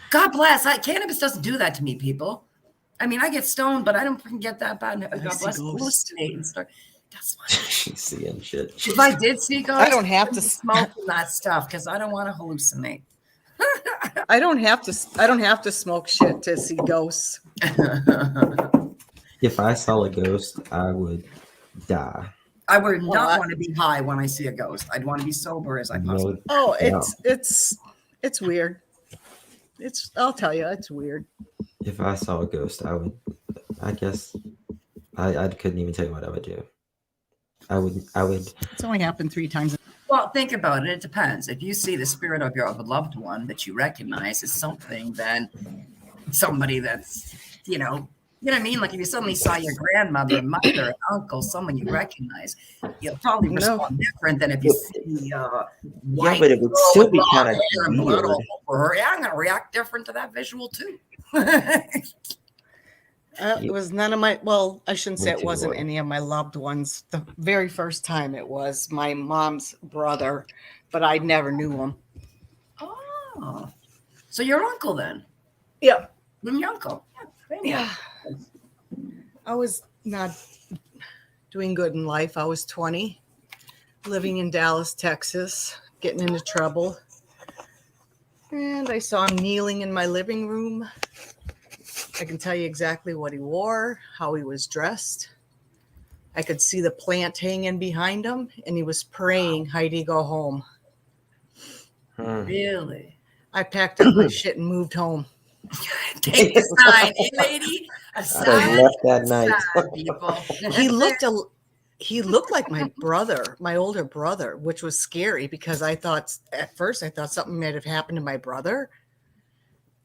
God bless. Cannabis doesn't do that to me, people. I mean, I get stoned, but I don't freaking get that bad. God see bless. ghosts. Hallucinate and stuff. That's why. She's seeing shit. If I did see ghosts, I don't have to smoke that stuff because I don't want to hallucinate. I don't have to smoke shit to see ghosts. If I saw a ghost, I would die. I would Well, not want to be high when I see a ghost. I'd want to be sober as I possibly. No, Oh, it's weird. I'll tell you, it's weird. if I saw a ghost, I would. I guess I couldn't even tell you what I would do. I would. It's only happened 3 times. Well, think about it. It depends. If you see the spirit of your loved one that you recognize as something, then somebody that's, you know what I mean? Like if you suddenly saw your grandmother, mother, uncle, someone you recognize, you'll probably respond different than if you see white but it would girl still with be long kind of hair and blood weird. all over her. Yeah, I'm going to react different to that visual too. It was none of my. Well, I shouldn't say Me it too, wasn't Lord. any of my loved ones. The very first time it was my mom's brother, but I never knew him. Oh, so your uncle then? Yeah, Your uncle? yeah. I was not doing good in life. I was 20, living in Dallas, Texas, getting into trouble. And I saw him kneeling in my living room. I can tell you exactly what he wore, how he was dressed. I could see the plant hanging behind him, and he was praying, Heidi, go home. Really? I packed up my shit and moved home. Take the sign, lady. A I'd have sign. left that night. Sign, people. He looked like my brother, my older brother, which was scary because at first I thought something might have happened to my brother.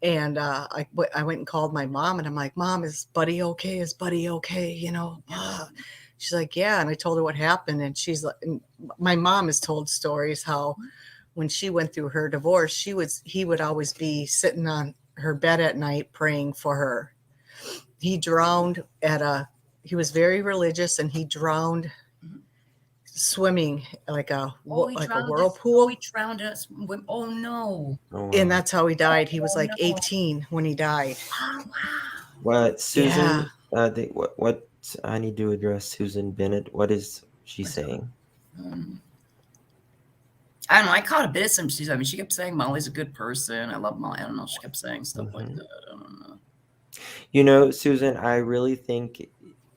And I went and called my mom, and I'm like, Mom, is Buddy okay? Is Buddy okay? She's like, yeah. And I told her what happened. And she's like, and my mom has told stories how when she went through her divorce, he would always be sitting on her bed at night praying for her. He drowned he was very religious, and he drowned swimming like a whirlpool. He drowned us. Oh no. Oh, wow. And that's how he died. He was like 18 when he died. Oh wow. What, Susan? What I need to address Susan Bennett. What is she saying? I don't know. I caught a bit of some. She kept saying Molly's a good person. I love Molly. I don't know. She kept saying stuff like that. I don't know. Susan, I really think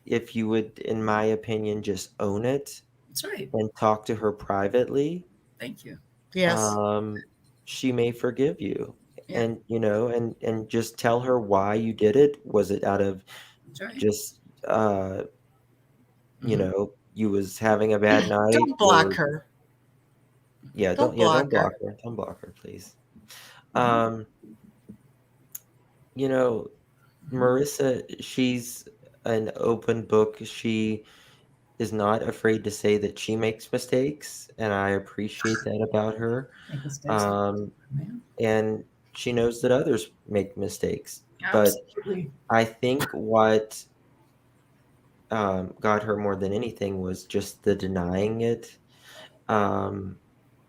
if you would, in my opinion, just own it. That's right. And talk to her privately. Thank you. Yes. She may forgive you. Yeah. And just tell her why you did it. Was it out of just you was having a bad night? Don't block her. Yeah, don't block her. Don't block her, please. Marissa, she's an open book. She is not afraid to say that she makes mistakes, and I appreciate that about her. And she knows that others make mistakes. Absolutely. But I think what got her more than anything was just the denying it.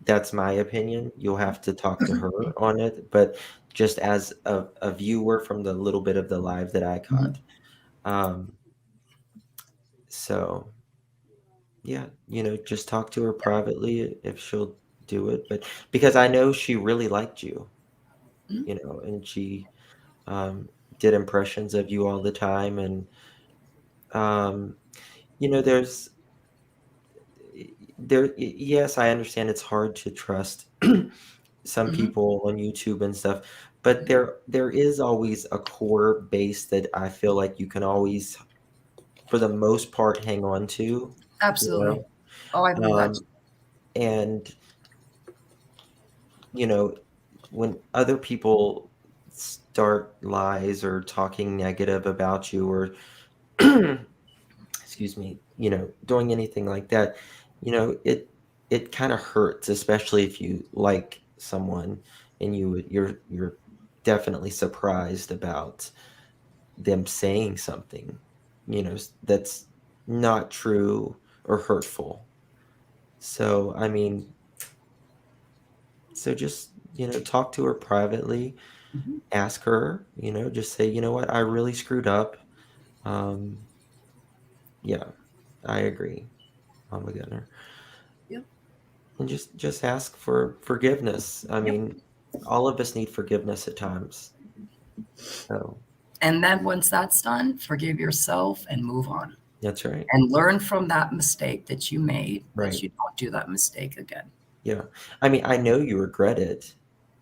That's my opinion. You'll have to talk to her on it. But just as a viewer from the little bit of the live that I caught. So, yeah, just talk to her privately if she'll do it. But because I know she really liked you, and she did impressions of you all the time. And, there's yes, I understand it's hard to trust some Mhm. people on YouTube and stuff, but there is always a core base that I feel like you can always, for the most part, hang on to, you Absolutely. know? Oh, I believe that. And, you know, when other people start lies or talking negative about you or excuse me, doing anything like that, it kind of hurts, especially if you like someone and you're definitely surprised about them saying something, that's not true or hurtful. So, I mean, so just, talk to her privately, Mhm. ask her, just say, you know what, I really screwed up. Um, yeah, I agree, Mama Gunner. Yep. And just ask for forgiveness. I Yep. mean, all of us need forgiveness at times. So And then once that's done, forgive yourself and move on. that's right. And learn from that mistake that you made, that Right. you don't do that mistake again. Yeah. I mean, I know you regret it.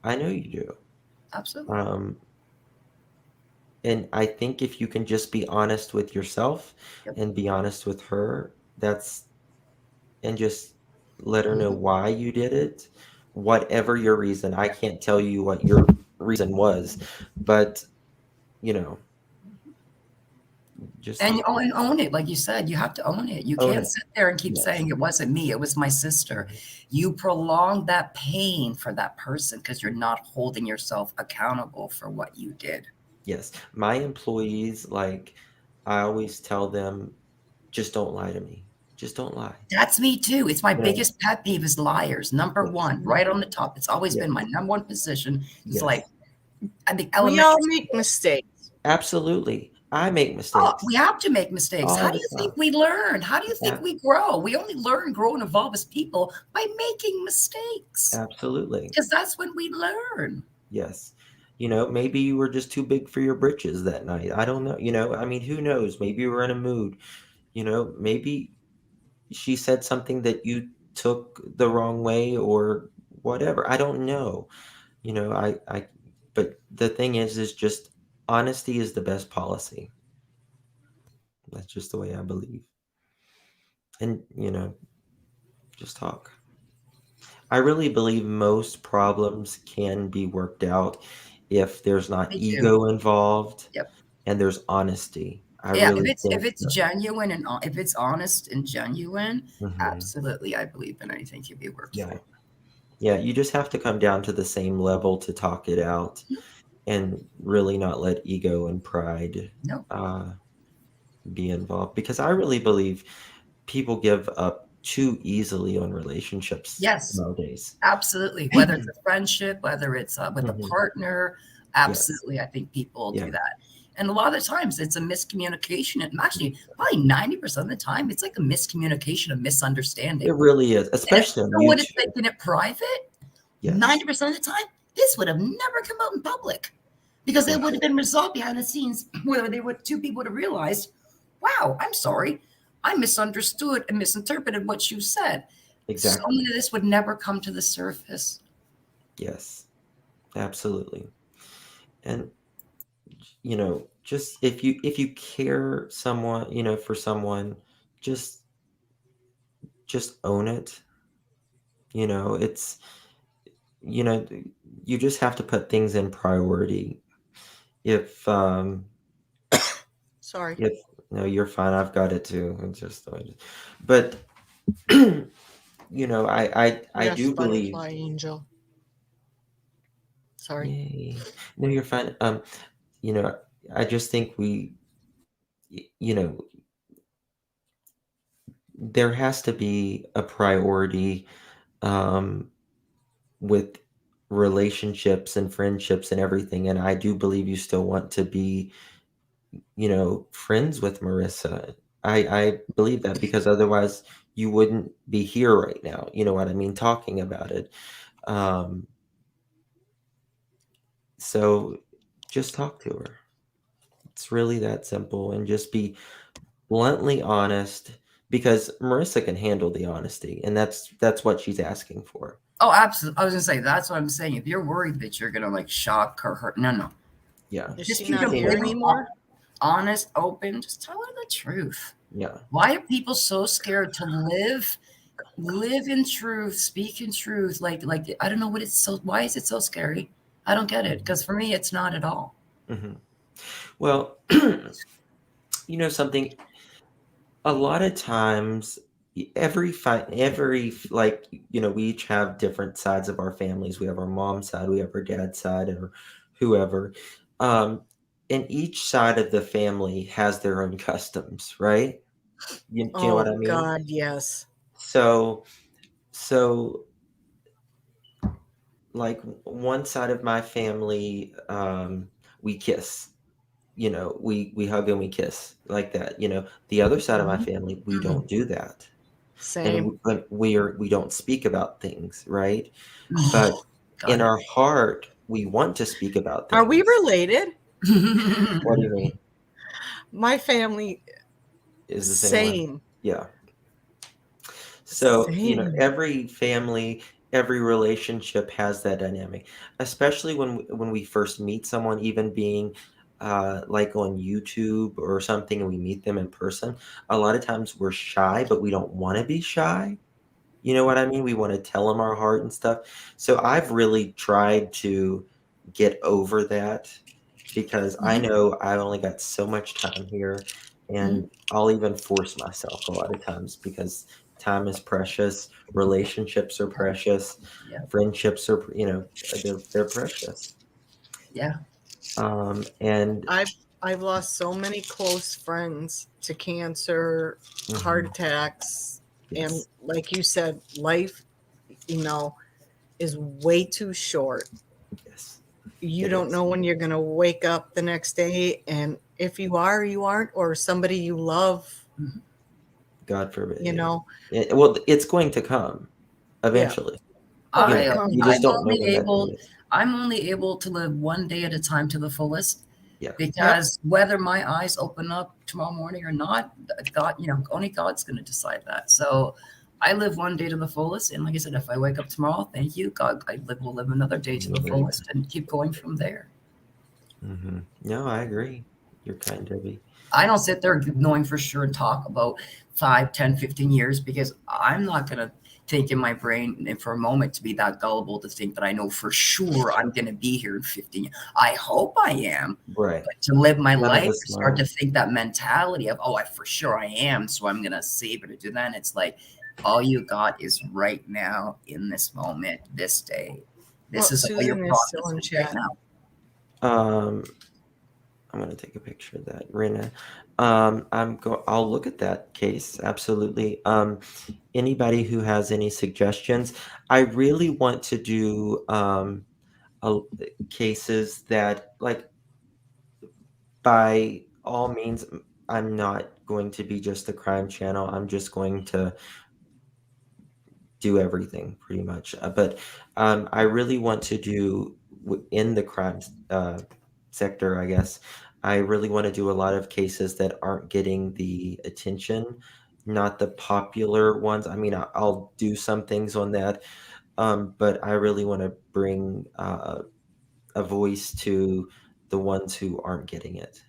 I know you do. Absolutely. Um, and I think if you can just be honest with yourself Yep. and be honest with her, and just let her know Mhm. why you did it, whatever your reason. I can't tell you what your reason was, but, you know, just And you own it, like you said, you have to own it. You own can't it. sit there and keep Yes. saying it wasn't me, it was my sister. You prolong that pain for that person because you're not holding yourself accountable for what you did. Yes. My employees, like, I always tell them, just don't lie to me. Just don't lie. That's me too. It's my You know? biggest pet peeve is liars. Number Yes. one, right on the top. It's always been my Yes. number one position. It's like, Yes. I think We elementary all make school. mistakes. Absolutely. I make Oh, mistakes we have to make mistakes. all How do the you think time. we learn? How do you think Ab- we grow? We only learn, grow, and evolve as people by making mistakes Absolutely. because that's when we learn. Yes. Maybe you were just too big for your britches that night. I don't know. I mean, who knows? Maybe you were in a mood. Maybe she said something that you took the wrong way or whatever. I don't know. But the thing is just honesty is the best policy. That's just the way I believe. And, just talk. I really believe most problems can be worked out if there's not Me too. ego involved Yep. and there's honesty. I Yeah. If really it's if think it's so. genuine and if it's honest and genuine, Hmm. absolutely, I believe in anything can be worked Yeah. through. Yeah. You just have to come down to the same level to talk it out and really not let ego and pride No. uh, be involved because I really believe people give up too easily on relationships Yes. nowadays. Absolutely. Whether it's a friendship, whether it's with a Hmm. partner, Yes. absolutely. I think people do Yeah. that. And a lot of the times it's a miscommunication. And actually, probably 90% of the time, it's like a miscommunication, a misunderstanding. It really is, And if especially on people would have YouTube. taken it private, Yes. 90% of the time, this would have never come out in public because it would Yes. have been resolved behind the scenes where two people would have realized, wow, I'm sorry. I misunderstood and misinterpreted what you said. So Exactly. many of this would never come to the surface. Yes. Absolutely. And just if you care someone, for someone, just just own it. It's you know you just have to put things in priority. If Sorry. if no, you're fine. I've got it too. It's just the way it is. But I Yes, do believe. butterfly angel. Sorry. Yay. No, you're fine. You know, I just think y- you know, there has to be a priority um, with relationships and friendships and everything. And I do believe you still want to be, friends with Marissa. I believe that because otherwise you wouldn't be here right now. You know what I mean? Talking about it. Um, so just talk to her. It's really that simple and just be bluntly honest, because Marissa can handle the honesty, and that's what she's asking for. Oh, absolutely. I was gonna say that's what I'm saying. If you're worried that you're gonna like shock or hurt, no. Yeah. Is Just she be not here completely anymore? honest, open. Just tell her the truth. Yeah. Why are people so scared to live in truth, speak in truth? Like I don't know what it's so. Why is it so scary? I don't get it. Because for me, it's not at all. Mm-hmm. Well, something. A lot of times, every like we each have different sides of our families. We have our mom's side, we have our dad's side, or whoever. Um, and each side of the family has their own customs, right? Do you know what I Oh mean? God, yes. So, so like one side of my family, we kiss. We hug and we kiss like that. The other side of my Mhm. family, we Mhm. don't do that. Same. But we don't speak about things, right? But in Got our heart, we want to speak about Are we things. related? it. What do you mean? My family, Is the same way? same. Yeah. So, Same. every family, every relationship has that dynamic, especially when we first meet someone, even being like on YouTube or something, and we meet them in person. A lot of times we're shy, but we don't want to be shy. You know what I mean? We want to tell them our heart and stuff. So I've really tried to get over that because I Mhm. know I only got so much time here, and I'll even force myself a lot of times because time is precious, relationships are precious, Yeah. friendships are, they're precious. Yeah. And I've lost so many close friends to cancer, heart mhm, attacks, and yes, like you said, life, you know, is way too short. yes, You it don't is. know when you're going to wake up the next day, and if you are, you aren't, or somebody you love, Mhm. God forbid. you know. Well, it's going to come Yeah. eventually. Oh, You it I know, you comes. just don't know when that day is. I'm only able to live one day at a time to the fullest Yeah. Yep. because whether my eyes open up tomorrow morning or not, God, only God's going to decide that. So I live one day to the fullest, and like I said, if I wake up tomorrow, thank you, God, will live another day to the Right. fullest and keep going from there. No, I agree. You're kind, Debbie. I don't sit there knowing for sure and talk about 5, 10, 15 years because I'm not going to think in my brain for a moment to be that gullible to think that I know for sure I'm going to be here in 15 years. I hope I am. Right. But to live my None of life, us start know. to think that mentality of, oh, I for sure I am. So I'm going to save it to do that. And it's like, all you got is right now in this moment, this day. This Well, is all you're Susan is still in processing right chat. now. Um, I'm gonna take a picture of that, Rena. I'll look at that case, absolutely. Anybody who has any suggestions, I really want to do a, cases that, like, by all means, I'm not going to be just a crime channel. I'm just going to do everything pretty much. But I really want to do in the crime sector, I guess. I really want to do a lot of cases that aren't getting the attention, not the popular ones. I mean, I'll do some things on that, but I really want to bring a voice to the ones who aren't getting it.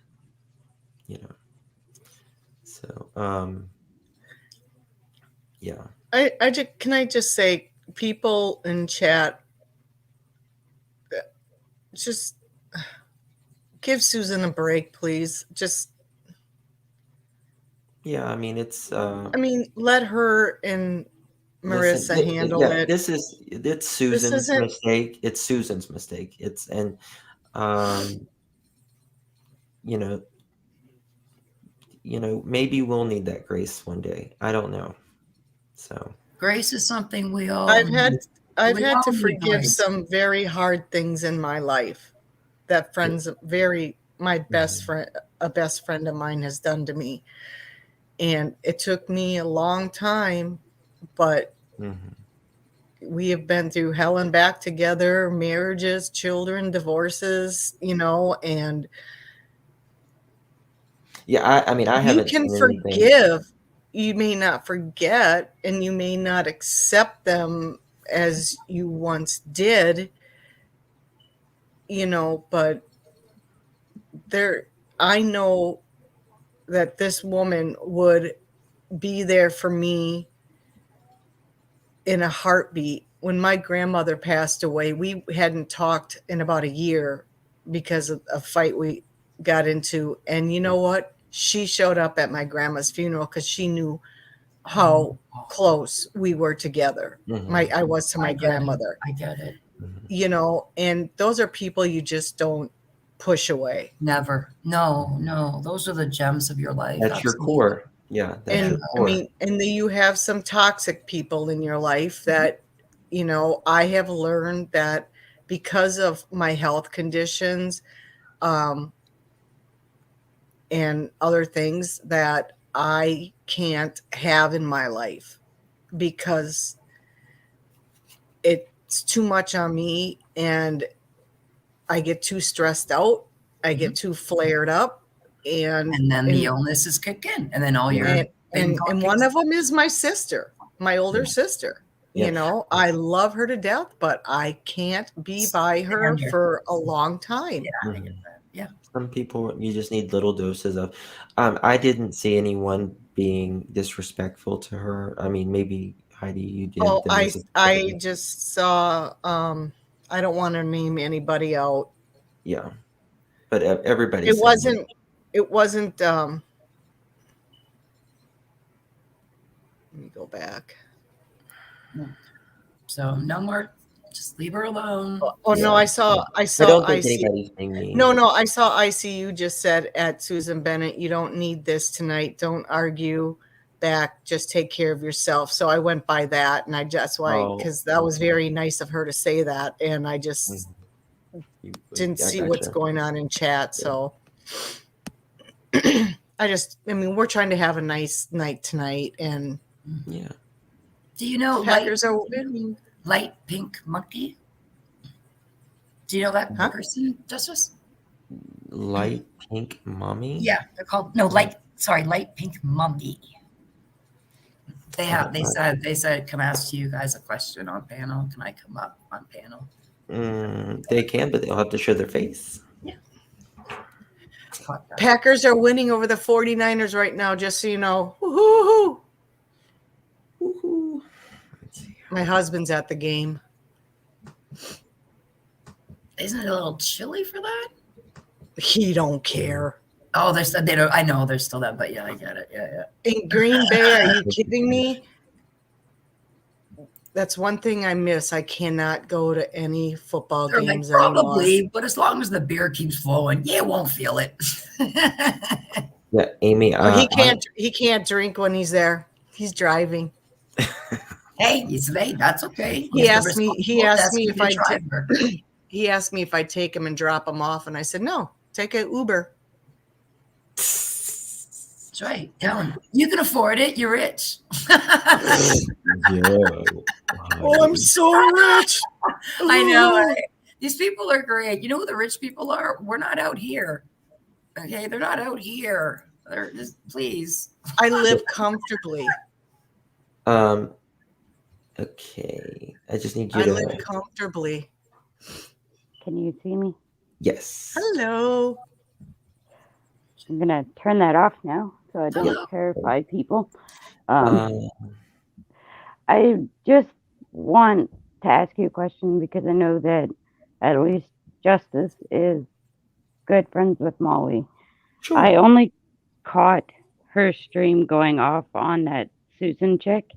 You know. So, yeah. Can I just say, people in chat, just give Susan a break, please. Just, Yeah, I mean, it's I mean, let her and listen, Marissa handle yeah, it. it's This Susan's isn't mistake. It's Susan's mistake. Um, you know, maybe we'll need that grace one day. I don't know. So, Grace is something we all I've need. had I've We had all to need forgive grace. some very hard things in my life that my best friend, a best friend of mine has done to me. And it took me a long time, but mhm. we have been through hell and back together, marriages, children, divorces, and Yeah, I mean, I you haven't can done anything. forgive you may not forget and you may not accept them as you once did, but I know that this woman would be there for me in a heartbeat. When my grandmother passed away, we hadn't talked in about a year because of a fight we got into. And you know what? She showed up at my grandma's funeral because she knew how close we were together. I was to my grandmother. I get it. And those are people you just don't push away. Never. No. Those are the gems of your life. That's your core. Yeah, that's And your core. and then you have some toxic people in your life that, I have learned that because of my health conditions, and other things that I can't have in my life because it's too much on me and I get too stressed out. I get too flared up. And then the illnesses kick in. And then all your and one of them is my sister, my older sister. I love her to death, but I can't be by her for a long time. Yeah. Some people, you just need little doses of. I didn't see anyone being disrespectful to her. I mean, maybe Heidi, you did. Oh, I just saw. I don't want to name anybody out. Yeah, but everybody. It wasn't. It wasn't. Let me go back. So no more. Just leave her alone. Oh no, I saw. I don't think anybody's being mean. No, I saw ICU just said at Susan Bennett, you don't need this tonight. Don't argue back. Just take care of yourself. So I went by that, and because that was very nice of her to say that, and I just didn't see what's going on in chat. So we're trying to have a nice night tonight, and yeah. Do you know Packers are winning? Light Pink Monkey? Do you know that person, Justice? Light Pink Mommy? Yeah, they're called Light Pink Mummy. They said come ask you guys a question on panel. Can I come up on panel? They can, but they'll have to show their face. Yeah. Packers are winning over the 49ers right now, just so you know. Woo-hoo-hoo. My husband's at the game. Isn't it a little chilly for that? He don't care. Oh, they don't. I know there's still that, but yeah, I get it. Yeah. In Green Bay, are you kidding me? That's one thing I miss. I cannot go to any football games probably, anymore. But as long as the beer keeps flowing, you won't feel it. Yeah, Amy. He can't drink when he's there. He's driving. Hey, that's okay. He asked me if I'd take him and drop him off, and I said no. Take an Uber. That's right. Tell him you can afford it. You're rich. Oh, I'm so rich. I know. Right? These people are great. You know who the rich people are? We're not out here. Okay, they're not out here. They're just please. I live comfortably. Okay. I just need you I to live comfortably. Can you see me? Yes. Hello. I'm gonna turn that off now so I don't terrify people. I just want to ask you a question because I know that at least Justice is good friends with Molly. Sure. I only caught her stream going off on that Susan chick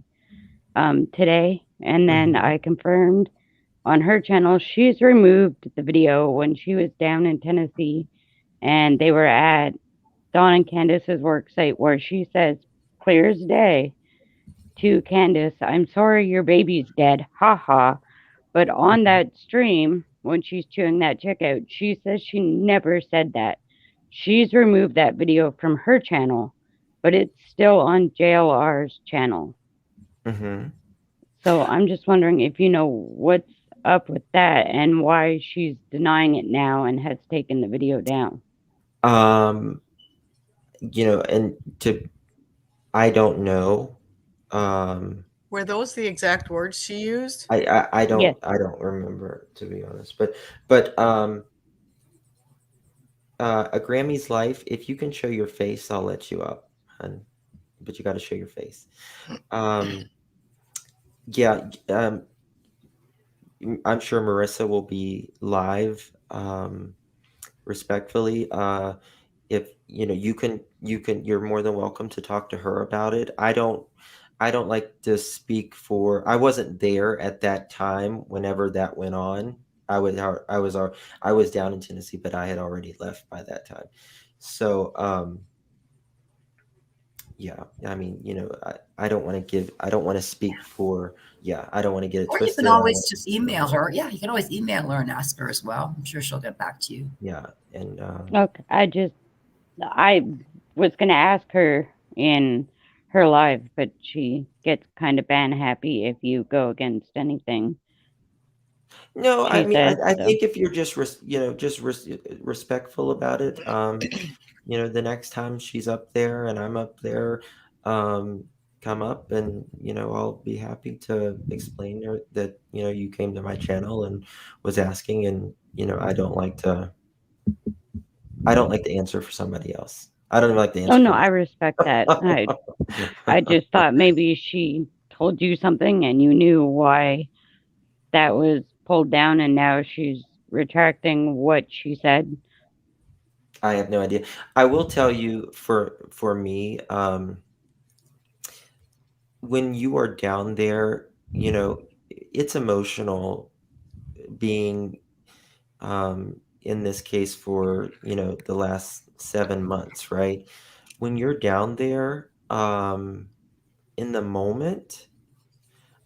today, and then I confirmed on her channel she's removed the video when she was down in Tennessee and they were at Dawn and Candace's work site where she says clear as day to Candace, I'm sorry your baby's dead, haha. But on that stream, when she's chewing that chick out, she says she never said that. She's removed that video from her channel, but it's still on JLR's channel. Mm-hmm. So I'm just wondering if you know what's up with that and why she's denying it now and has taken the video down. And I don't know. Um, Were those the exact words she used? Yes. I don't remember, to be honest. But a Grammy's life. If you can show your face, I'll let you up, hun. But you got to show your face. Um, yeah. I'm sure Marissa will be live. Respectfully, if you're more than welcome to talk to her about it. I don't like to speak for. I wasn't there at that time whenever that went on. I was down in Tennessee, but I had already left by that time. So yeah, I mean, I don't want to speak for. Yeah, I don't want to get it Or you can twisted. I always want to just speak for email her. her. Yeah, you can always email her and ask her as well. I'm sure she'll get back to you. Yeah, and Okay. I was gonna ask her in her live, but she gets kind of ban happy if you go against anything no, I she mean, says. I So, think if you're just respectful about it, the next time she's up there and I'm up there, um, come up and I'll be happy to explain her that you came to my channel and was asking, and I don't like to answer for somebody else. I don't even like to oh answer no, for I respect that. I myself. just thought maybe she told you something and you knew why that was pulled down, and now she's retracting what she said. I have no idea. I will tell you for me, when you are down there, it's emotional being in this case for the last 7 months, right? When you're down there in the moment,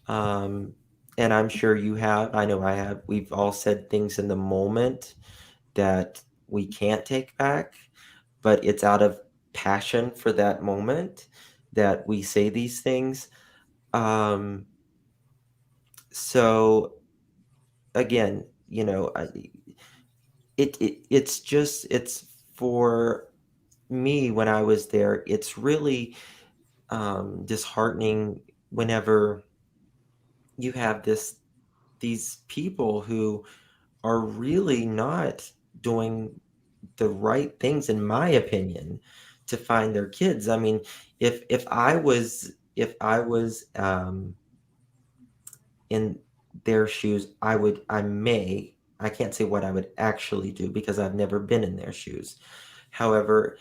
um, and I'm sure you have, I know I have, we've all said things in the moment that we can't take back, but it's out of passion for that moment that we say these things. Um, so again, it's for me when I was there. It's really disheartening whenever you have these people who are really not doing the right things, in my opinion, to find their kids. I mean, if I was in their shoes, I can't say what I would actually do because I've never been in their shoes. However,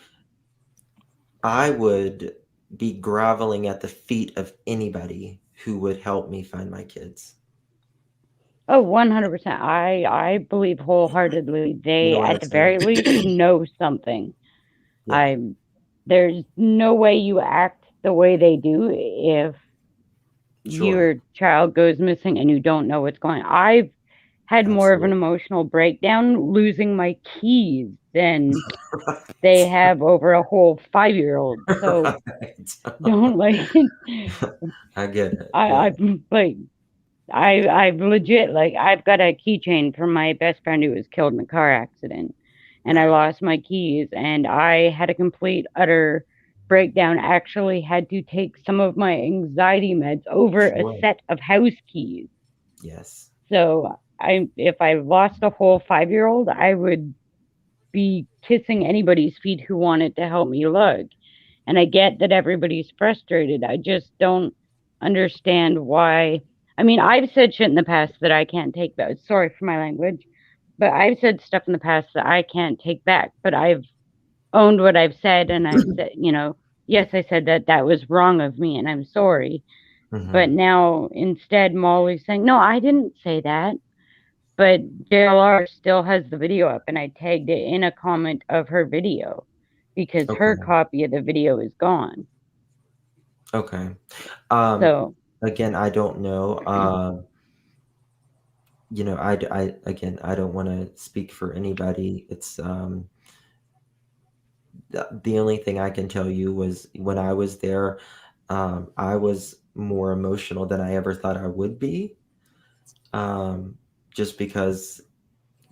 I would be groveling at the feet of anybody who would help me find my kids. Oh, 100%. I believe wholeheartedly You know they, what at I'm the very saying? least, know something. Yeah, I There's no way you act the way they do if sure. your child goes missing and you don't know what's going on. I've had more of an Absolutely. emotional breakdown losing my keys than they have over a whole 5-year-old. So Right. don't I get it. I Yeah. I'm like I've legit, like, I've got a keychain from my best friend who was killed in a car accident, and I Right. lost my keys, and I had a complete utter breakdown. Actually, had to take some of my anxiety meds over a Sure. set of house keys. Yes. So if I lost a whole 5-year-old, I would be kissing anybody's feet who wanted to help me look. And I get that everybody's frustrated. I just don't understand why. I mean, I've said shit in the past that I can't take back. Sorry for my language, but I've said stuff in the past that I can't take back. But I've owned what I've said, and I've said, yes, I said that that was wrong of me, and I'm sorry. Hmm. But now instead, Molly's saying, no, I didn't say that. But JLR still has the video up, and I tagged it in a comment of her video because her Okay. copy of the video is gone. Okay. Um, So, Again, I don't know. Again, I don't want to speak for anybody. It's the only thing I can tell you was when I was there, I was more emotional than I ever thought I would be. Um, just because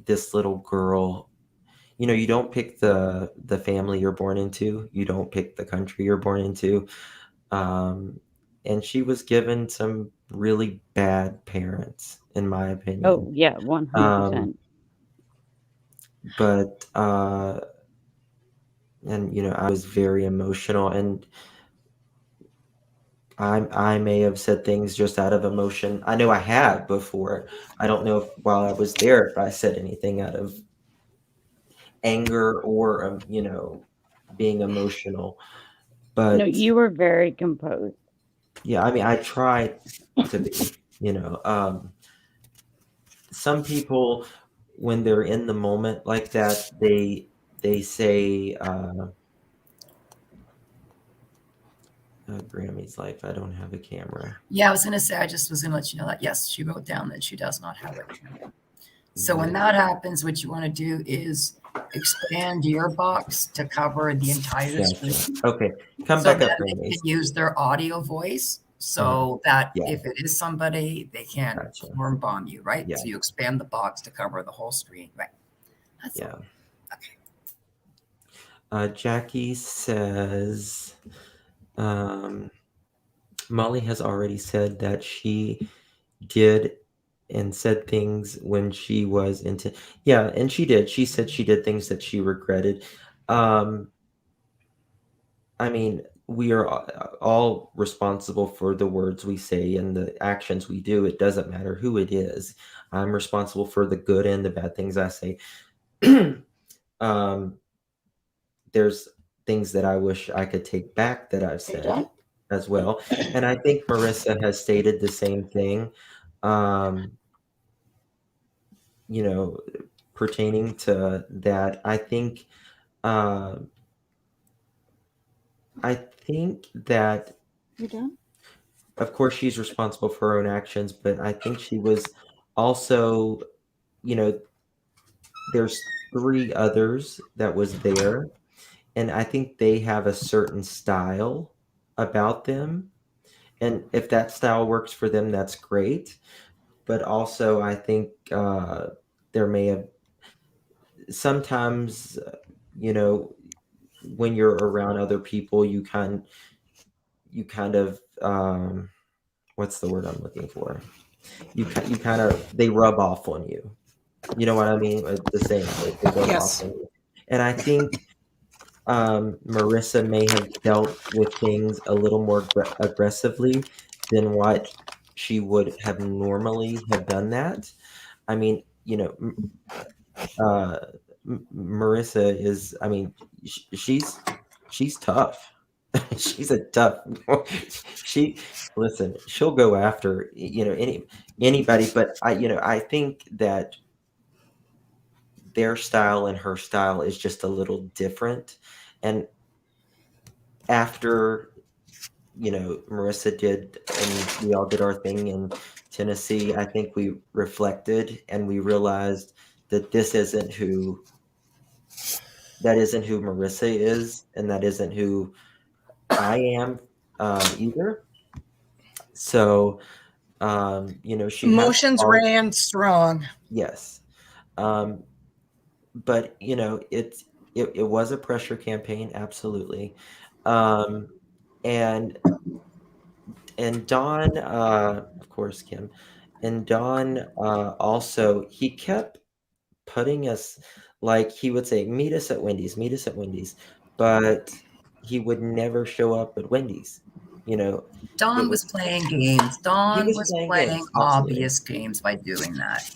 this little girl, you don't pick the family you're born into. You don't pick the country you're born into. And she was given some really bad parents, in my opinion. Oh, yeah, 100%. But and I was very emotional, and I may have said things just out of emotion. I know I had before. I don't know if while I was there if I said anything out of anger or being emotional. No, But you were very composed. yeah, I mean, I try to be. Some people, when they're in the moment like that, they say, Grammy's life, I don't have a camera. Yeah, I was going to say, I just was going to let you know that, yes, she wrote down that she does not have a camera. So when that happens, what you want to do is expand your box to cover the entire Gotcha. screen. Okay, come So back up, that they Grammy. can use their audio voice so that Yeah. if it is somebody, they can't Gotcha. worm bomb you, right? Yeah. So you expand the box to cover the whole screen, right? That's Yeah. Okay. Jackie says, Molly has already said that she did and said things when she was into. Yeah, and she did. She said she did things that she regretted. I mean, we are all responsible for the words we say and the actions we do. It doesn't matter who it is. I'm responsible for the good and the bad things I say. There's things that I wish I could take back that I've said as well. And I think Marissa has stated the same thing, pertaining to that. I think that, You're done? of course, she's responsible for her own actions, but I think she was also, there's 3 others that was there, and I think they have a certain style about them. And if that style works for them, that's great. But also, I think there may have sometimes, when you're around other people, you kind of what's the word I'm looking for? You kind of they rub off on you. You know what I mean? The saying, like they rub off Yes. on you. And I think Marissa may have dealt with things a little more aggressively than what she would have normally have done that. I mean, Marissa is, I mean, she's tough. She's a tough. She'll go after anybody. But I think that their style and her style is just a little different. And after Marissa did, and we all did our thing in Tennessee, I think we reflected and we realized that that isn't who Marissa is, and that isn't who I am either. So, she Emotions ran strong. Yes. But it was a pressure campaign, absolutely. And Don, of course, Kim, and Don also, he kept putting us, like he would say, meet us at Wendy's, but he would never show up at Wendy's. Don was playing games. Don was playing playing games, absolutely. obvious games by doing that.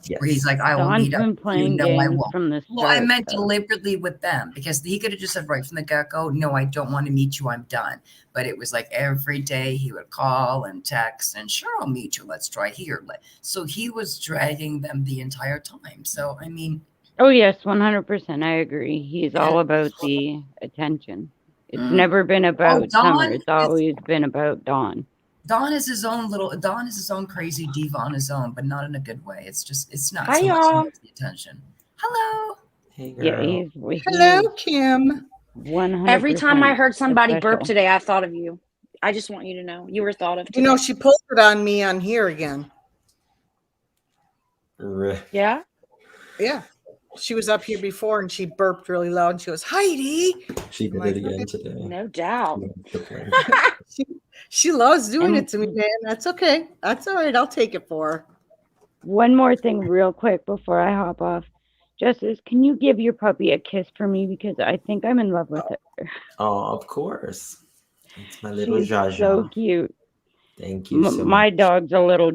Yes. Where he's like, I will Don's meet up been with you. playing No, I games won't. from the Well, I start, meant though. deliberately with them because he could have just said right from the get-go, no, I don't want to meet you. I'm done. But it was like every day he would call and text and sure, I'll meet you. Let's try here. So he was dragging them the entire time. So, I mean. Oh, yes, 100%. I agree. He's all about the attention. It's never been about Summer. It's always been about Dawn. Don is his own crazy diva on his own, but not in a good way. It's not Hi, so much y'all. the attention. Hello. Hey, girl. Yeah, Hello, Kim. 100%. Every time I heard somebody burp special. today, I thought of you. I just want you to know you were thought of today. You know, she pulled it on me on here again. Yeah? Yeah. She was up here before and she burped really loud and she goes, Heidi. She did like, it again "Okay." today. No doubt. She loves doing And- it to me, man. That's okay. That's all right. I'll take it for her. One more thing, real quick, before I hop off. Justice, can you give your puppy a kiss for me? Because I think I'm in love with her. Oh, of course. It's my little She's Jaja. so cute. Thank you so My much. dog's a little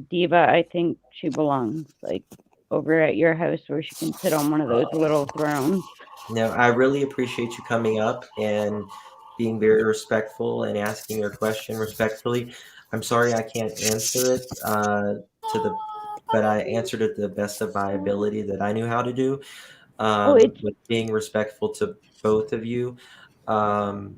diva. I think she belongs like over at your house where she can sit on one of those little thrones. No, I really appreciate you coming up and being very respectful and asking your question respectfully. I'm sorry I can't answer it but I answered it to the best of my ability that I knew how to do. It's With being respectful to both of you. But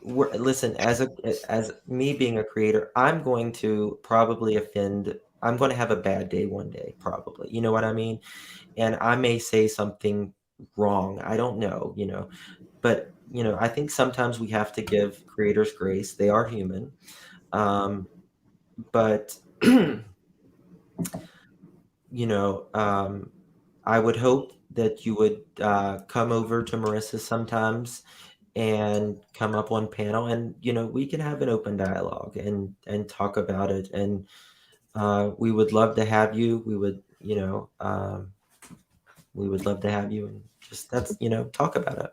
listen, as me being a creator, I'm going to probably offend. I'm going to have a bad day one day, probably. You know what I mean? And I may say something wrong. I don't know, but I think sometimes we have to give creators grace. They are human. But I would hope that you would come over to Marissa sometimes and come up on panel, and we can have an open dialogue and talk about it. And we would love to have you. We would love to have you, and just talk about it.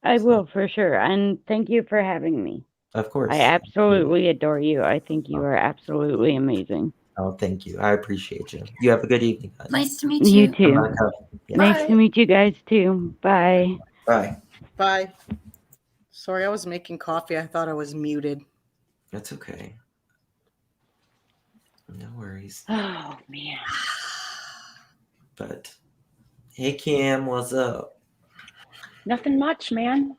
I will for sure. And thank you for having me. Of course. I absolutely adore you. I think you are absolutely amazing. Oh, thank you. I appreciate you. You have a good evening, guys. Nice to meet You you. too. Yeah. Nice to meet you guys too. Bye. Bye. Bye. Sorry, I was making coffee. I thought I was muted. That's okay. No worries. Oh man. But hey, Kim, what's up? Nothing much, man.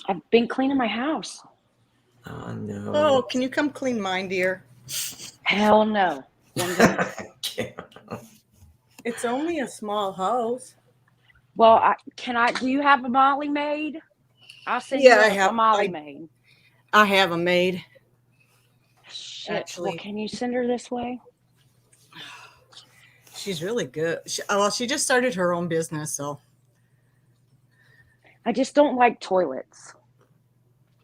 I've been cleaning my house. Oh no. Oh, can you come clean mine, dear? Hell no. It's only a small house. Well, do you have a Molly maid? I'll send Yeah, I you have- a Molly maid. I have a maid. Shit. Actually. Well, can you send her this way? She's really good. She just started her own business, so. I just don't like toilets.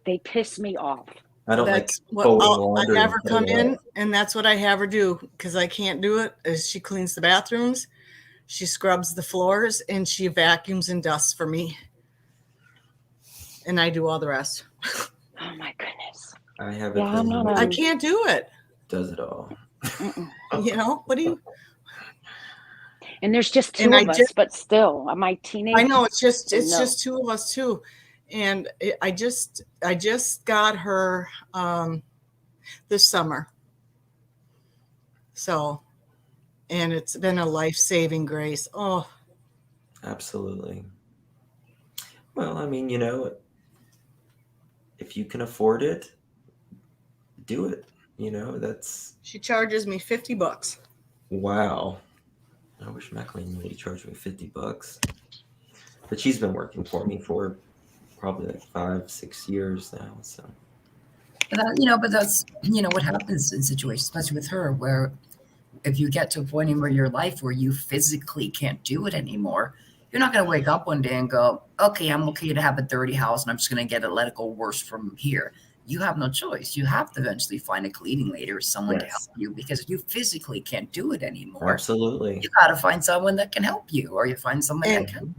They piss me off. I don't That's like folding I laundry. have her and come putting it in, away. and that's what I have her do because I can't do it. Is she cleans the bathrooms, she scrubs the floors, and she vacuums and dusts for me, and I do all the rest. Oh my goodness. I have Yeah, a I'm cleaning not I lady can't do it. does it all. What do you? And there's just two And of us, but still, my teenage. I know it's just No. two of us too, and I just got her this summer. So, and it's been a life-saving grace. Oh, Absolutely. Well, I mean, if you can afford it, do it. That's she charges me $50. wow. I wish my cleaning lady charged me $50. But she's been working for me for probably like 5-6 years now. So But that's what happens in situations, especially with her, where if you get to a point in your life where you physically can't do it anymore, you're not going to wake up one day and go, okay, I'm okay to have a dirty house and I'm just going to let it go worse from here. You have no choice. You have to eventually find a cleaning lady or someone to help you because you physically can't do it anymore. Absolutely. You got to find someone that can help you, or you find someone that can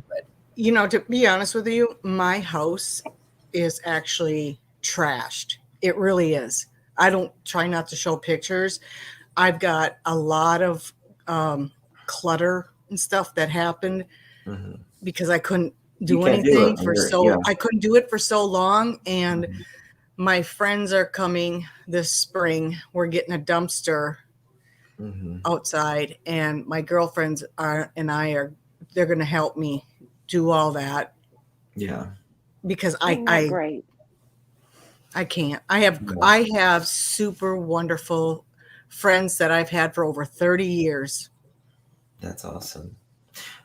do it. To be honest with you, my house is actually trashed. It really is. I don't try not to show pictures. I've got a lot of clutter and stuff that happened because I couldn't do anything I couldn't do it for so long. And my friends are coming this spring. We're getting a dumpster outside, and my girlfriends they're going to help me do all that. Yeah. Because great. I can't. I have super wonderful friends that I've had for over 30 years. That's awesome.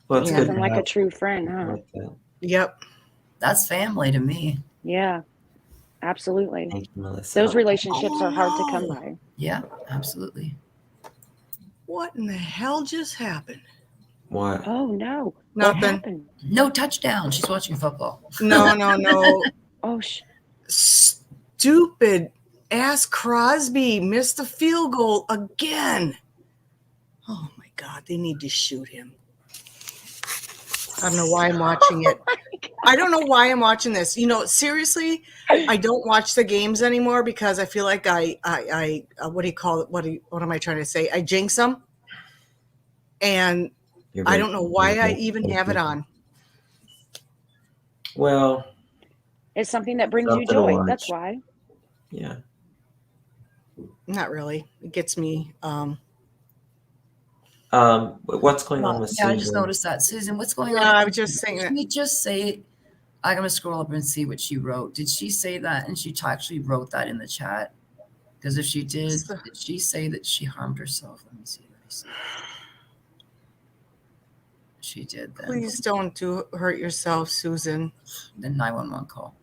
Well, it's Nothing good like a true friend, huh? like that. Yep. That's family to me. Yeah, absolutely. Thank you, Melissa. Those relationships are hard to come by. Yeah, absolutely. What in the hell just happened? What? Oh no. Nothing. What happened? No touchdown. She's watching football. No. Oh Stupid ass Crosby missed a field goal again. Oh my God, they need to shoot him. I don't know why I'm watching it. I don't know why I'm watching this. Seriously, I don't watch the games anymore because I feel like I what do you call it? What am I trying to say? I jinx them. And I don't know why I even have it on. Well, it's something that brings you Something to joy. watch. That's why. yeah. Not really. It gets me. What's going on with Yeah, Susan? I just noticed that. Susan, what's going on? I was just saying that. Did she just say, I'm going to scroll up and see what she wrote. Did she say that? And she actually wrote that in the chat? Because if she did she say that she harmed herself? Let me see. She did then. Please don't hurt yourself, Susan. The 911 call.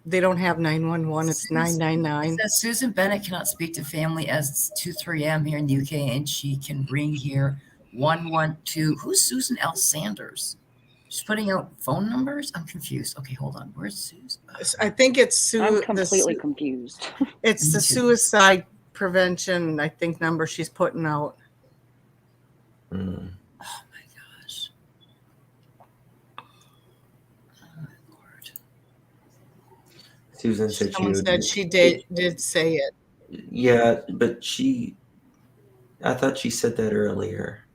They don't have 911. It's 999. It says Susan Bennett cannot speak to family as it's 2-3 a.m. here in the UK, and she can ring here 112. Who's Susan L. Sanders? She's putting out phone numbers? I'm confused. Okay, hold on. Where's Susan? I think it's I'm completely confused. It's the suicide prevention, I think, number she's putting out. Mm. Oh my gosh. Oh, Lord. Susan said Someone she said she did say it. Yeah, but I thought she said that earlier.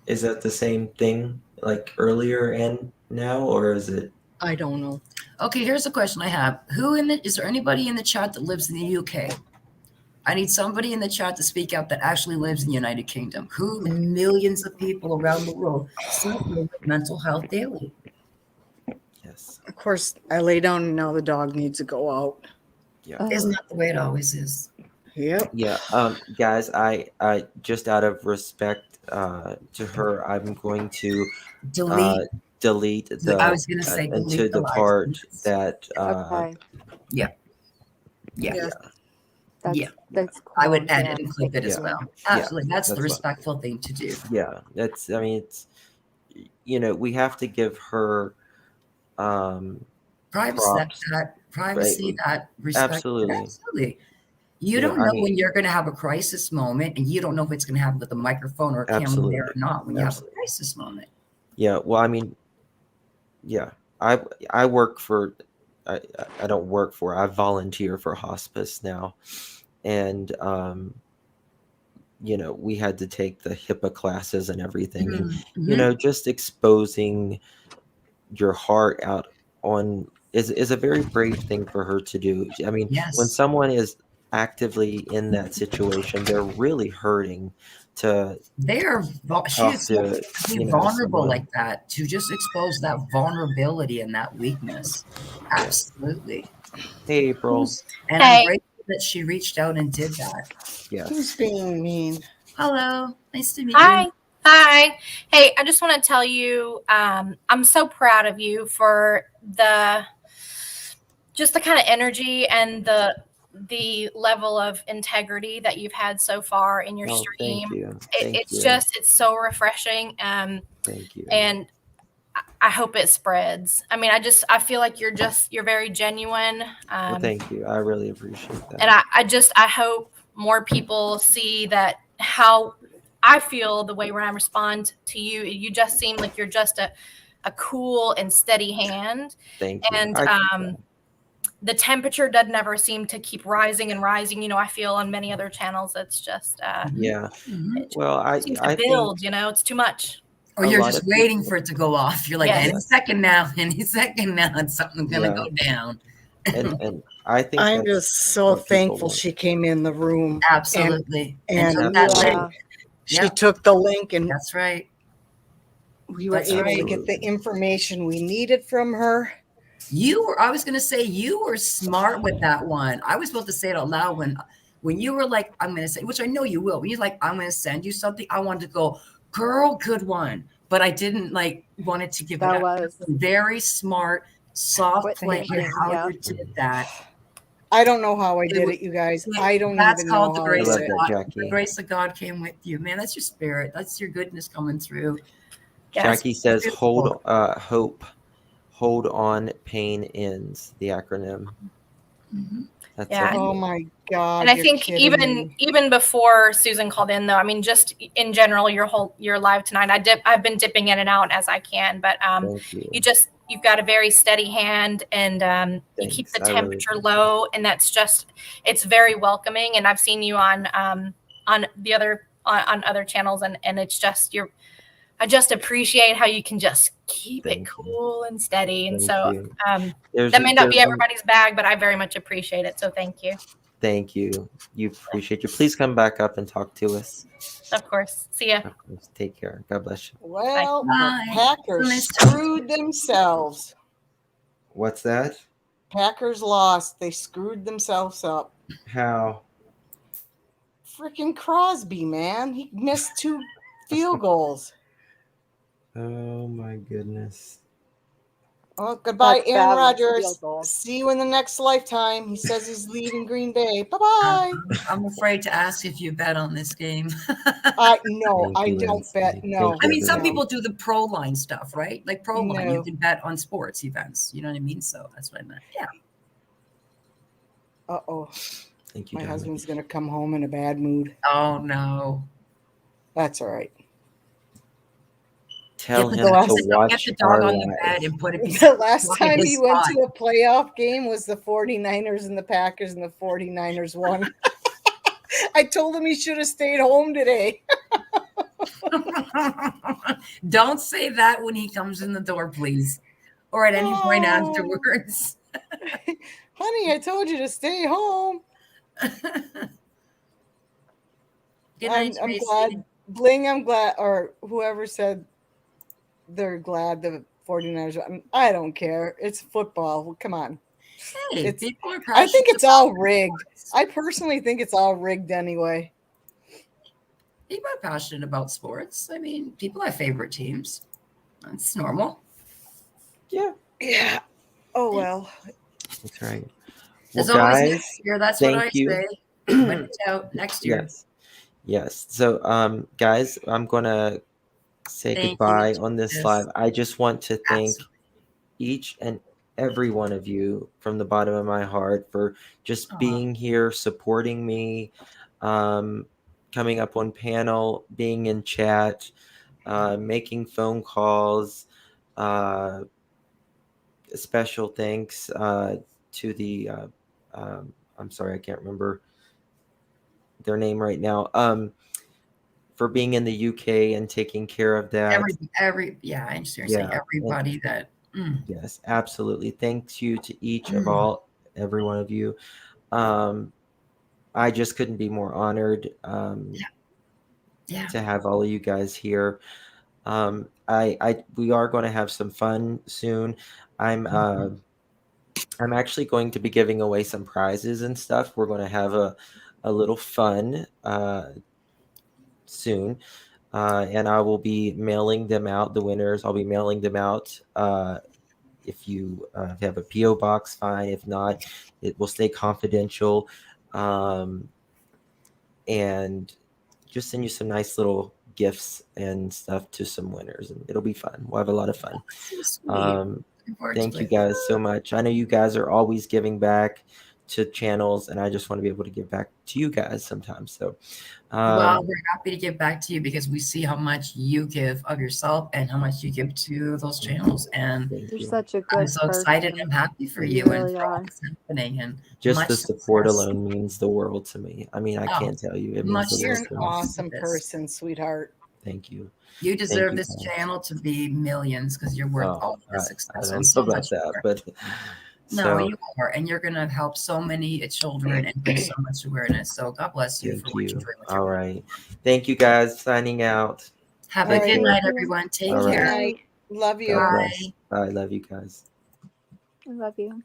Is that the same thing, like earlier and now, or is it? I don't know. Okay, here's a question I have. Is there anybody in the chat that lives in the UK? I need somebody in the chat to speak out that actually lives in the United Kingdom. Who millions of people around the world suffer with mental health daily? Yes. Of course, I lay down and now the dog needs to go out. Yeah. Isn't that the way it always is? Yep. Yeah. Guys, I just out of respect to her, I'm going to delete the. I was going to say into delete the live part streams. that. Okay. Yeah. That's cool. I would edit and clip it as Yeah. well. Yeah, Absolutely. That's the that's fine. respectful thing to do. Yeah, that's. I mean, it's. We have to give her. Privacy, that respect. Absolutely. You don't know when you're going to have a crisis moment, and you don't know if it's going to happen with a microphone or a camera there or not when you have a crisis moment. Yeah, well, I mean, yeah, I work for, I don't work for, I volunteer for hospice now, and we had to take the HIPAA classes and everything, and just exposing your heart out on is a very brave thing for her to do. I mean, when someone is actively in that situation, they're really hurting to she's vulnerable like that, to just expose that vulnerability and that weakness. Absolutely. Hey, April. And I'm grateful that she reached out and did that. Yes. Who's being mean? Hello. Nice to meet you. Hi. Hey, I just want to tell you, I'm so proud of you for the kind of energy and the level of integrity that you've had so far in your stream. Thank you. It's so refreshing. Thank you. And I hope it spreads. I mean, I feel like you're very genuine. Well, thank you. I really appreciate that. And I hope more people see that how I feel the way when I respond to you. You just seem like you're just a cool and steady hand. Thank you. And the temperature doesn't ever seem to keep rising and rising. I feel on many other channels it's just Well, I seems to build. It's too much. Or you're just waiting for it to go off. You're like, any second now, it's something going to go down. And I think I'm just so thankful she came in the room. Absolutely. And that link. She took the link, and that's right. We were able to get the information we needed from her. I was going to say, you were smart with that one. I was supposed to say it out loud when you were like, I'm going to say, which I know you will. When you're like, I'm going to send you something, I wanted to go, girl, good one. But I didn't wanted to give that it was very smart, soft play on how you did that. I don't know how I did it, you guys. I don't That's even know called the how I grace love did of it. that, God. Jackie. The grace of God came with you, man. That's your spirit. That's your goodness coming through. Yes. Jackie says, Beautiful. hope, hold on, pain ends, the acronym. Mhm. That's Yeah. it. Oh my God. And I you're think kidding me. even before Susan called in, though, I mean, just in general, your live tonight, I've been dipping in and out as I can, but Thank you. you've got a very steady hand, and you keep the Thanks. I really temperature low, and it's very welcoming. And I've seen you on other channels, and it's just I just appreciate how you can just keep it Thank you. cool and steady. And Thank so you. that may not be everybody's bag, but I very much appreciate it. So thank you. Thank you. You appreciate you. Please come back up and talk to us. Of course. See ya. Of course. Take care. God bless you. Well, Bye. the Packers Nice to meet you. screwed themselves. What's that? Packers lost. They screwed themselves up. How? Freaking Crosby, man. He missed 2 field goals. Oh my goodness. Oh, goodbye, That's Aaron fabulous field Rodgers. goal. See you in the next lifetime. He says he's leaving Green Bay. Bye-bye. I'm afraid to ask if you bet on this game. No, Thank I you, don't Lindsay. bet. Thank No. I mean, you, some everybody. people do the pro line stuff, right? Like pro line, you No. can bet on sports events. You know what I mean? So that's what I meant. Yeah. Uh-oh. Thank you, My darling. husband's going to come home in a bad mood. Oh no. That's all right. Tell Get him the, last- to get watch the dog our on the live. bed and put it The beside last by time his he went spot. to a playoff game was the 49ers and the Packers, and the 49ers won. I told him he should have stayed home today. Don't say that when he comes in the door, please, or at any point Oh. afterwards. Honey, I told you to stay home. Good night, I'm Tracy. glad. Bling, I'm glad. Or whoever said they're glad the 49ers. I don't care. It's football. Come on. Hey, It's- people are I think passionate it's all about rigged. sports. I personally think it's all rigged anyway. People are passionate about sports. I mean, people have favorite teams. That's normal. Yeah. Yeah. Oh well. That's right. Well, There's always guys, next year. That's what I thank you. say. When it's out next year. Yes. So, guys, I'm gonna say Thank you, goodbye on this Jesus. live. I just want to thank Absolutely. each and every one of you from the bottom of my heart for just Aw. being here, supporting me, coming up on panel, being in chat, making phone calls. Special thanks to the I'm sorry, I can't remember their name right now. For being in the UK and taking care of that. Yeah, I understand. Saying everybody that. Yes, absolutely. Thanks you to each of every one of you. I just couldn't be more honored to have all of you guys here. We are going to have some fun soon. I'm actually going to be giving away some prizes and stuff. We're going to have a little fun soon. And I will be mailing them out, the winners. I'll be mailing them out. If you have a P.O. box, fine. If not, it will stay confidential. And just send you some nice little gifts and stuff to some winners. And it'll be fun. We'll have a lot of fun. So sweet. Thank you guys so much. I know you guys are always giving back to channels, and I just want to be able to give back to you guys sometimes. So, well, we're happy to give back to you because we see how much you give of yourself and how much you give to those channels. And You're such a good I'm so excited. person. I'm happy for You you really and for are. what's happening. And just much the support success. alone means the world to me. I mean, I can't tell you. It means much the You're world an to me. awesome person, sweetheart. Thank you. You deserve you, this guys. channel to be millions because you're worth all the I success don't and know so about much that, more. but No, you are, and you're going to help so many children and bring so much awareness. So God bless you for what you're doing with your all right. Thank you, guys. Signing out. Have All a right. good night, everyone. Take All care. right. Love you. God bless. Bye. Love you guys. I love you.